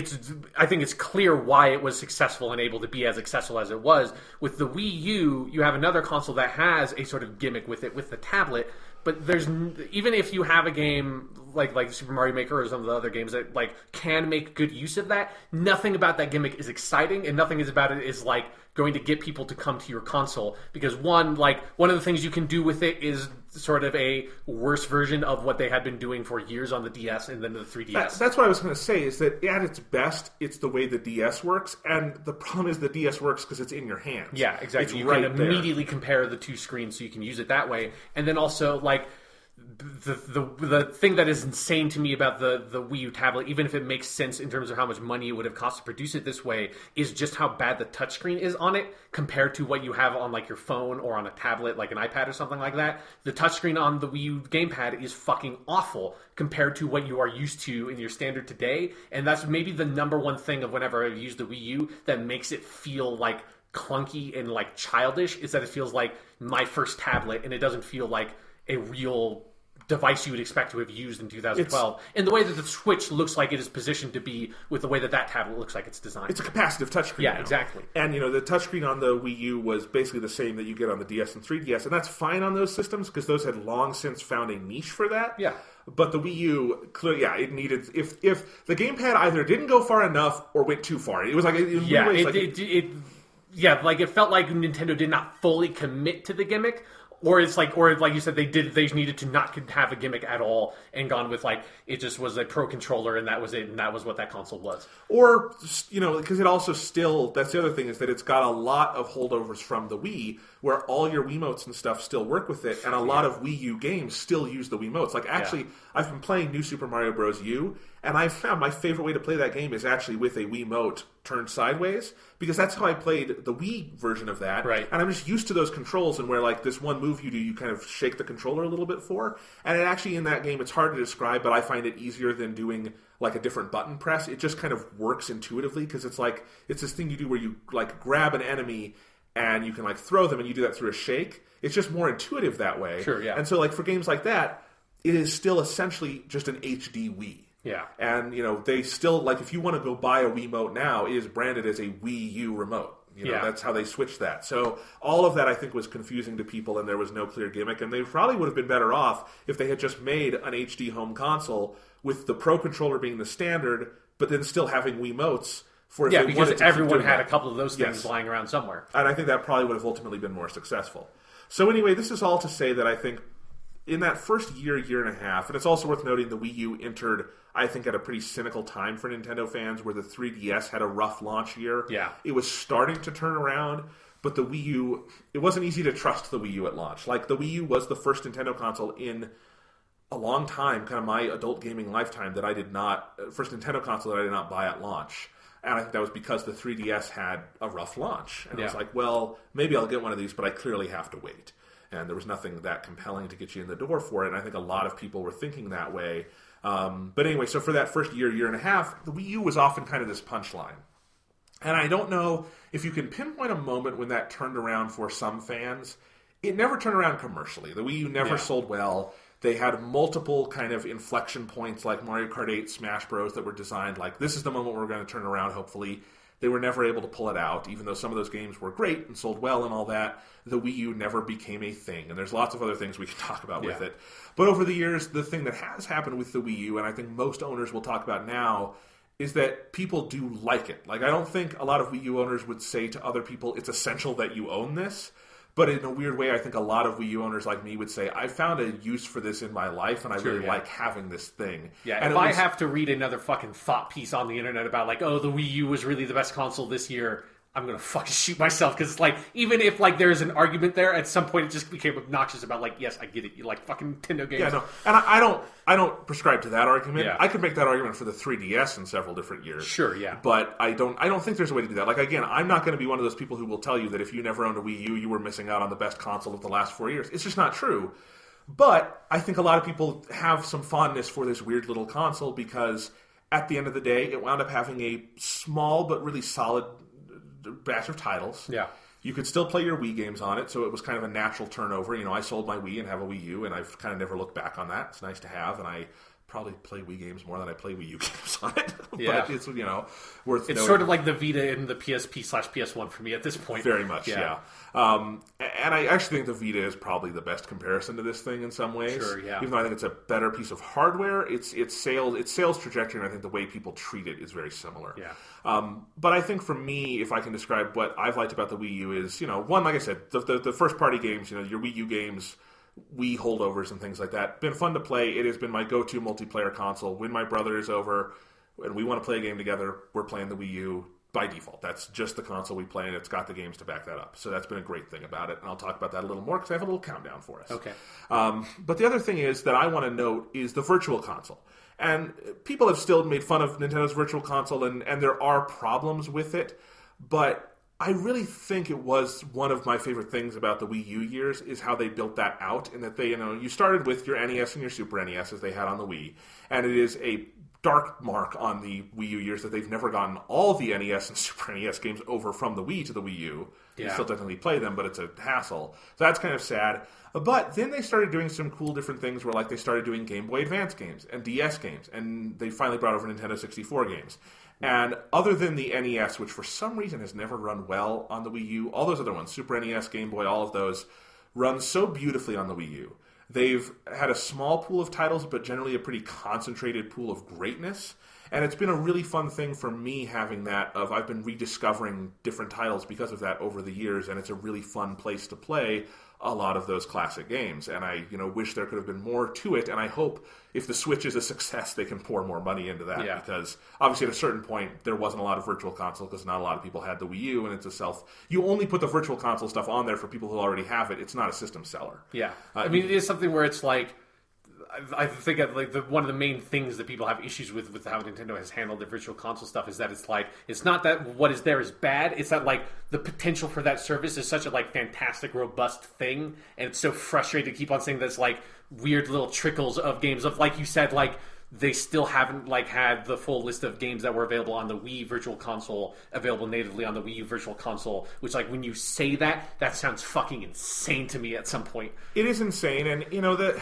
I think it's clear why it was successful and able to be as successful as it was. With the Wii U, you have another console that has a sort of gimmick with it, with the tablet. But even if you have a game like Super Mario Maker or some of the other games that like can make good use of that, nothing about that gimmick is exciting, and nothing about it is like going to get people to come to your console, because one of the things you can do with it is sort of a worse version of what they had been doing for years on the DS and then the 3DS. That's what I was going to say, is that at its best, it's the way the DS works, and the problem is the DS works because it's in your hands. Yeah, exactly. You right can immediately compare the two screens, so you can use it that way. And then also, like, the thing that is insane to me about the Wii U tablet, even if it makes sense in terms of how much money it would have cost to produce it this way, is just how bad the touchscreen is on it compared to what you have on like your phone or on a tablet like an iPad or something like that. The touchscreen on the Wii U gamepad is fucking awful compared to what you are used to in your standard today, and that's maybe the number one thing of whenever I've used the Wii U that makes it feel like clunky and like childish, is that it feels like my first tablet and it doesn't feel like a real device you would expect to have used in 2012, in the way that the Switch looks like it is positioned to be, with the way that tablet looks like it's designed. It's a capacitive touchscreen. Yeah, now. Exactly. And the touchscreen on the Wii U was basically the same that you get on the DS and 3DS, and that's fine on those systems because those had long since found a niche for that. Yeah. But the Wii U, clearly, it needed, if the gamepad either didn't go far enough or went too far. It was like, it felt like Nintendo did not fully commit to the gimmick. Or like you said, they needed to not have a gimmick at all and gone with like it just was a Pro controller and that was it, and that was what that console was. Or because it also still, that's the other thing, is that it's got a lot of holdovers from the Wii, where all your Wiimotes and stuff still work with it, and a lot of Wii U games still use the Wiimotes. Like actually, I've been playing New Super Mario Bros. U, and I found my favorite way to play that game is actually with a Wiimote turned sideways, because that's how I played the Wii version of that. Right. And I'm just used to those controls, and where like this one move you do, you kind of shake the controller a little bit for. And it actually, in that game, it's hard to describe, but I find it easier than doing like a different button press. It just kind of works intuitively, because it's this thing you do where you like grab an enemy and you can like throw them, and you do that through a shake. It's just more intuitive that way. Sure, yeah. And so like for games like that, it is still essentially just an HD Wii. Yeah. And, they still, like, if you want to go buy a Wiimote now, it is branded as a Wii U remote. That's how they switched that. So all of that, I think, was confusing to people, and there was no clear gimmick. And they probably would have been better off if they had just made an HD home console with the Pro Controller being the standard, but then still having Wiimotes for if they because wanted to everyone keep had doing a couple of those things Yes. lying around somewhere. And I think that probably would have ultimately been more successful. So anyway, this is all to say that I think in that first year and a half, and it's also worth noting the Wii U entered, I think, at a pretty cynical time for Nintendo fans, where the 3DS had a rough launch year. Yeah. It was starting to turn around, but the Wii U, it wasn't easy to trust the Wii U at launch. Like, the Wii U was the first Nintendo console in a long time, kind of my adult gaming lifetime, first Nintendo console that I did not buy at launch. And I think that was because the 3DS had a rough launch. And I was like, well, maybe I'll get one of these, but I clearly have to wait. And there was nothing that compelling to get you in the door for it. And I think a lot of people were thinking that way. But anyway, so for that first year and a half, the Wii U was often kind of this punchline. And I don't know if you can pinpoint a moment when that turned around for some fans. It never turned around commercially. The Wii U never sold well. They had multiple kind of inflection points like Mario Kart 8, Smash Bros. That were designed like, this is the moment we're going to turn around, hopefully. They were never able to pull it out, even though some of those games were great and sold well and all that. The Wii U never became a thing, and there's lots of other things we can talk about with it. But over the years, the thing that has happened with the Wii U, and I think most owners will talk about now, is that people do like it. Like, I don't think a lot of Wii U owners would say to other people, it's essential that you own this. But in a weird way, I think a lot of Wii U owners like me would say, I found a use for this in my life, and I really like having this thing. Yeah, and if I have to read another fucking thought piece on the internet about, like, oh, the Wii U was really the best console this year, I'm going to fucking shoot myself. Because, like, even if, like, there's an argument there, at some point it just became obnoxious about, like, yes, I get it. You like fucking Nintendo games. Yeah, no. And I don't prescribe to that argument. Yeah. I could make that argument for the 3DS in several different years. Sure, yeah. But I don't think there's a way to do that. Like, again, I'm not going to be one of those people who will tell you that if you never owned a Wii U, you were missing out on the best console of the last 4 years. It's just not true. But I think a lot of people have some fondness for this weird little console because at the end of the day, it wound up having a small but really solid batch of titles. Yeah. You could still play your Wii games on it, so it was kind of a natural turnover. You know, I sold my Wii and have a Wii U, and I've kind of never looked back on that. It's nice to have, and I probably play Wii games more than I play Wii U games on it. But it's, you know, worth It's noting. sort of like the Vita and the PSP/PS1 for me at this point. Very much, yeah. And I actually think the Vita is probably the best comparison to this thing in some ways. Sure, yeah. Even though I think it's a better piece of hardware, its sales trajectory, and I think the way people treat it is very similar. Yeah. But I think for me, if I can describe what I've liked about the Wii U is, you know, one, like I said, the first party games, you know, your Wii U games, Wii holdovers and things like that, been fun to play. It has been my go-to multiplayer console. When my brother is over and we want to play a game together, we're playing the Wii U by default. That's just the console we play, and it's got the games to back that up. So that's been a great thing about it, and I'll talk about that a little more because I have a little countdown for us. Okay. But the other thing is that I want to note is the Virtual Console. And people have still made fun of Nintendo's Virtual Console, and there are problems with it, but I really think it was one of my favorite things about the Wii U years is how they built that out, and that they, you know, you started with your NES and your Super NES as they had on the Wii, and it is a dark mark on the Wii U years that they've never gotten all the NES and Super NES games over from the Wii to the Wii U. You still technically play them, but it's a hassle. So that's kind of sad. But then they started doing some cool different things where, like, they started doing Game Boy Advance games and DS games, and they finally brought over Nintendo 64 games. And other than the NES, which for some reason has never run well on the Wii U, all those other ones, Super NES, Game Boy, all of those, run so beautifully on the Wii U. They've had a small pool of titles, but generally a pretty concentrated pool of greatness. And it's been a really fun thing for me having that of I've been rediscovering different titles because of that over the years, and it's a really fun place to play a lot of those classic games. And I, you know, wish there could have been more to it, and I hope if the Switch is a success, they can pour more money into that, because obviously at a certain point there wasn't a lot of Virtual Console because not a lot of people had the Wii U, and it's you only put the Virtual Console stuff on there for people who already have it. It's not a system seller. Yeah. I mean, it is something where it's like, I think like one of the main things that people have issues with how Nintendo has handled the Virtual Console stuff is that it's like, it's not that what is there is bad, it's that like the potential for that service is such a like fantastic, robust thing, and it's so frustrating to keep on saying that's like weird little trickles of games of, like you said, like they still haven't like had the full list of games that were available on the Wii Virtual Console available natively on the Wii U Virtual Console, which, like, when you say that sounds fucking insane to me at some point. It is insane, and you know that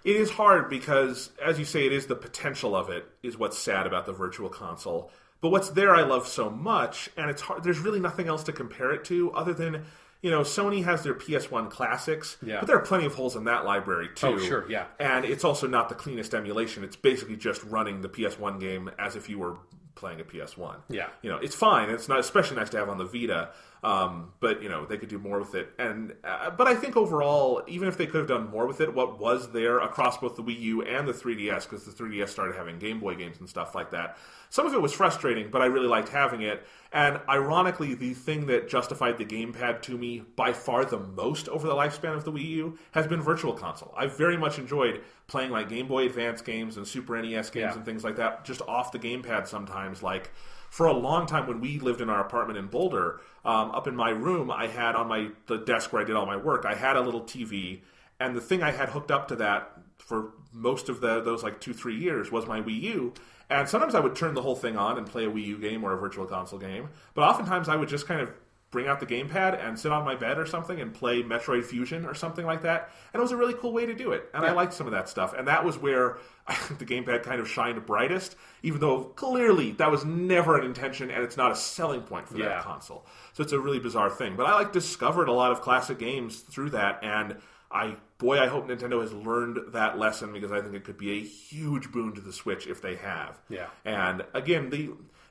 it is hard because, as you say, it is the potential of it is what's sad about the Virtual Console. But what's there I love so much, and it's hard. There's really nothing else to compare it to other than, you know, Sony has their PS1 classics, but there are plenty of holes in that library too. Oh, sure, yeah. And it's also not the cleanest emulation. It's basically just running the PS1 game as if you were playing a PS1. Yeah. You know, it's fine. It's not especially nice to have on the Vita, but, you know, they could do more with it. And but I think overall, even if they could have done more with it, what was there across both the Wii U and the 3DS, because the 3DS started having Game Boy games and stuff like that, some of it was frustrating, but I really liked having it. And ironically, the thing that justified the gamepad to me by far the most over the lifespan of the Wii U has been Virtual Console. I've very much enjoyed playing like Game Boy Advance games and Super NES games and things like that just off the gamepad sometimes. Like, for a long time when we lived in our apartment in Boulder, up in my room, I had on the desk where I did all my work, I had a little TV, and the thing I had hooked up to that for most of those like 2-3 years was my Wii U. And sometimes I would turn the whole thing on and play a Wii U game or a Virtual Console game, but oftentimes I would just kind of bring out the gamepad and sit on my bed or something and play Metroid Fusion or something like that. And it was a really cool way to do it. And I liked some of that stuff. And that was where I think the gamepad kind of shined brightest, even though clearly that was never an intention and it's not a selling point for that console. So it's a really bizarre thing. But I discovered a lot of classic games through that, and I hope Nintendo has learned that lesson, because I think it could be a huge boon to the Switch if they have. Yeah. And again,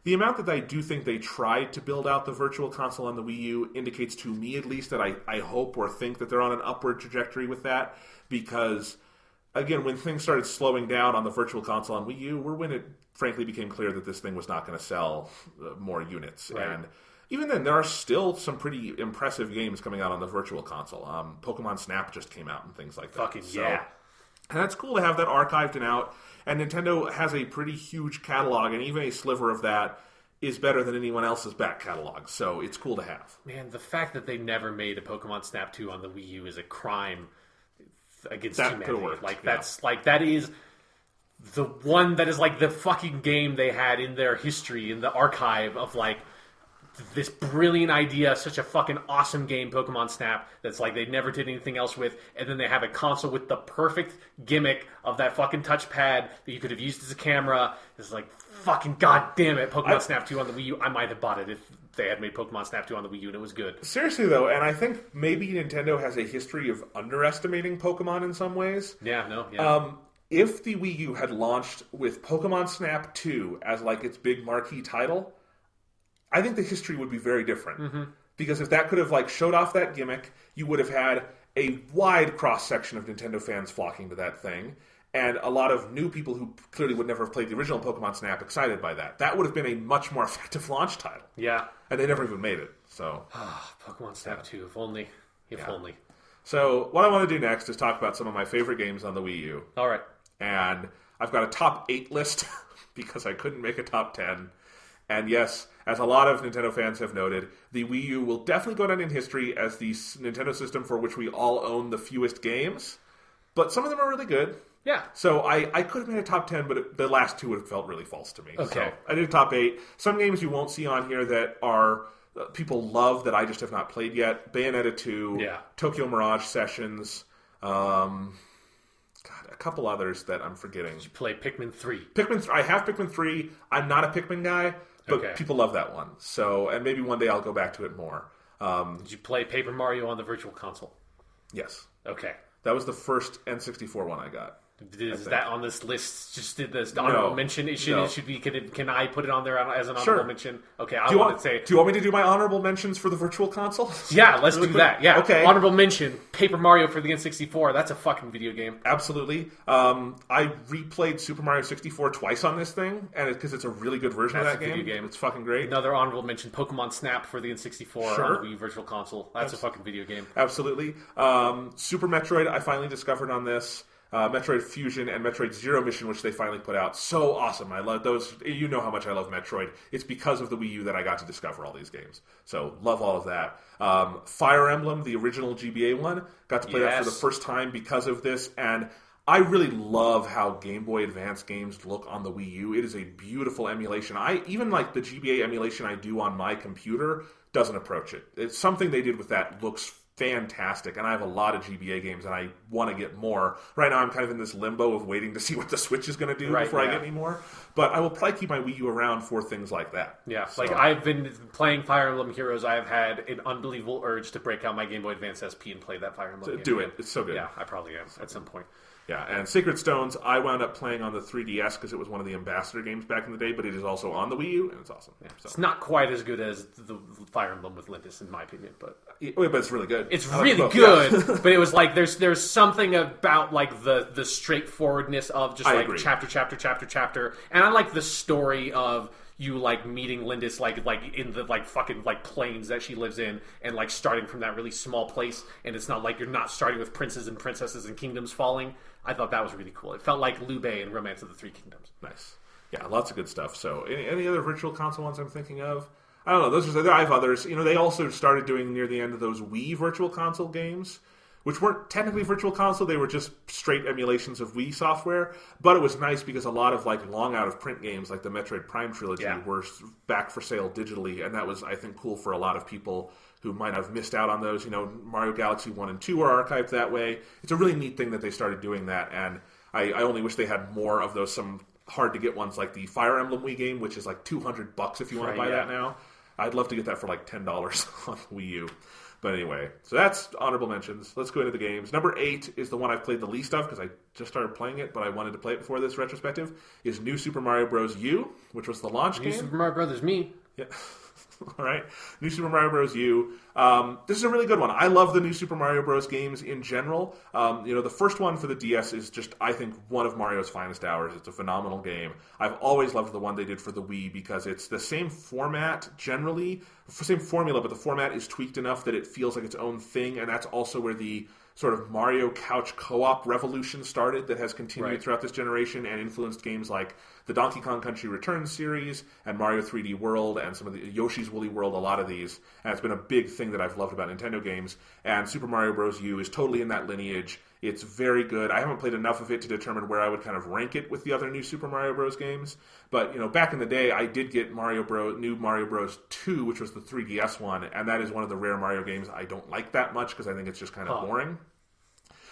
the amount that I do think they tried to build out the Virtual Console on the Wii U indicates to me at least that I hope or think that they're on an upward trajectory with that, because again, when things started slowing down on the Virtual Console on Wii U were when it frankly became clear that this thing was not going to sell more units. Right. And even then, there are still some pretty impressive games coming out on the Virtual Console. Pokemon Snap just came out and things like that. Fucking yeah. And that's cool to have that archived and out. And Nintendo has a pretty huge catalog, and even a sliver of that is better than anyone else's back catalog. So it's cool to have. Man, the fact that they never made a Pokemon Snap 2 on the Wii U is a crime against that humanity. Could work. That is the one that is like the fucking game they had in their history, in the archive of like this brilliant idea, such a fucking awesome game, Pokemon Snap, that's like they never did anything else with, and then they have a console with the perfect gimmick of that fucking touchpad that you could have used as a camera. It's like, fucking goddamn it, Pokemon Snap 2 on the Wii U. I might have bought it if they had made Pokemon Snap 2 on the Wii U and it was good. Seriously, though, and I think maybe Nintendo has a history of underestimating Pokemon in some ways. Yeah. If the Wii U had launched with Pokemon Snap 2 as like its big marquee title, I think the history would be very different. Mm-hmm. Because if that could have like showed off that gimmick, you would have had a wide cross-section of Nintendo fans flocking to that thing, and a lot of new people who clearly would never have played the original Pokemon Snap excited by that. That would have been a much more effective launch title. Yeah. And they never even made it. So Pokemon Snap 2, if only. Only. So what I want to do next is talk about some of my favorite games on the Wii U. All right. And I've got a top 8 list because I couldn't make a top 10. And yes, as a lot of Nintendo fans have noted, the Wii U will definitely go down in history as the Nintendo system for which we all own the fewest games. But some of them are really good. Yeah. So I could have made a top 10, but the last two would have felt really false to me. Okay. So I did a top 8. Some games you won't see on here that are people love that I just have not played yet. Bayonetta 2, Tokyo Mirage Sessions, a couple others that I'm forgetting. Did you play Pikmin 3? I have Pikmin 3. I'm not a Pikmin guy, but people love that one. So, and maybe one day I'll go back to it more. Did you play Paper Mario on the Virtual Console? Yes. Okay. That was the first N64 one I got. Is that on this list? Just did this honorable mention? It should be. Can I put it on there as an honorable mention? Okay, do you want me to do my honorable mentions for the Virtual Console? Yeah, let's do that. Yeah, okay. Honorable mention: Paper Mario for the N64. That's a fucking video game. Absolutely. I replayed Super Mario 64 twice on this thing, and because it's a really good version of that game. It's fucking great. Another honorable mention: Pokemon Snap for the N64 on the Wii Virtual Console. That's a fucking video game. Absolutely. Super Metroid, I finally discovered on this. Metroid Fusion and Metroid Zero Mission, which they finally put out. So awesome. I love those. You know how much I love Metroid. It's because of the Wii U that I got to discover all these games. So love all of that. Fire Emblem, the original GBA one, got to play that for the first time because of this. And I really love how Game Boy Advance games look on the Wii U. It is a beautiful emulation. Even like the GBA emulation I do on my computer doesn't approach it. It's something they did with that looks fantastic, and I have a lot of GBA games, and I want to get more. Right now, I'm kind of in this limbo of waiting to see what the Switch is going to do before I get any more. But I will probably keep my Wii U around for things like that. Yeah, so. Like I've been playing Fire Emblem Heroes. I have had an unbelievable urge to break out my Game Boy Advance SP and play that Fire Emblem game. Do it. It's so good. Yeah, I probably am at some point. Yeah, and Sacred Stones, I wound up playing on the 3DS because it was one of the Ambassador games back in the day, but it is also on the Wii U, and it's awesome. Yeah, so. It's not quite as good as the Fire Emblem with Lintus, in my opinion, but it's really good. It's really good, but it was like there's something about like the straightforwardness of just like chapter, and I like the story of you like meeting Linus like in the like fucking like plains that she lives in, and like starting from that really small place, and it's not like you're not starting with princes and princesses and kingdoms falling. I thought that was really cool. It felt like Liu Bei in Romance of the Three Kingdoms. Nice. Yeah, lots of good stuff. So any other Virtual Console ones I'm thinking of? I don't know. I have others. You know, they also started doing near the end of those Wii Virtual Console games, which weren't technically Virtual Console. They were just straight emulations of Wii software. But it was nice because a lot of like long out of print games like the Metroid Prime trilogy were back for sale digitally, and that was, I think, cool for a lot of people who might have missed out on those. Mario Galaxy 1 and 2 are archived that way. It's a really neat thing that they started doing that, and I only wish they had more of those, some hard to get ones like the Fire Emblem Wii game, which is like $200 if you want to buy that now. I'd love to get that for like $10 on Wii U. But anyway, so that's honorable mentions. Let's go into the games. Number 8 is the one I've played the least of because I just started playing it, but I wanted to play it before this retrospective, is New Super Mario Bros. U, which was the launch game. New Super Mario Brothers me. Yeah. All right. New Super Mario Bros. U. This is a really good one. I love the New Super Mario Bros. Games in general. The first one for the DS is just, I think, one of Mario's finest hours. It's a phenomenal game. I've always loved the one they did for the Wii because it's the same format generally, same formula, but the format is tweaked enough that it feels like its own thing, and that's also where the sort of Mario couch co-op revolution started that has continued throughout this generation and influenced games like the Donkey Kong Country Returns series and Mario 3D World and some of the Yoshi's Woolly World, a lot of these. And it's been a big thing that I've loved about Nintendo games. And Super Mario Bros. U is totally in that lineage. It's very good. I haven't played enough of it to determine where I would kind of rank it with the other new Super Mario Bros. Games. But, back in the day, I did get New Mario Bros. 2, which was the 3DS one, and that is one of the rare Mario games I don't like that much because I think it's just kind of boring.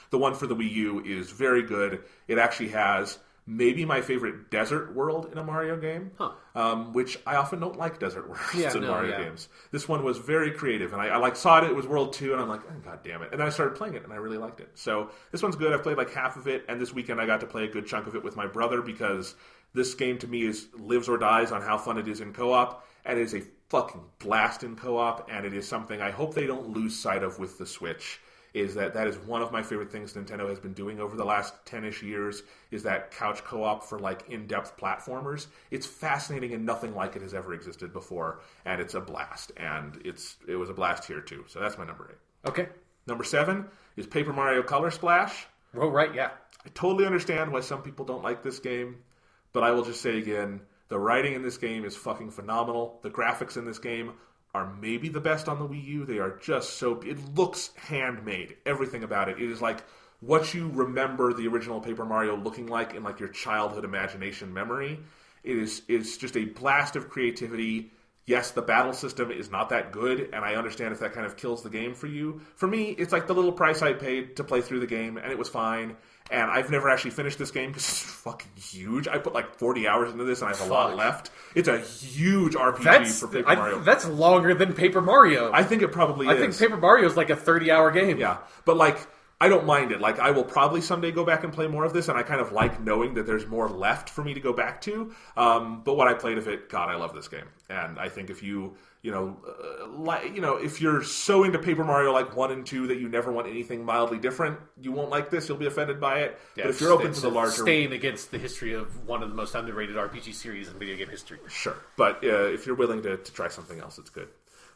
The one for the Wii U is very good. It actually has maybe my favorite desert world in a Mario game, which I often don't like desert worlds in Mario games. This one was very creative, and I saw it was World 2, and I'm like, oh, God damn it. And then I started playing it, and I really liked it. So this one's good. I've played like half of it, and this weekend I got to play a good chunk of it with my brother because this game to me lives or dies on how fun it is in co-op, and it is a fucking blast in co-op, and it is something I hope they don't lose sight of with the Switch. Is that is one of my favorite things Nintendo has been doing over the last 10-ish years, is that couch co-op for like in-depth platformers. It's fascinating and nothing like it has ever existed before, and it's a blast. And it was a blast here too. So that's my number 8. Okay. Number 7 is Paper Mario Color Splash. Oh, right, yeah. I totally understand why some people don't like this game, but I will just say again, the writing in this game is fucking phenomenal. The graphics in this game are maybe the best on the Wii U. They are just so... It looks handmade. Everything about it. It is like what you remember the original Paper Mario looking like in like your childhood imagination memory. It's just a blast of creativity. Yes, the battle system is not that good, and I understand if that kind of kills the game for you. For me, it's like the little price I paid to play through the game, and it was fine. And I've never actually finished this game because it's fucking huge. I put like 40 hours into this, and I have a lot left. It's a huge RPG for Paper Mario. That's longer than Paper Mario. I think it probably is. I think Paper Mario is like a 30-hour game. Yeah, but like, I don't mind it. Like, I will probably someday go back and play more of this, and I kind of like knowing that there's more left for me to go back to. But what I played of it, God, I love this game. And I think if you... if you're so into Paper Mario like 1 and 2 that you never want anything mildly different, you won't like this. You'll be offended by it. Yeah, but if you're open to the larger... Staying against the history of one of the most underrated RPG series in video game history. Sure. But if you're willing to try something else, it's good.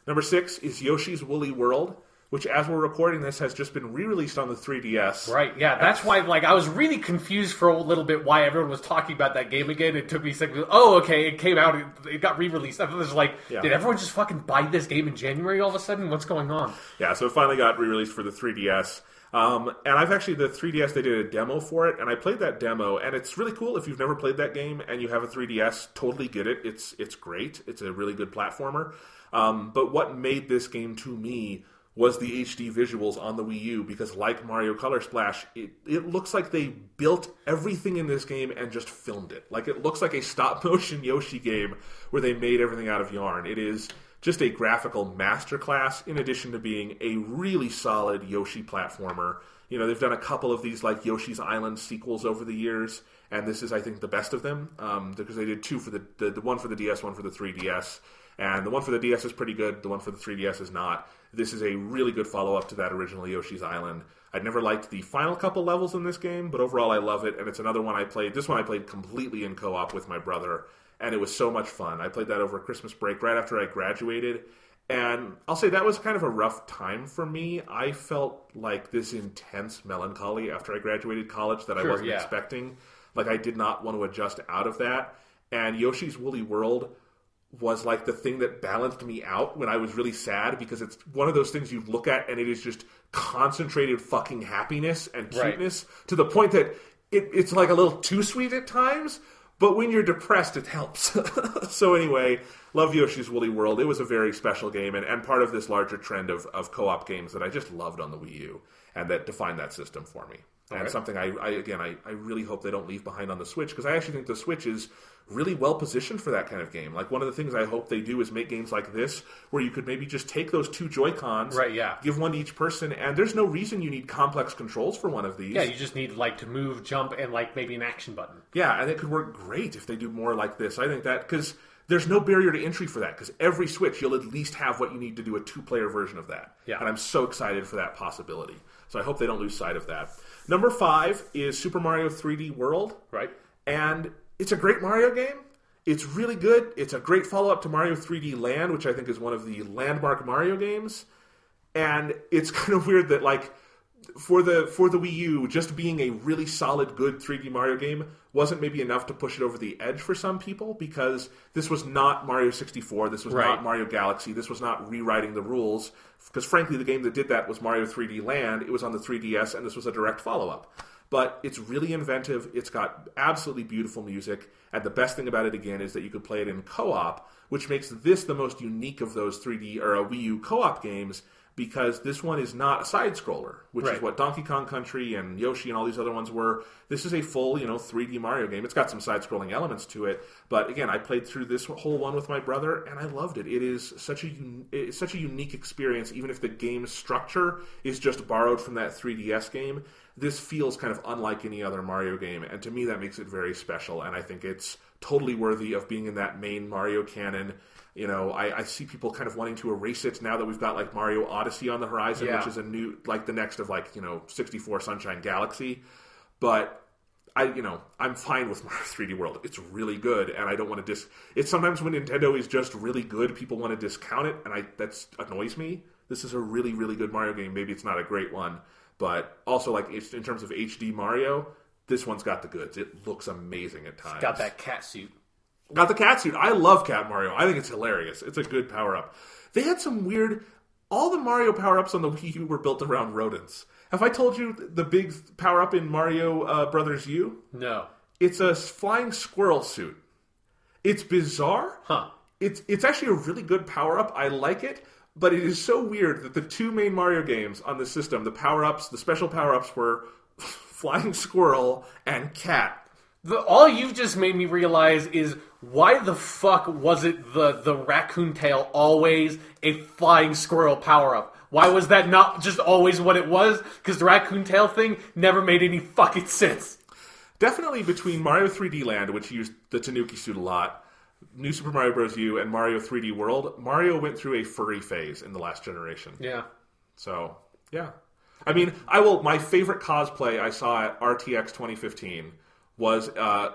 Number 6 is Yoshi's Woolly World, which, as we're recording this, has just been re-released on the 3DS. Right, yeah. That's why, I was really confused for a little bit why everyone was talking about that game again. It took me a second. Oh, okay, it came out. It got re-released. I was like, did everyone just fucking buy this game in January all of a sudden? What's going on? Yeah, so it finally got re-released for the 3DS. And I've actually, the 3DS, they did a demo for it, and I played that demo, and it's really cool. If you've never played that game and you have a 3DS, totally get it. It's great. It's a really good platformer. But what made this game to me was the HD visuals on the Wii U, because like Mario Color Splash, it looks like they built everything in this game and just filmed it. Like, it looks like a stop-motion Yoshi game where they made everything out of yarn. It is just a graphical masterclass, in addition to being a really solid Yoshi platformer. They've done a couple of these, like, Yoshi's Island sequels over the years, and this is, I think, the best of them, because they did two for the one for the DS, one for the 3DS. And the one for the DS is pretty good. The one for the 3DS is not. This is a really good follow-up to that original Yoshi's Island. I'd never liked the final couple levels in this game, but overall I love it. And it's another one I played. This one I played completely in co-op with my brother. And it was so much fun. I played that over Christmas break right after I graduated. And I'll say that was kind of a rough time for me. I felt like this intense melancholy after I graduated college that I wasn't expecting. Like, I did not want to adjust out of that. And Yoshi's Woolly World was like the thing that balanced me out when I was really sad, because it's one of those things you look at and it is just concentrated fucking happiness and cuteness to the point that it's like a little too sweet at times, but when you're depressed it helps. So anyway, love Yoshi's Woolly World. It was a very special game and part of this larger trend of co-op games that I just loved on the Wii U and that defined that system for me. And something I really hope they don't leave behind on the Switch, because I actually think the Switch is really well positioned for that kind of game. Like, one of the things I hope they do is make games like this where you could maybe just take those two Joy-Cons, give one to each person, and there's no reason you need complex controls for one of these. Yeah, you just need, like, to move, jump, and, like, maybe an action button. Yeah, and it could work great if they do more like this. I think that, because there's no barrier to entry for that, because every Switch you'll at least have what you need to do a two-player version of that. Yeah. And I'm so excited for that possibility. So I hope they don't lose sight of that. Number 5 is Super Mario 3D World. Right. And it's a great Mario game. It's really good. It's a great follow-up to Mario 3D Land, which I think is one of the landmark Mario games. And it's kind of weird that, like, for the Wii U, just being a really solid, good 3D Mario game wasn't maybe enough to push it over the edge for some people, because this was not Mario 64, this was not Mario Galaxy, this was not rewriting the rules, because frankly the game that did that was Mario 3D Land. It was on the 3DS, and this was a direct follow-up. But it's really inventive, it's got absolutely beautiful music, and the best thing about it, again, is that you could play it in co-op, which makes this the most unique of those 3D or Wii U co-op games, because this one is not a side-scroller, which is what Donkey Kong Country and Yoshi and all these other ones were. This is a full, 3D Mario game. It's got some side-scrolling elements to it, but again, I played through this whole one with my brother, and I loved it. It is such a unique experience, even if the game structure is just borrowed from that 3DS game. This feels kind of unlike any other Mario game, and to me that makes it very special, and I think it's totally worthy of being in that main Mario canon. I see people kind of wanting to erase it now that we've got, like, Mario Odyssey on the horizon, which is a new, like, the next of, 64 Sunshine Galaxy. But I'm fine with Mario 3D World. It's really good, and I don't want to it's sometimes when Nintendo is just really good, people want to discount it, and that annoys me. This is a really, really good Mario game. Maybe it's not a great one, but also, like, in terms of HD Mario, this one's got the goods. It looks amazing at times. It's got that cat suit. Got the cat suit. I love Cat Mario. I think it's hilarious. It's a good power-up. They had some weird... All the Mario power-ups on the Wii U were built around rodents. Have I told you the big power-up in Mario Brothers U? No. It's a flying squirrel suit. It's bizarre. Huh. It's actually a really good power-up. I like it. But it is so weird that the two main Mario games on the system, the power-ups, the special power-ups were flying squirrel and cat. All you've just made me realize is, why the fuck was it the raccoon tail always a flying squirrel power-up? Why was that not just always what it was? Because the raccoon tail thing never made any fucking sense. Definitely between Mario 3D Land, which used the Tanuki suit a lot, New Super Mario Bros. U, and Mario 3D World, Mario went through a furry phase in the last generation. Yeah. So, yeah. I mean, my favorite cosplay I saw at RTX 2015 was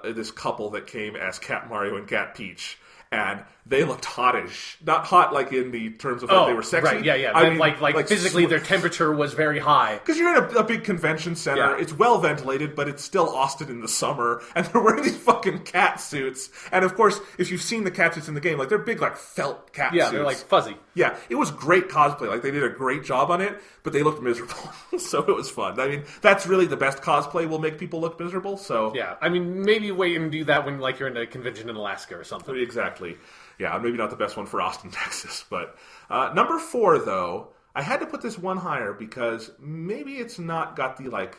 this couple that came as Cat Mario and Cat Peach, and they looked hottish. Not hot like in the terms of they were sexy. Right, yeah. I mean, like physically their temperature was very high. Because you're in a big convention center. Yeah. It's well ventilated, but it's still Austin in the summer, and they're wearing these fucking cat suits. And of course, if you've seen the cat suits in the game, like, they're big, like, felt cat suits. Yeah, they're like fuzzy. Yeah, it was great cosplay. Like, they did a great job on it, but they looked miserable. So it was fun. I mean, that's really the best cosplay will make people look miserable, so... Yeah, I mean, maybe wait and do that when, like, you're in a convention in Alaska or something. Exactly. Yeah, maybe not the best one for Austin, Texas. But number 4, though, I had to put this one higher because maybe it's not got the, like,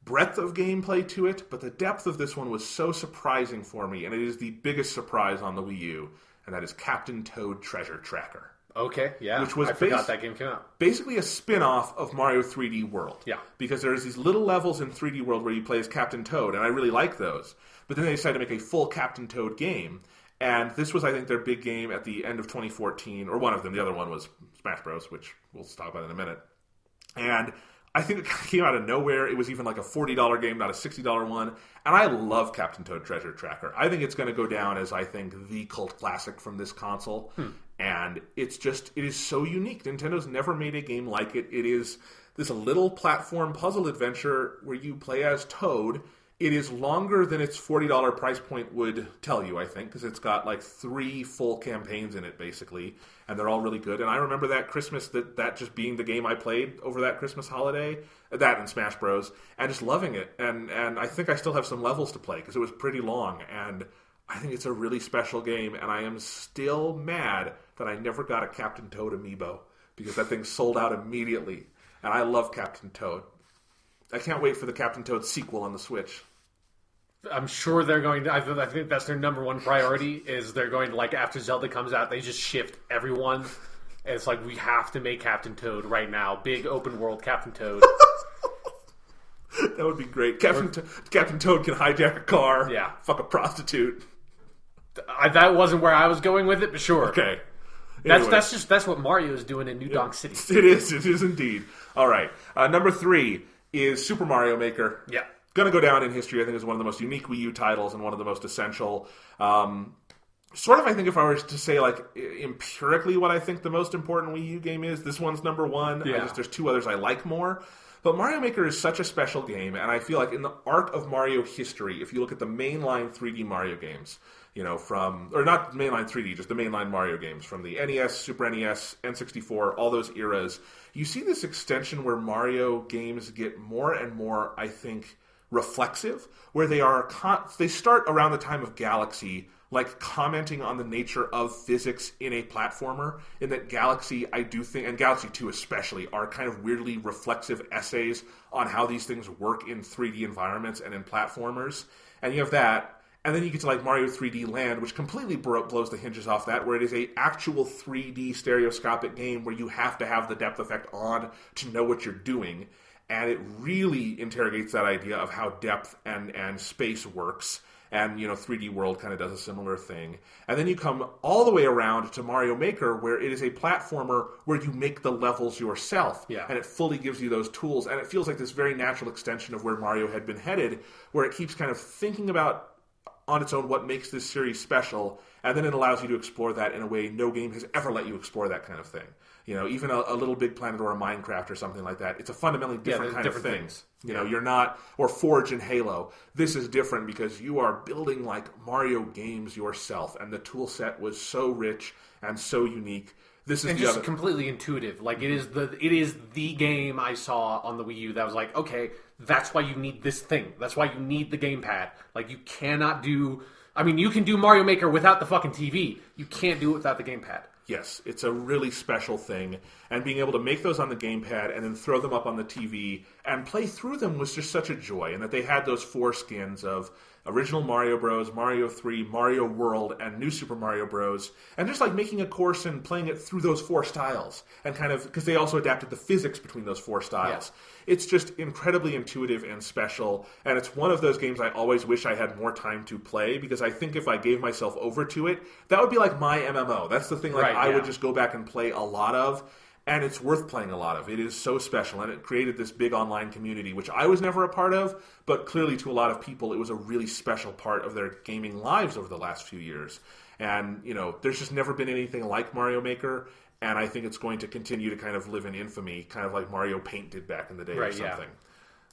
breadth of gameplay to it, but the depth of this one was so surprising for me, and it is the biggest surprise on the Wii U, and that is Captain Toad Treasure Tracker. Okay, yeah. Which was I forgot that game came out. Basically a spin-off of Mario 3D World. Yeah. Because there's these little levels in 3D World where you play as Captain Toad, and I really like those. But then they decided to make a full Captain Toad game. And this was, I think, their big game at the end of 2014, or one of them. The other one was Smash Bros., which we'll talk about in a minute. And I think it came out of nowhere. It was even like a $40 game, not a $60 one. And I love Captain Toad Treasure Tracker. I think it's going to go down as, I think, the cult classic from this console. And it is so unique. Nintendo's never made a game like it. It is this little platform puzzle adventure where you play as Toad It is longer than its $40 price point would tell you, I think, because it's got like 3 full campaigns in it, basically, and they're all really good. And I remember that Christmas, that just being the game I played over that Christmas holiday, that and Smash Bros, and just loving it. And I think I still have some levels to play, because it was pretty long, and I think it's a really special game, and I am still mad that I never got a Captain Toad amiibo, because that thing sold out immediately, and I love Captain Toad. I can't wait for the Captain Toad sequel on the Switch. I'm sure they're going to. I think that's their number one priority. Is they're going to, like, after Zelda comes out, they just shift everyone. And it's like, we have to make Captain Toad right now. Big open world Captain Toad. That would be great. Captain Toad can hijack a car. Yeah. Fuck a prostitute. That wasn't where I was going with it, but sure. Okay. Anyway. That's what Mario is doing in New Donk City. It is indeed. All right. Number 3 is Super Mario Maker. Yeah. Going to go down in history, I think, as one of the most unique Wii U titles and one of the most essential. Sort of, I think, if I were to say, like, empirically what I think the most important Wii U game is, this one's number 1. Yeah. There's 2 others I like more. But Mario Maker is such a special game, and I feel like in the arc of Mario history, if you look at the mainline 3D Mario games, you know, or not mainline 3D, just the mainline Mario games, from the NES, Super NES, N64, all those eras, you see this extension where Mario games get more and more, I think, reflexive, where they start around the time of Galaxy, like commenting on the nature of physics in a platformer, in that Galaxy, I do think, and Galaxy 2 especially, are kind of weirdly reflexive essays on how these things work in 3D environments and in platformers. And you have that, and then you get to like Mario 3D Land, which completely blows the hinges off that, where it is a actual 3D stereoscopic game where you have to have the depth effect on to know what you're doing. And it really interrogates that idea of how depth and space works. And, you know, 3D World kind of does a similar thing. And then you come all the way around to Mario Maker, where it is a platformer where you make the levels yourself. Yeah. And it fully gives you those tools. And it feels like this very natural extension of where Mario had been headed, where it keeps kind of thinking about on its own what makes this series special. And then it allows you to explore that in a way no game has ever let you explore that kind of thing. You know, even a Little Big Planet or a Minecraft or something like that, it's a fundamentally different kind of thing. Things. You know, you're not, or Forge and Halo. This is different because you are building like Mario games yourself, and the tool set was so rich and so unique. This is and just completely intuitive. Like it is the game I saw on the Wii U that was like, okay, that's why you need this thing. That's why you need the gamepad. Like you cannot do. I mean, you can do Mario Maker without the fucking TV. You can't do it without the gamepad. Yes, it's a really special thing, and being able to make those on the gamepad and then throw them up on the TV and play through them was just such a joy, and that they had those 4 skins of original Mario Bros, Mario 3, Mario World, and New Super Mario Bros, and just like making a course and playing it through those 4 styles, and kind of, because they also adapted the physics between those 4 styles. Yeah. It's just incredibly intuitive and special, and it's one of those games I always wish I had more time to play, because I think if I gave myself over to it, that would be like my MMO. That's the thing I would just go back and play a lot of, and it's worth playing a lot of. It is so special, and it created this big online community, which I was never a part of, but clearly to a lot of people, it was a really special part of their gaming lives over the last few years. And, you know, there's just never been anything like Mario Maker, and I think it's going to continue to kind of live in infamy, kind of like Mario Paint did back in the day or something.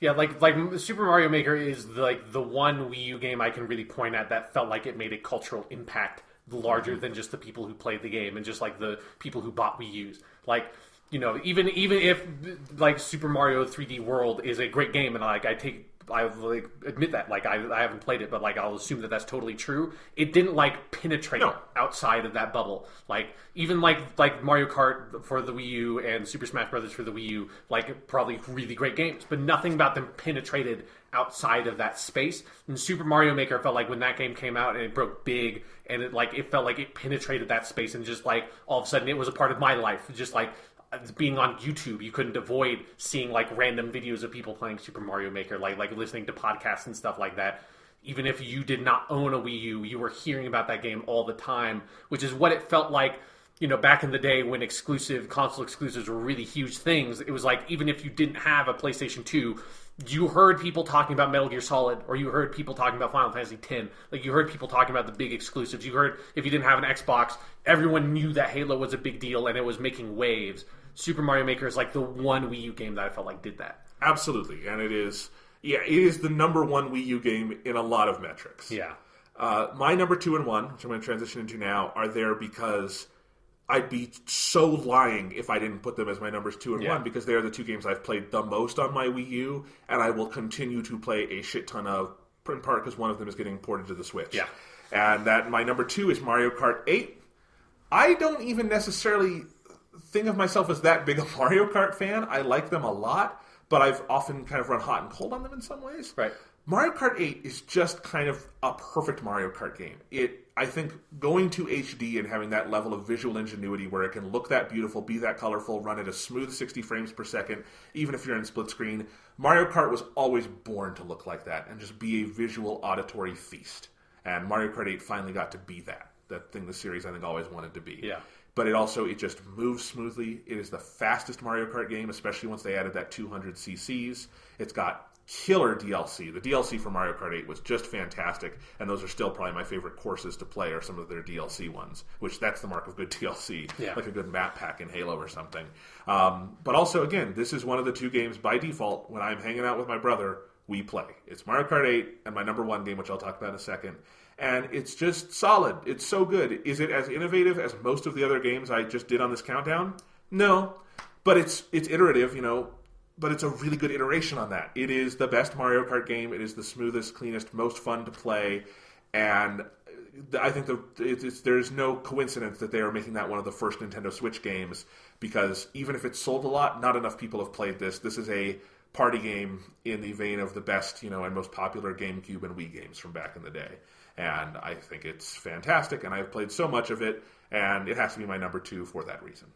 Yeah, like Super Mario Maker is like the one Wii U game I can really point at that felt like it made a cultural impact larger than just the people who played the game and just like the people who bought Wii U's. Like, you know, even if like Super Mario 3D World is a great game, and like I like admit that, like I haven't played it, but like I'll assume that that's totally true. It didn't like penetrate outside of that bubble. Like even like Mario Kart for the Wii U and Super Smash Brothers for the Wii U, like probably really great games, but nothing about them penetrated outside of that space. And Super Mario Maker felt like when that game came out and it broke big, and it felt like it penetrated that space, and just like all of a sudden it was a part of my life. Just like being on YouTube, you couldn't avoid seeing like random videos of people playing Super Mario Maker, like listening to podcasts and stuff like that. Even if you did not own a Wii U, you were hearing about that game all the time, which is what it felt like, you know, back in the day when console exclusives were really huge things. It was like, even if you didn't have a PlayStation 2, you heard people talking about Metal Gear Solid, or you heard people talking about Final Fantasy X. Like, you heard people talking about the big exclusives. You heard, if you didn't have an Xbox, everyone knew that Halo was a big deal and it was making waves. Super Mario Maker is like the one Wii U game that I felt like did that. Absolutely, and it is Yeah, it is the number one Wii U game in a lot of metrics. Yeah. My number 2 and 1, which I'm going to transition into now, are there because I'd be so lying if I didn't put them as my numbers 2 and 1, because they are the 2 games I've played the most on my Wii U, and I will continue to play a shit ton of, in part because one of them is getting ported to the Switch. Yeah. And that my number 2 is Mario Kart 8. I don't even necessarily think of myself as that big a Mario Kart fan. I like them a lot, but I've often kind of run hot and cold on them in some ways. Right. Mario Kart 8 is just kind of a perfect Mario Kart game. I think going to HD and having that level of visual ingenuity where it can look that beautiful, be that colorful, run at a smooth 60 frames per second, even if you're in split screen, Mario Kart was always born to look like that and just be a visual auditory feast. And Mario Kart 8 finally got to be that thing the series I think always wanted to be. Yeah. But it just moves smoothly. It is the fastest Mario Kart game, especially once they added that 200 cc's. It's got killer DLC. The DLC for Mario Kart 8 was just fantastic, and those are still probably my favorite courses to play are some of their DLC ones, which that's the mark of good DLC, like a good map pack in Halo or something. But also, again, this is one of the 2 games by default when I'm hanging out with my brother, we play. It's Mario Kart 8 and my number 1 game, which I'll talk about in a second. And it's just solid. It's so good. Is it as innovative as most of the other games I just did on this countdown? No. But it's iterative, but it's a really good iteration on that. It is the best Mario Kart game. It is the smoothest, cleanest, most fun to play. And I think there's no coincidence that they are making that one of the first Nintendo Switch games, because even if it's sold a lot, not enough people have played this. This is a party game in the vein of the best, and most popular GameCube and Wii games from back in the day. And I think it's fantastic, and I've played so much of it, and it has to be my number 2 for that reason.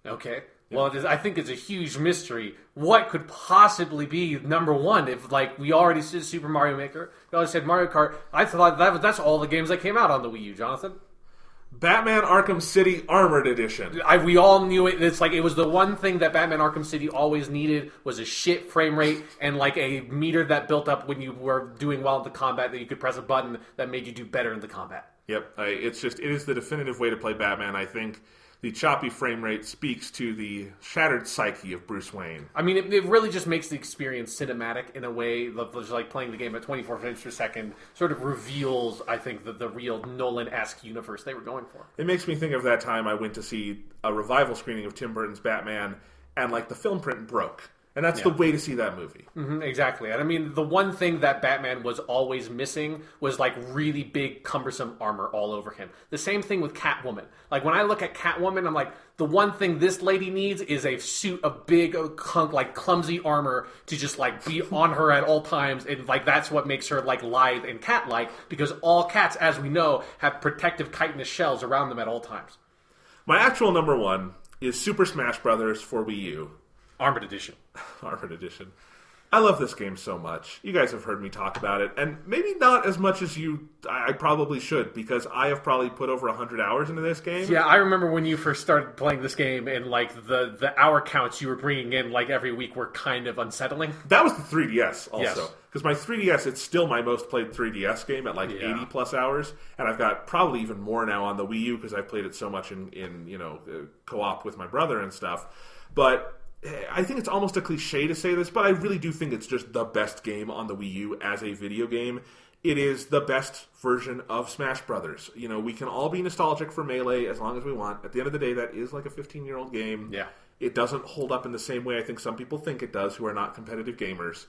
Okay. Well, I think it's a huge mystery. What could possibly be number 1 if, we already said Super Mario Maker, we already said Mario Kart. I thought that's all the games that came out on the Wii U, Jonathan. Batman Arkham City Armored Edition. We all knew it. It's it was the one thing that Batman Arkham City always needed was a shit frame rate and a meter that built up when you were doing well in the combat that you could press a button that made you do better in the combat. Yep. It is the definitive way to play Batman, I think. The choppy frame rate speaks to the shattered psyche of Bruce Wayne. I mean, it really just makes the experience cinematic in a way that just playing the game at 24 frames per second sort of reveals, I think, the real Nolan-esque universe they were going for. It makes me think of that time I went to see a revival screening of Tim Burton's Batman, and the film print broke. And that's the way to see that movie. Mm-hmm, exactly. And I mean, the one thing that Batman was always missing was really big, cumbersome armor all over him. The same thing with Catwoman. When I look at Catwoman, I'm the one thing this lady needs is a suit of big, clumsy armor to just be on her at all times. And that's what makes her lithe and cat-like, because all cats, as we know, have protective chitinous shells around them at all times. My actual number 1 is Super Smash Bros. For Wii U. Armored Edition. Armored Edition. I love this game so much. You guys have heard me talk about it, and maybe not as much as I probably should, because I have probably put over 100 hours into this game. Yeah, I remember when you first started playing this game, and the hour counts you were bringing in every week were kind of unsettling. That was the 3DS also. Yes. Because my 3DS, it's still my most played 3DS game at 80 plus hours, and I've got probably even more now on the Wii U because I've played it so much in co-op with my brother and stuff. But I think it's almost a cliche to say this, but I really do think it's just the best game on the Wii U as a video game. It is the best version of Smash Brothers. We can all be nostalgic for Melee as long as we want. At the end of the day, that is a 15-year-old game. Yeah. It doesn't hold up in the same way I think some people think it does who are not competitive gamers.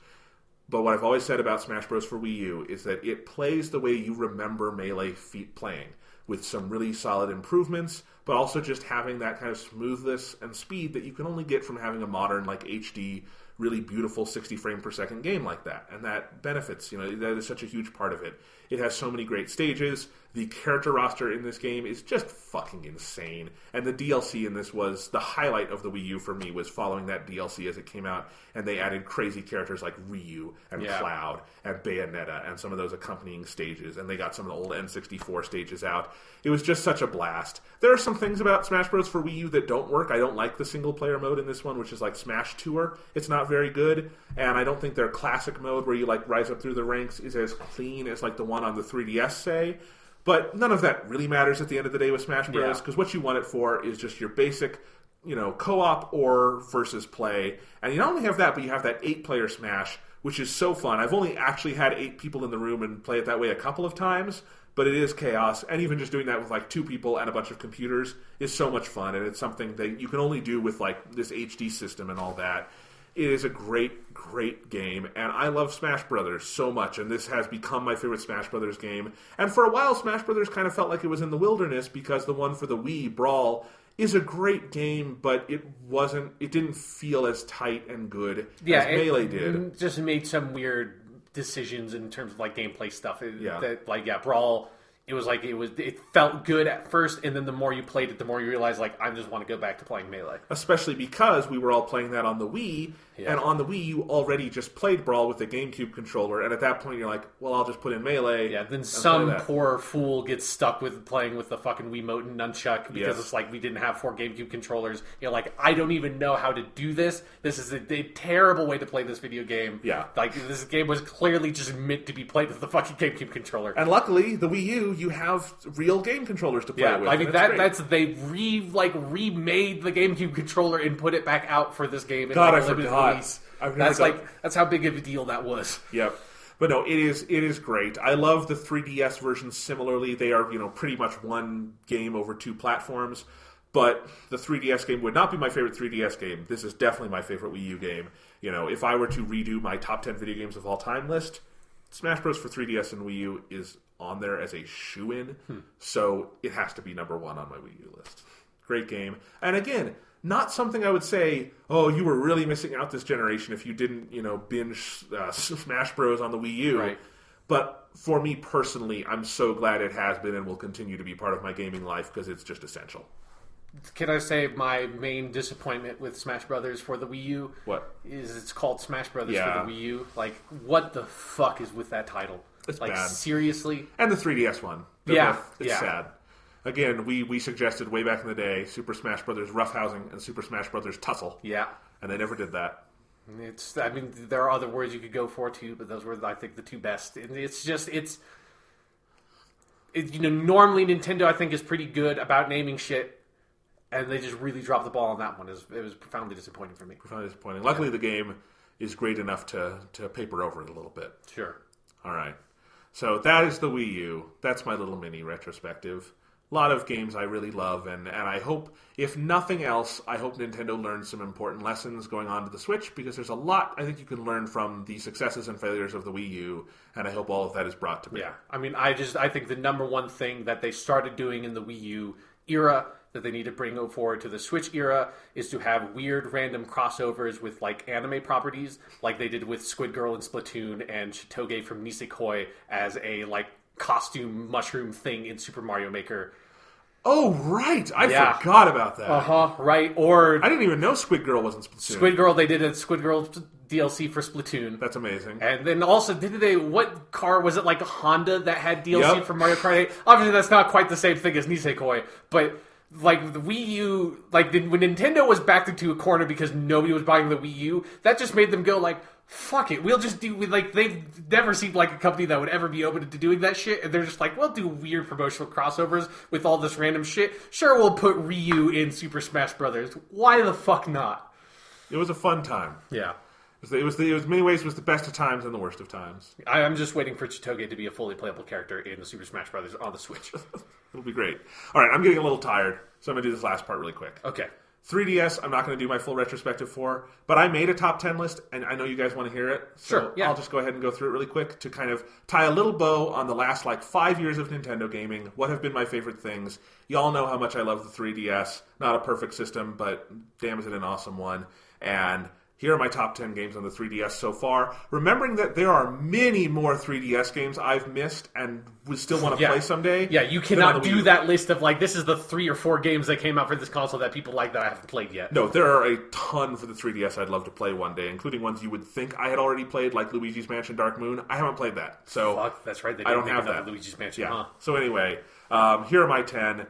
But what I've always said about Smash Bros. For Wii U is that it plays the way you remember Melee playing, with some really solid improvements, but also just having that kind of smoothness and speed that you can only get from having a modern, HD, really beautiful 60 frame per second game like that. And that benefits, that is such a huge part of it. It has so many great stages. The character roster in this game is just fucking insane. And the DLC in this was the highlight of the Wii U for me, was following that DLC as it came out. And they added crazy characters like Ryu and Cloud and Bayonetta and some of those accompanying stages. And they got some of the old N64 stages out. It was just such a blast. There are some things about Smash Bros. For Wii U that don't work. I don't like the single player mode in this one, which is like Smash Tour. It's not very good. And I don't think their classic mode, where you rise up through the ranks, is as clean as the one on the 3DS, say. But none of that really matters at the end of the day with Smash Bros. Because what you want it for is just your basic, co-op or versus play. And you not only have that, but you have that 8-player Smash which is so fun. I've only actually had 8 people in the room and play it that way a couple of times, but it is chaos. And even just doing that with like 2 people and a bunch of computers is so much fun. And it's something that you can only do with like this HD system and all that. It is a great, great game, and I love Smash Brothers so much, and this has become my favorite Smash Brothers game. And for a while, Smash Brothers kind of felt like it was in the wilderness because the one for the Wii, Brawl, is a great game, but it didn't feel as tight and good as Melee did. It just made some weird decisions in terms of like gameplay stuff. Brawl. It felt good at first, and then the more you played it, the more you realized, like, I just want to go back to playing Melee. Especially because we were all playing that on the Wii, and on the Wii you already just played Brawl with the GameCube controller, and at that point you're like, well, I'll just put in Melee. Yeah, then some poor fool gets stuck with playing with the fucking Wiimote and Nunchuck, because it's like we didn't have 4 GameCube controllers. You're like, I don't even know how to do this. This is a terrible way to play this video game. Yeah. Like, this game was clearly just meant to be played with the fucking GameCube controller. And luckily, the Wii U, you have real game controllers to play with. I mean they remade the GameCube controller and put it back out for this game. God, I forgot. That's how big of a deal that was. Yep. But no, it is great. I love the 3DS versions similarly. They are, pretty much one game over 2 platforms. But the 3DS game would not be my favorite 3DS game. This is definitely my favorite Wii U game. If I were to redo my top 10 video games of all time list, Smash Bros. For 3DS and Wii U is on there as a shoo-in, so it has to be number 1 on my Wii U list. Great game. And again, not something I would say, oh, you were really missing out this generation if you didn't, binge Smash Bros. On the Wii U. Right. But for me personally, I'm so glad it has been and will continue to be part of my gaming life because it's just essential. Can I say my main disappointment with Smash Brothers for the Wii U? What? Is it's called Smash Brothers for the Wii U. Like, what the fuck is with that title? It's like, bad. Seriously? And the 3DS one. It's sad. Again, we suggested way back in the day Super Smash Brothers Roughhousing and Super Smash Brothers Tussle. Yeah. And they never did that. There are other words you could go for too, but those were, I think, the 2 best. And normally Nintendo, I think, is pretty good about naming shit, and they just really dropped the ball on that one. It was profoundly disappointing for me. Profoundly disappointing. Luckily, the game is great enough to paper over it a little bit. Sure. All right. So that is the Wii U. That's my little mini retrospective. A lot of games I really love, and I hope, if nothing else, I hope Nintendo learns some important lessons going on to the Switch, because there's a lot I think you can learn from the successes and failures of the Wii U, and I hope all of that is brought to bear. Yeah. I mean, I think the number one thing that they started doing in the Wii U era that they need to bring forward to the Switch era is to have weird random crossovers with like anime properties, like they did with Squid Girl and Splatoon and Shitoge from Nisekoi as a like costume mushroom thing in Super Mario Maker. Oh, right. I forgot about that. Right. Or I didn't even know Squid Girl wasn't Splatoon. Squid Girl, they did a Squid Girl DLC for Splatoon. That's amazing. And then also, what car was it, like a Honda that had DLC for Mario Kart 8? Obviously, that's not quite the same thing as Nisekoi, but like the Wii U, like when Nintendo was backed into a corner because nobody was buying the Wii U, that just made them go like, fuck it, we'll just do, like, they've never seemed like a company that would ever be open to doing that shit, and they're just like, we'll do weird promotional crossovers with all this random shit. Sure, we'll put Ryu in Super Smash Brothers. Why the fuck not? It was a fun time. Yeah. It was many ways, it was the best of times and the worst of times. I'm just waiting for Chitoge to be a fully playable character in the Super Smash Brothers on the Switch. It'll be great. All right, I'm getting a little tired, so I'm going to do this last part really quick. Okay. 3DS, I'm not going to do my full retrospective for, but I made a top 10 list, and I know you guys want to hear it. So sure, yeah. I'll just go ahead and go through it really quick to kind of tie a little bow on the last, 5 years of Nintendo gaming. What have been my favorite things? Y'all know how much I love the 3DS. Not a perfect system, but damn is it an awesome one. And here are my top 10 games on the 3DS so far. Remembering that there are many more 3DS games I've missed and would still want to play someday. Yeah, you cannot do that list of, this is the 3 or 4 games that came out for this console that people like that I haven't played yet. No, there are a ton for the 3DS I'd love to play one day, including ones you would think I had already played, like Luigi's Mansion Dark Moon. I haven't played that. So fuck, that's right. They I don't have that. Luigi's Mansion, yeah. So anyway, here are my 10.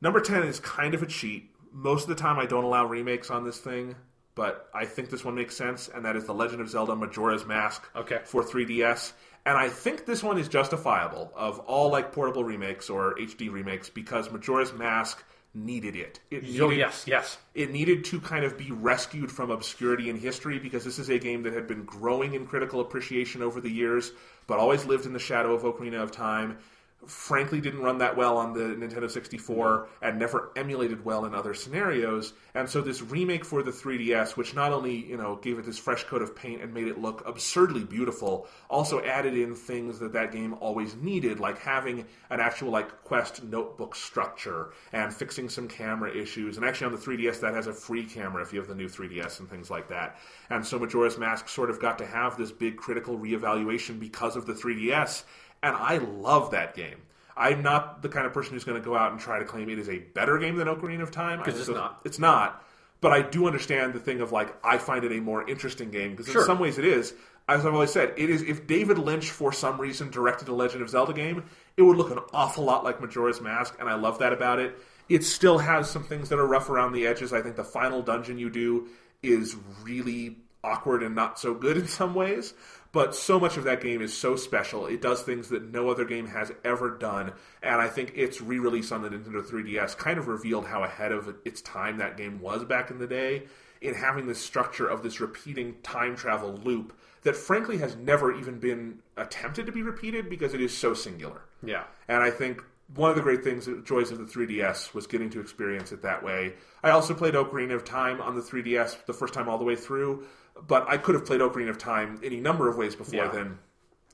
Number 10 is kind of a cheat. Most of the time I don't allow remakes on this thing, but I think this one makes sense, and that is The Legend of Zelda Majora's Mask for 3DS. And I think this one is justifiable of all portable remakes or HD remakes, because Majora's Mask needed it. Yes. It needed to kind of be rescued from obscurity in history because this is a game that had been growing in critical appreciation over the years, but always lived in the shadow of Ocarina of Time. Frankly, didn't run that well on the Nintendo 64 and never emulated well in other scenarios. And so this remake for the 3DS, which not only gave it this fresh coat of paint and made it look absurdly beautiful, also added in things that game always needed, like having an actual quest notebook structure and fixing some camera issues. And actually on the 3DS that has a free camera if you have the new 3DS and things like that. And so Majora's Mask sort of got to have this big critical reevaluation because of the 3DS. And I love that game. I'm not the kind of person who's going to go out and try to claim it is a better game than Ocarina of Time. Because it's not. It's not. But I do understand the thing of, I find it a more interesting game. Because in some ways it is. As I've always said, it is. If David Lynch, for some reason, directed a Legend of Zelda game, it would look an awful lot like Majora's Mask. And I love that about it. It still has some things that are rough around the edges. I think the final dungeon you do is really awkward and not so good in some ways. But so much of that game is so special. It does things that no other game has ever done. And I think its re-release on the Nintendo 3DS kind of revealed how ahead of its time that game was back in the day in having this structure of this repeating time travel loop that frankly has never even been attempted to be repeated because it is so singular. Yeah. And I think one of the great joys of the 3DS was getting to experience it that way. I also played Ocarina of Time on the 3DS the first time all the way through. But I could have played Ocarina of Time any number of ways before then.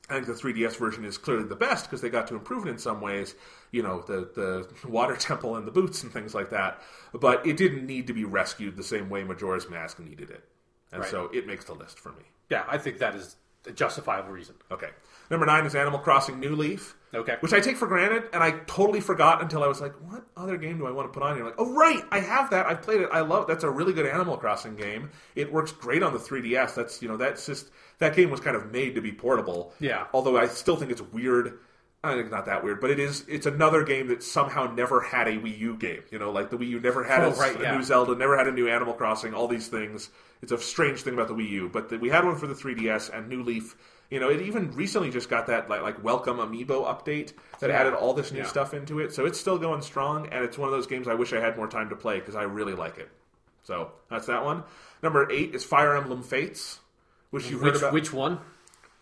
I think the 3DS version is clearly the best because they got to improve it in some ways. The water temple and the boots and things like that. But it didn't need to be rescued the same way Majora's Mask needed it. And so it makes the list for me. Yeah, I think that is a justifiable reason. Okay. Number 9 is Animal Crossing New Leaf. Okay. Which I take for granted, and I totally forgot until I was like, what other game do I want to put on here? Oh, right! I have that. I've played it. I love it. That's a really good Animal Crossing game. It works great on the 3DS. That's just... That game was kind of made to be portable. Yeah. Although I still think it's weird. I think it's not that weird, but it's another game that somehow never had a Wii U game. The Wii U never had a new Zelda, never had a new Animal Crossing, all these things. It's a strange thing about the Wii U. But we had one for the 3DS, and New Leaf... it even recently just got that welcome amiibo update that added all this new stuff into it. So it's still going strong, and it's one of those games I wish I had more time to play because I really like it. So that's that one. Number 8 is Fire Emblem Fates, which you've heard about. Which one?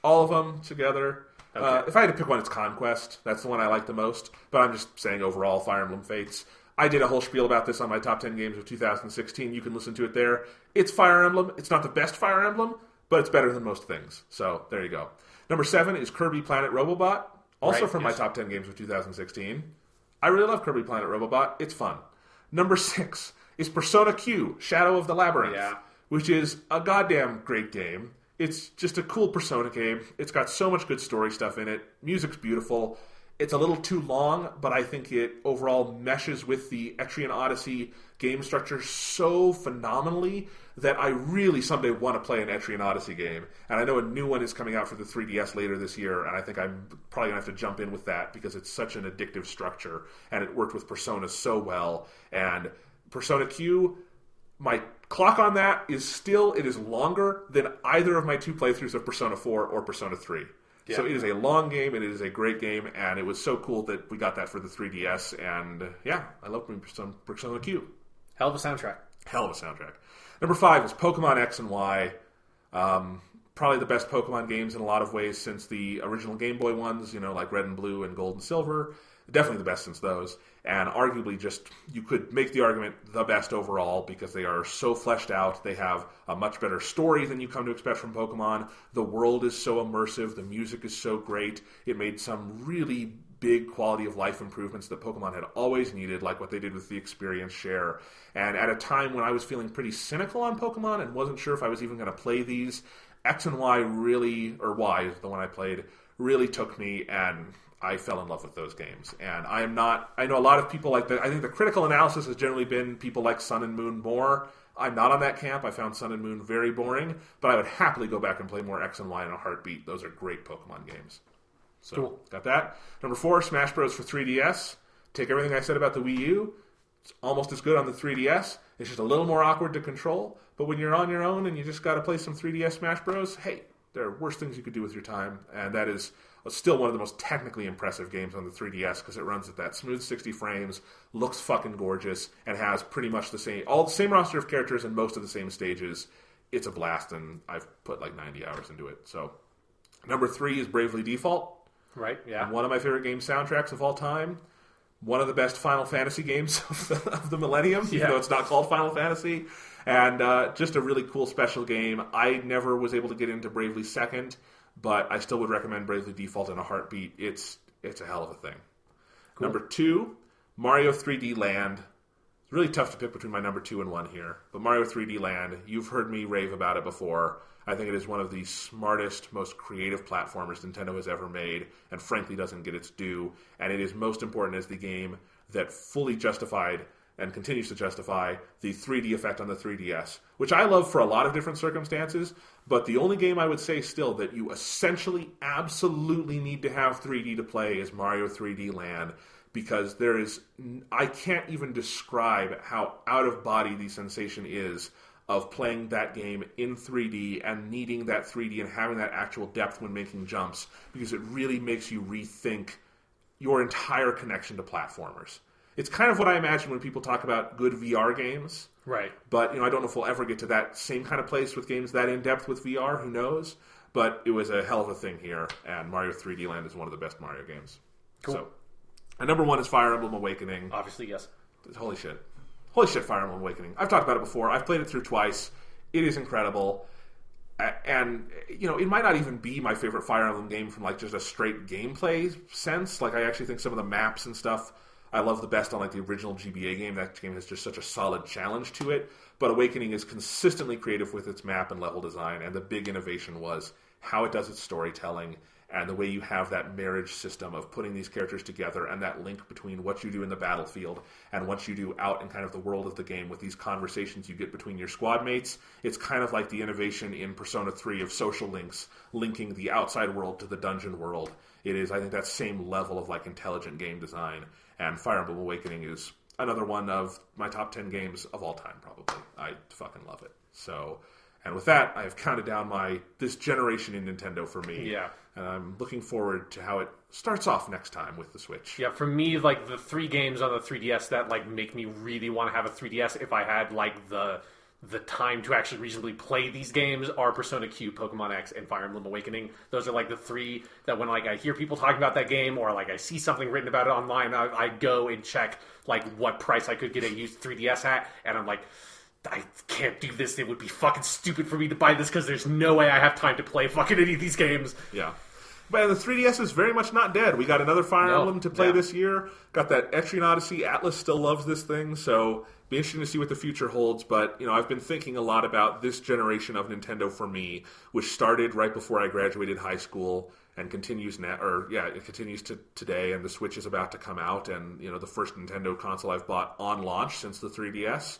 All of them together. Okay. If I had to pick one, it's Conquest. That's the one I like the most. But I'm just saying overall, Fire Emblem Fates. I did a whole spiel about this on my top 10 games of 2016. You can listen to it there. It's Fire Emblem. It's not the best Fire Emblem, but it's better than most things. So there you go. Number 7 is Kirby Planet Robobot, also from my top 10 games of 2016. I really love Kirby Planet Robobot. It's fun. Number 6 is Persona Q, Shadow of the Labyrinth, which is a goddamn great game. It's just a cool Persona game. It's got so much good story stuff in it. Music's beautiful. It's a little too long, but I think it overall meshes with the Etrian Odyssey game structure so phenomenally that I really someday want to play an Etrian Odyssey game. And I know a new one is coming out for the 3DS later this year, and I think I'm probably going to have to jump in with that because it's such an addictive structure, and it worked with Persona so well. And Persona Q, my clock on that is it is longer than either of my 2 playthroughs of Persona 4 or Persona 3. Yeah. So it is a long game, and it is a great game, and it was so cool that we got that for the 3DS, and I love Persona Q. Hell of a soundtrack. Hell of a soundtrack. Number 5 is Pokemon X and Y. Probably the best Pokemon games in a lot of ways since the original Game Boy ones, like Red and Blue and Gold and Silver. Definitely the best since those. And arguably you could make the argument the best overall because they are so fleshed out. They have a much better story than you come to expect from Pokemon. The world is so immersive. The music is so great. It made some really big quality of life improvements that Pokemon had always needed, like what they did with the experience share. And at a time when I was feeling pretty cynical on Pokemon and wasn't sure if I was even going to play these, X and Y Y is the one I played, really took me, and I fell in love with those games. And I know a lot of people like that. I think the critical analysis has generally been people like Sun and Moon more. I'm not on that camp. I found Sun and Moon very boring, but I would happily go back and play more X and Y in a heartbeat. Those are great Pokemon games. So, cool. Got that. Number 4, Smash Bros. For 3DS. Take everything I said about the Wii U. It's almost as good on the 3DS. It's just a little more awkward to control. But when you're on your own and you just got to play some 3DS Smash Bros., hey, There are worse things you could do with your time, and that is still one of the most technically impressive games on the 3DS because it runs at that smooth 60 frames, looks fucking gorgeous, and has pretty much all the same roster of characters and most of the same stages. It's a blast, and I've put like 90 hours into it. So, number 3 is Bravely Default. Right, yeah. One of my favorite game soundtracks of all time. One of the best Final Fantasy games of the millennium, even though it's not called Final Fantasy. And just a really cool special game. I never was able to get into Bravely Second, but I still would recommend Bravely Default in a heartbeat. It's a hell of a thing. Cool. Number 2, Mario 3D Land. It's really tough to pick between my number 2 and 1 here. But Mario 3D Land, you've heard me rave about it before. I think it is one of the smartest, most creative platformers Nintendo has ever made, and frankly doesn't get its due. And it is most important as the game that fully justified and continues to justify the 3D effect on the 3DS, which I love for a lot of different circumstances, but the only game I would say still that you essentially absolutely need to have 3D to play is Mario 3D Land, because I can't even describe how out-of-body the sensation is of playing that game in 3D and needing that 3D and having that actual depth when making jumps, because it really makes you rethink your entire connection to platformers. It's kind of what I imagine when people talk about good VR games. Right. But, I don't know if we'll ever get to that same kind of place with games that in-depth with VR. Who knows? But it was a hell of a thing here, and Mario 3D Land is one of the best Mario games. Cool. So, and number 1 is Fire Emblem Awakening. Obviously, yes. Holy shit. Holy shit, Fire Emblem Awakening. I've talked about it before. I've played it through twice. It is incredible. And, it might not even be my favorite Fire Emblem game from, just a straight gameplay sense. I actually think some of the maps and stuff I love the best on, the original GBA game. That game has just such a solid challenge to it. But Awakening is consistently creative with its map and level design. And the big innovation was how it does its storytelling and the way you have that marriage system of putting these characters together and that link between what you do in the battlefield and what you do out in kind of the world of the game with these conversations you get between your squad mates. It's kind of like the innovation in Persona 3 of social links, linking the outside world to the dungeon world. It is, I think, that same level of intelligent game design. And Fire Emblem Awakening is another one of my top 10 games of all time, probably. I fucking love it. So, and with that, I have counted down this generation in Nintendo for me. Yeah. And I'm looking forward to how it starts off next time with the Switch. Yeah, for me, the 3 games on the 3DS that make me really want to have a 3DS if I had the time to actually reasonably play these games are Persona Q, Pokemon X, and Fire Emblem Awakening. Those are the 3 that when I hear people talking about that game or I see something written about it online, I go and check what price I could get a used 3DS at, and I'm I can't do this. It would be fucking stupid for me to buy this because there's no way I have time to play fucking any of these games. Yeah. But the 3DS is very much not dead. We got another Fire Emblem to play this year. Got that Etrian Odyssey. Atlas still loves this thing, so be interesting to see what the future holds. But, I've been thinking a lot about this generation of Nintendo for me, which started right before I graduated high school and continues now, it continues to today, and the Switch is about to come out, and, the first Nintendo console I've bought on launch since the 3DS.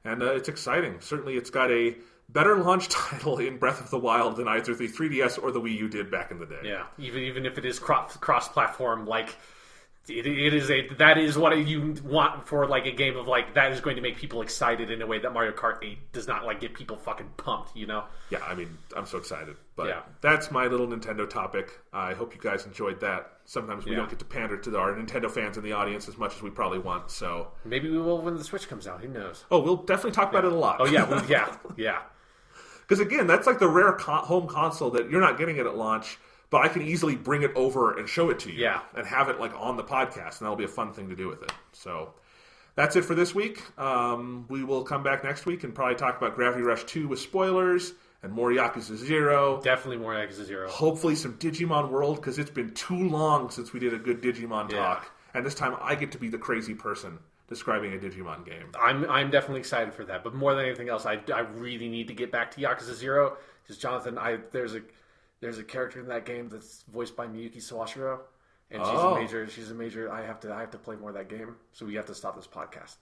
And it's exciting. Certainly it's got a better launch title in Breath of the Wild than either the 3DS or the Wii U did back in the day. Yeah, even if it is cross-platform, that is what you want for a game of that is going to make people excited in a way that Mario Kart 8 does not get people fucking pumped, Yeah, I mean, I'm so excited. But that's my little Nintendo topic. I hope you guys enjoyed that. Sometimes we don't get to pander to our Nintendo fans in the audience as much as we probably want, so... Maybe we will when the Switch comes out, who knows? Oh, we'll definitely talk about it a lot. Oh, yeah. Because again, that's the rare home console that you're not getting it at launch, but I can easily bring it over and show it to you. Yeah. And have it on the podcast, and that'll be a fun thing to do with it. So that's it for this week. We will come back next week and probably talk about Gravity Rush 2 with spoilers, and more Yakuza 0. Definitely more Yakuza 0. Hopefully some Digimon World, because it's been too long since we did a good Digimon talk. And this time I get to be the crazy person describing a Digimon game. I'm definitely excited for that. But more than anything else, I really need to get back to Yakuza 0. Because Jonathan, there's a character in that game that's voiced by Miyuki Sawashiro. And she's a major. I have to play more of that game. So we have to stop this podcast.